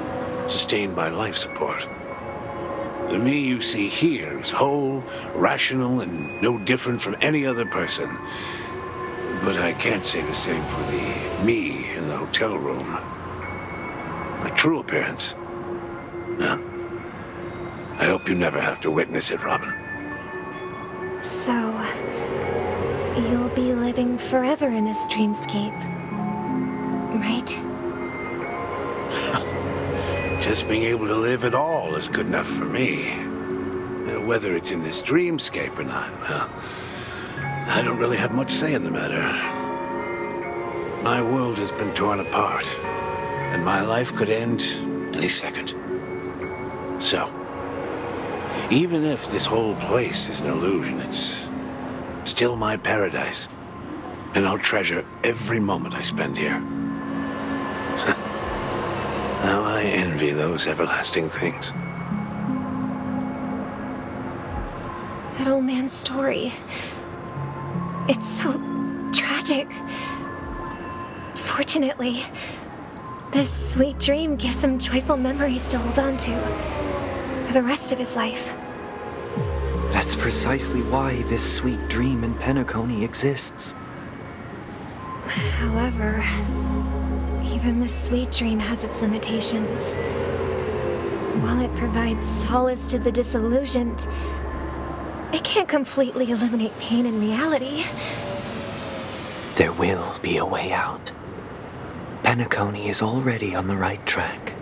sustained by life support. The me you see here is whole, rational, and no different from any other person. But I can't say the same for the me in the hotel room. My true appearance. Yeah. I hope you never have to witness it, Robin. So, you'll be living forever in this dreamscape, right? Just being able to live at all is good enough for me. Whether it's in this dreamscape or not, well, I don't really have much say in the matter. My world has been torn apart, and my life could end any second. So, even if this whole place is an illusion, it's still my paradise. And I'll treasure every moment I spend here. How I envy those everlasting things. That old man's story. It's so tragic. Fortunately, this sweet dream gives him joyful memories to hold on to for the rest of his life. That's precisely why this sweet dream in Penacony exists. However, even this sweet dream has its limitations. While it provides solace to the disillusioned, it can't completely eliminate pain in reality. There will be a way out. Penacony is already on the right track.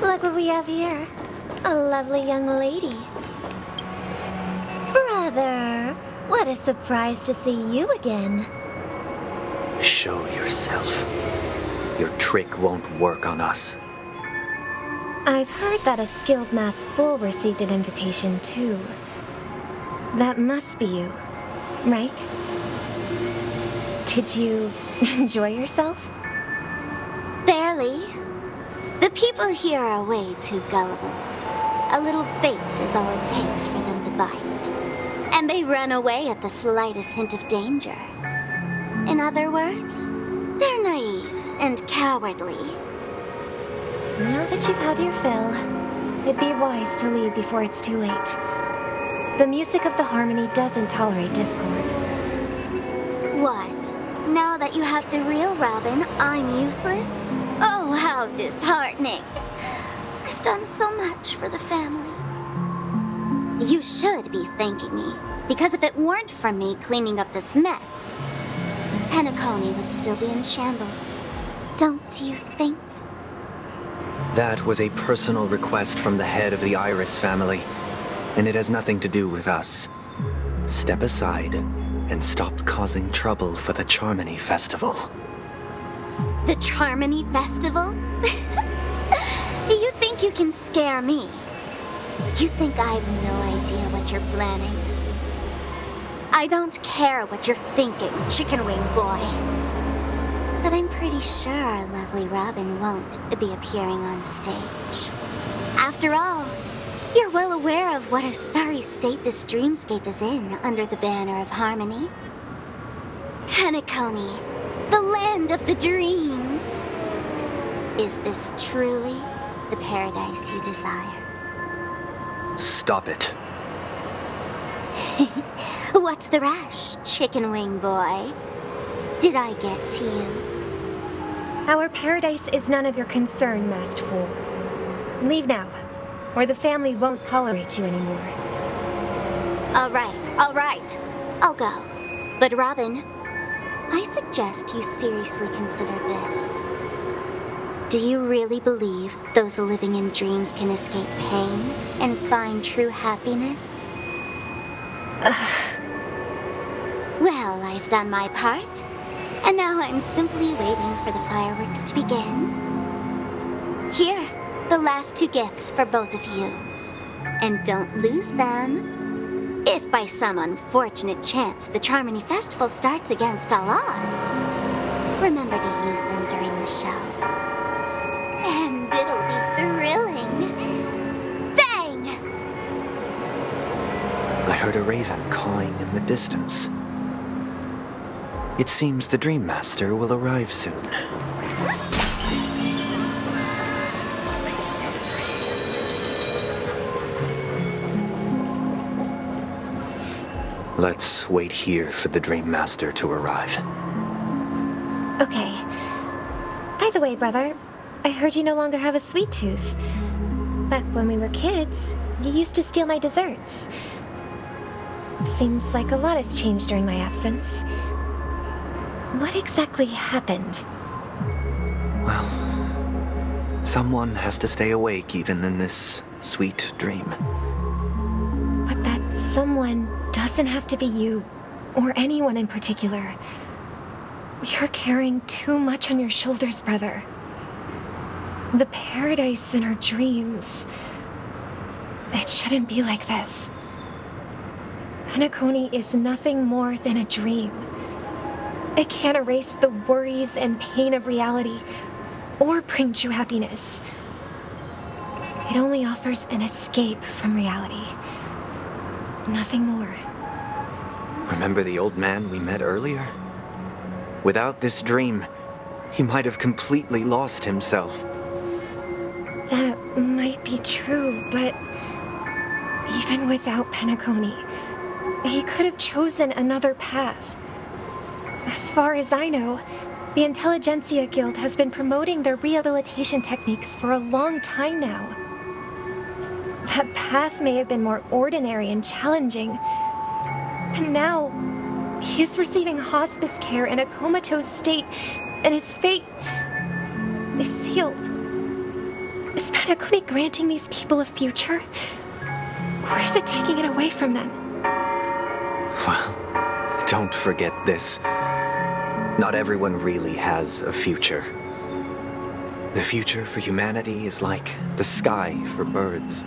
Look what we have here. A lovely young lady. Brother, what a surprise to see you again. Show yourself. Your trick won't work on us. I've heard that a skilled mass fool received an invitation too. That must be you, right? Did you enjoy yourself? Barely. The people here are way too gullible. A little bait is all it takes for them to bite. And they run away at the slightest hint of danger. In other words, they're naive and cowardly. Now that you've had your fill, it'd be wise to leave before it's too late. The music of the harmony doesn't tolerate discord. What? Now that you have the real Robin, I'm useless? Oh, how disheartening. I've done so much for the family. You should be thanking me, because if it weren't for me cleaning up this mess, Penacony would still be in shambles. Don't you think? That was a personal request from the head of the Iris family, and it has nothing to do with us. Step aside and stop causing trouble for the Charmony Festival. The Charmony Festival? You think you can scare me? You think I have no idea what you're planning? I don't care what you're thinking, Chicken Wing Boy. But I'm pretty sure our lovely Robin won't be appearing on stage. After all, you're well aware of what a sorry state this dreamscape is in under the banner of harmony. Penacony, the land of the dreams. Is this truly the paradise you desire? Stop it. What's the rush, Chicken Wing Boy? Did I get to you? Our paradise is none of your concern, masked fool. Leave now, or the family won't tolerate you anymore. All right. I'll go. But Robin, I suggest you seriously consider this. Do you really believe those living in dreams can escape pain and find true happiness? Well, I've done my part, and now I'm simply waiting for the fireworks to begin. Here, the last 2 gifts for both of you. And don't lose them. If by some unfortunate chance the Charmony Festival starts against all odds, remember to use them during the show. And it'll be thrilling. Bang! I heard a raven cawing in the distance. It seems the Dream Master will arrive soon. Let's wait here for the Dream Master to arrive. Okay. By the way, brother, I heard you no longer have a sweet tooth. Back when we were kids, you used to steal my desserts. Seems like a lot has changed during my absence. What exactly happened? Well, someone has to stay awake even in this sweet dream. But that someone doesn't have to be you, or anyone in particular. You're carrying too much on your shoulders, brother. The paradise in our dreams. It shouldn't be like this. Penacony is nothing more than a dream. It can't erase the worries and pain of reality, or bring true happiness. It only offers an escape from reality. Nothing more. Remember the old man we met earlier? Without this dream, he might have completely lost himself. That might be true, but even without Penacony, he could have chosen another path. As far as I know, the Intelligentsia Guild has been promoting their rehabilitation techniques for a long time now. That path may have been more ordinary and challenging, but now he is receiving hospice care in a comatose state, and his fate is sealed. Is Penacony granting these people a future? Or is it taking it away from them? Well, don't forget this. Not everyone really has a future. The future for humanity is like the sky for birds.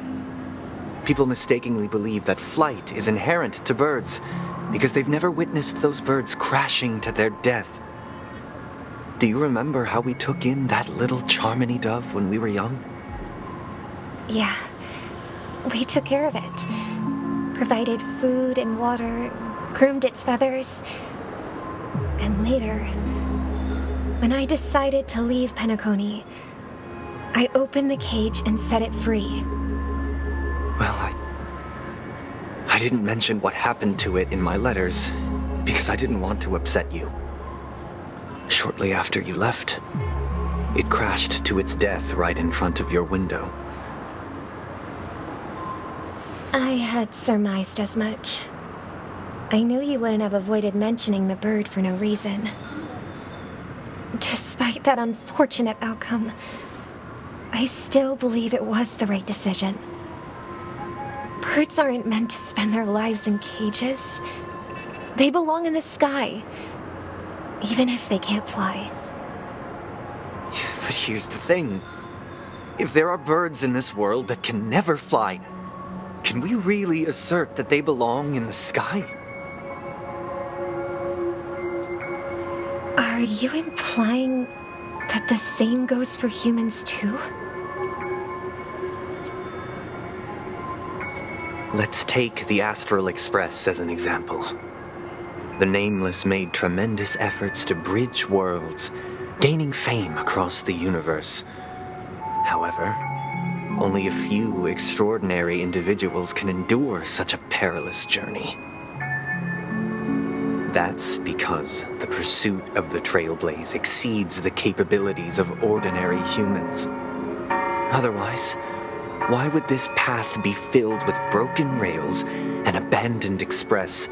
People mistakenly believe that flight is inherent to birds because they've never witnessed those birds crashing to their death. Do you remember how we took in that little Charmony dove when we were young? Yeah. We took care of it. Provided food and water, groomed its feathers. And later, when I decided to leave Penacony, I opened the cage and set it free. Well, I didn't mention what happened to it in my letters because I didn't want to upset you. Shortly after you left, it crashed to its death right in front of your window. I had surmised as much. I knew you wouldn't have avoided mentioning the bird for no reason. Despite that unfortunate outcome, I still believe it was the right decision. Birds aren't meant to spend their lives in cages. They belong in the sky, even if they can't fly. But here's the thing. If there are birds in this world that can never fly, can we really assert that they belong in the sky? Are you implying that the same goes for humans too? Let's take the Astral Express as an example. The Nameless made tremendous efforts to bridge worlds, gaining fame across the universe. However, only a few extraordinary individuals can endure such a perilous journey. That's because the pursuit of the Trailblaze exceeds the capabilities of ordinary humans. Otherwise, why would this path be filled with broken rails, an abandoned express,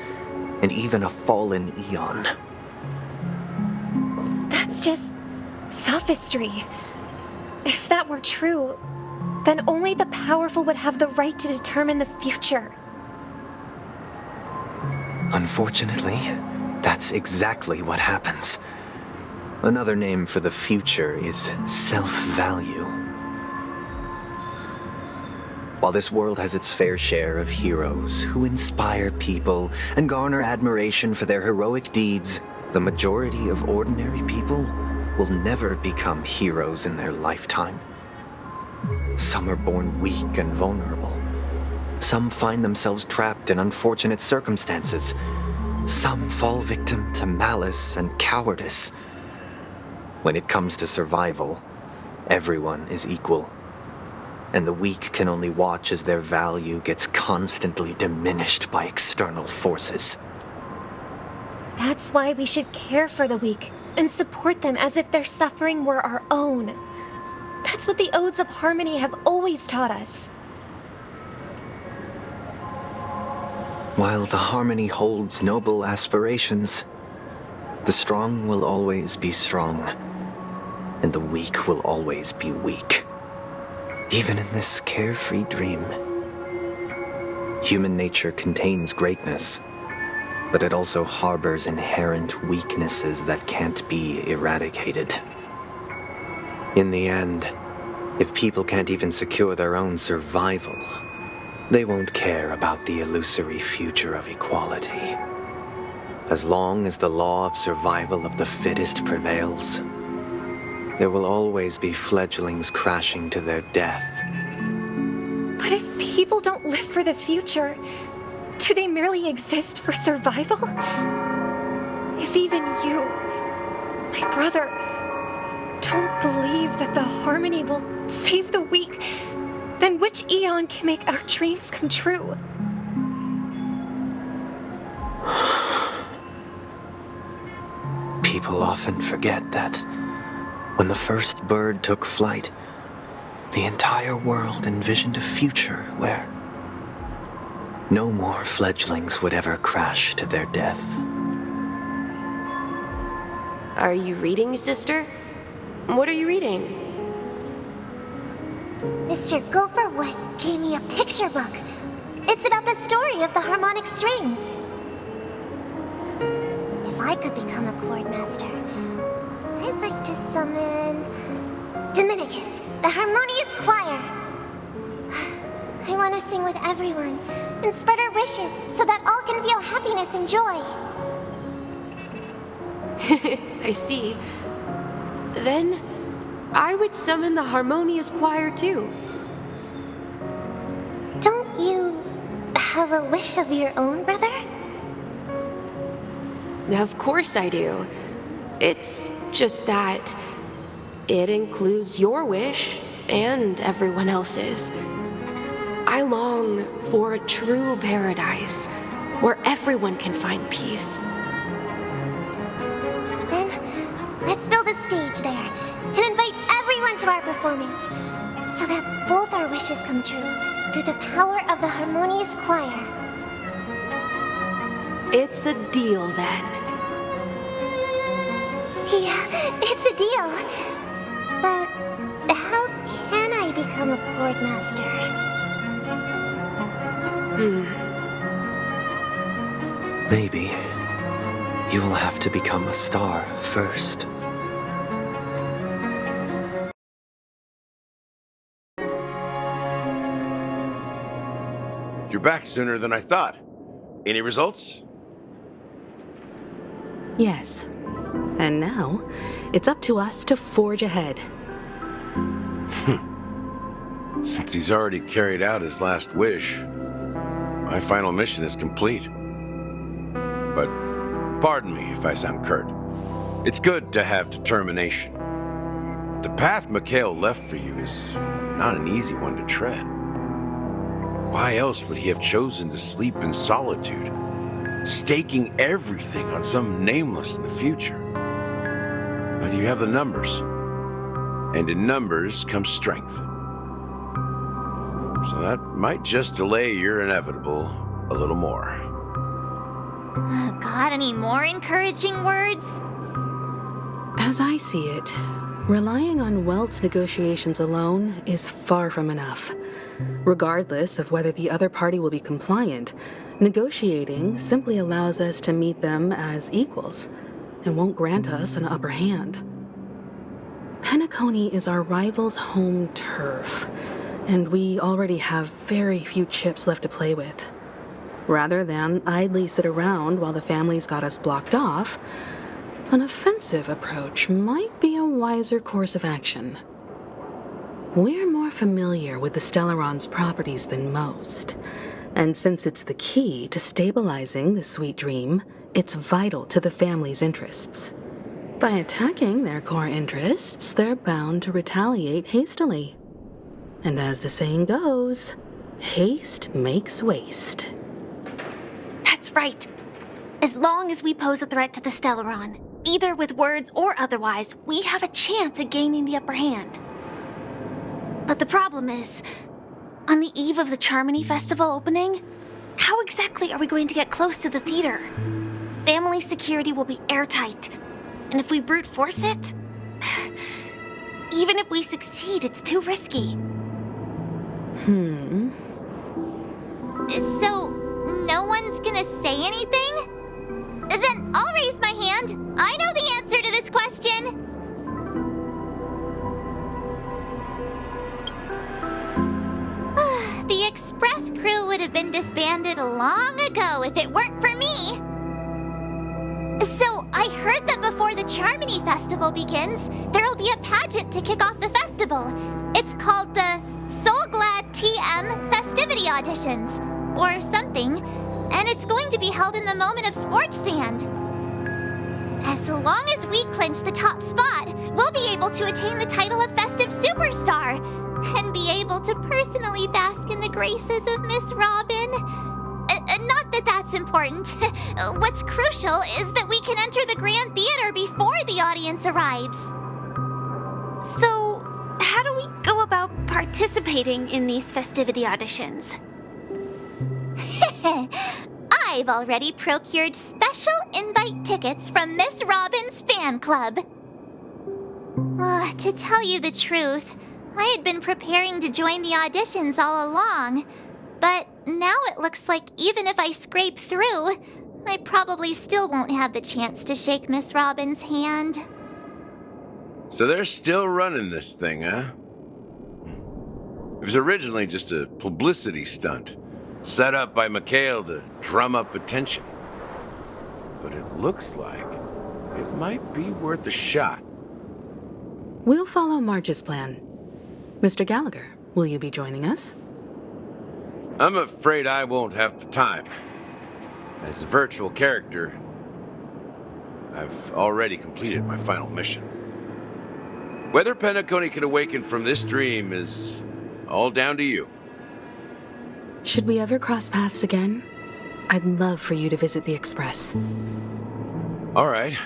and even a fallen Eon? That's just sophistry. If that were true, then only the powerful would have the right to determine the future. Unfortunately, that's exactly what happens. Another name for the future is self-value. While this world has its fair share of heroes who inspire people and garner admiration for their heroic deeds, the majority of ordinary people will never become heroes in their lifetime. Some are born weak and vulnerable. Some find themselves trapped in unfortunate circumstances. Some fall victim to malice and cowardice. When it comes to survival, everyone is equal. And the weak can only watch as their value gets constantly diminished by external forces. That's why we should care for the weak and support them as if their suffering were our own. That's what the Odes of Harmony have always taught us. While the Harmony holds noble aspirations, the strong will always be strong, and the weak will always be weak. Even in this carefree dream, human nature contains greatness, but it also harbors inherent weaknesses that can't be eradicated. In the end, if people can't even secure their own survival, they won't care about the illusory future of equality. As long as the law of survival of the fittest prevails, there will always be fledglings crashing to their death. But if people don't live for the future, do they merely exist for survival? If even you, my brother, don't believe that the Harmony will save the weak, then which Eon can make our dreams come true? People often forget that when the first bird took flight, the entire world envisioned a future where no more fledglings would ever crash to their death. Are you reading, sister? What are you reading? Mr. Gopherwood gave me a picture book. It's about the story of the harmonic strings. If I could become a chord master, I'd like to summon Dominicus, the harmonious choir. I want to sing with everyone and spread our wishes so that all can feel happiness and joy. I see. Then I would summon the harmonious choir too. Don't you have a wish of your own, brother? Of course I do. It's just that it includes your wish and everyone else's. I long for a true paradise where everyone can find peace. Then let's build a stage there and invite everyone to our performance so that both our wishes come true through the power of the harmonious choir. It's a deal then. Yeah, it's a deal. But how can I become a chord master? Maybe you will have to become a star first. You're back sooner than I thought. Any results? Yes. And now, it's up to us to forge ahead. Since he's already carried out his last wish, my final mission is complete. But pardon me if I sound curt. It's good to have determination. The path Mikhail left for you is not an easy one to tread. Why else would he have chosen to sleep in solitude, staking everything on some nameless in the future? But you have the numbers, and in numbers comes strength. So that might just delay your inevitable a little more. Got any more encouraging words? As I see it, relying on Welt's negotiations alone is far from enough. Regardless of whether the other party will be compliant, negotiating simply allows us to meet them as equals and won't grant us an upper hand. Penacony is our rival's home turf, and we already have very few chips left to play with. Rather than idly sit around while the family's got us blocked off, an offensive approach might be a wiser course of action. We're more familiar with the Stellaron's properties than most, and since it's the key to stabilizing the sweet dream, it's vital to the family's interests. By attacking their core interests, they're bound to retaliate hastily. And as the saying goes, haste makes waste. That's right. As long as we pose a threat to the Stellaron, either with words or otherwise, we have a chance at gaining the upper hand. But the problem is, on the eve of the Charmony Festival opening, how exactly are we going to get close to the theater? Family security will be airtight, and if we brute force it, even if we succeed, it's too risky. So, no one's gonna say anything? Then I'll raise my hand. I know the answer to this question. The Express crew would have been disbanded long ago if it weren't for me. So, I heard that before the Charmony Festival begins, there'll be a pageant to kick off the festival. It's called the Soul Glad TM Festivity Auditions, or something, and it's going to be held in the moment of Scorch Sand. As long as we clinch the top spot, we'll be able to attain the title of Festive Superstar, and be able to personally bask in the graces of Miss Robin. Not that that's important. What's crucial is that we can enter the Grand Theater before the audience arrives. So, how do we go about participating in these festivity auditions? I've already procured special invite tickets from Miss Robin's fan club. To tell you the truth, I had been preparing to join the auditions all along, but now it looks like even if I scrape through, I probably still won't have the chance to shake Miss Robin's hand. So they're still running this thing, huh? It was originally just a publicity stunt, set up by Mikhail to drum up attention. But it looks like it might be worth a shot. We'll follow Marge's plan. Mr. Gallagher, will you be joining us? I'm afraid I won't have the time. As a virtual character, I've already completed my final mission. Whether Penacony can awaken from this dream is all down to you. Should we ever cross paths again? I'd love for you to visit the Express. All right.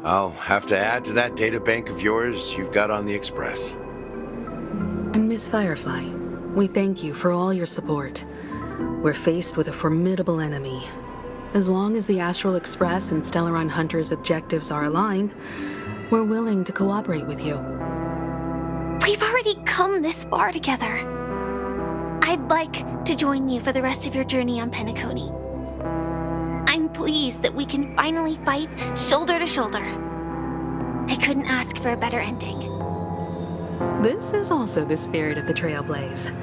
I'll have to add to that data bank of yours you've got on the Express. And Miss Firefly, we thank you for all your support. We're faced with a formidable enemy. As long as the Astral Express and Stellaron Hunter's objectives are aligned, we're willing to cooperate with you. We've already come this far together. I'd like to join you for the rest of your journey on Penacony. I'm pleased that we can finally fight shoulder to shoulder. I couldn't ask for a better ending. This is also the spirit of the Trailblaze.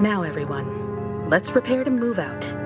Now, everyone, let's prepare to move out.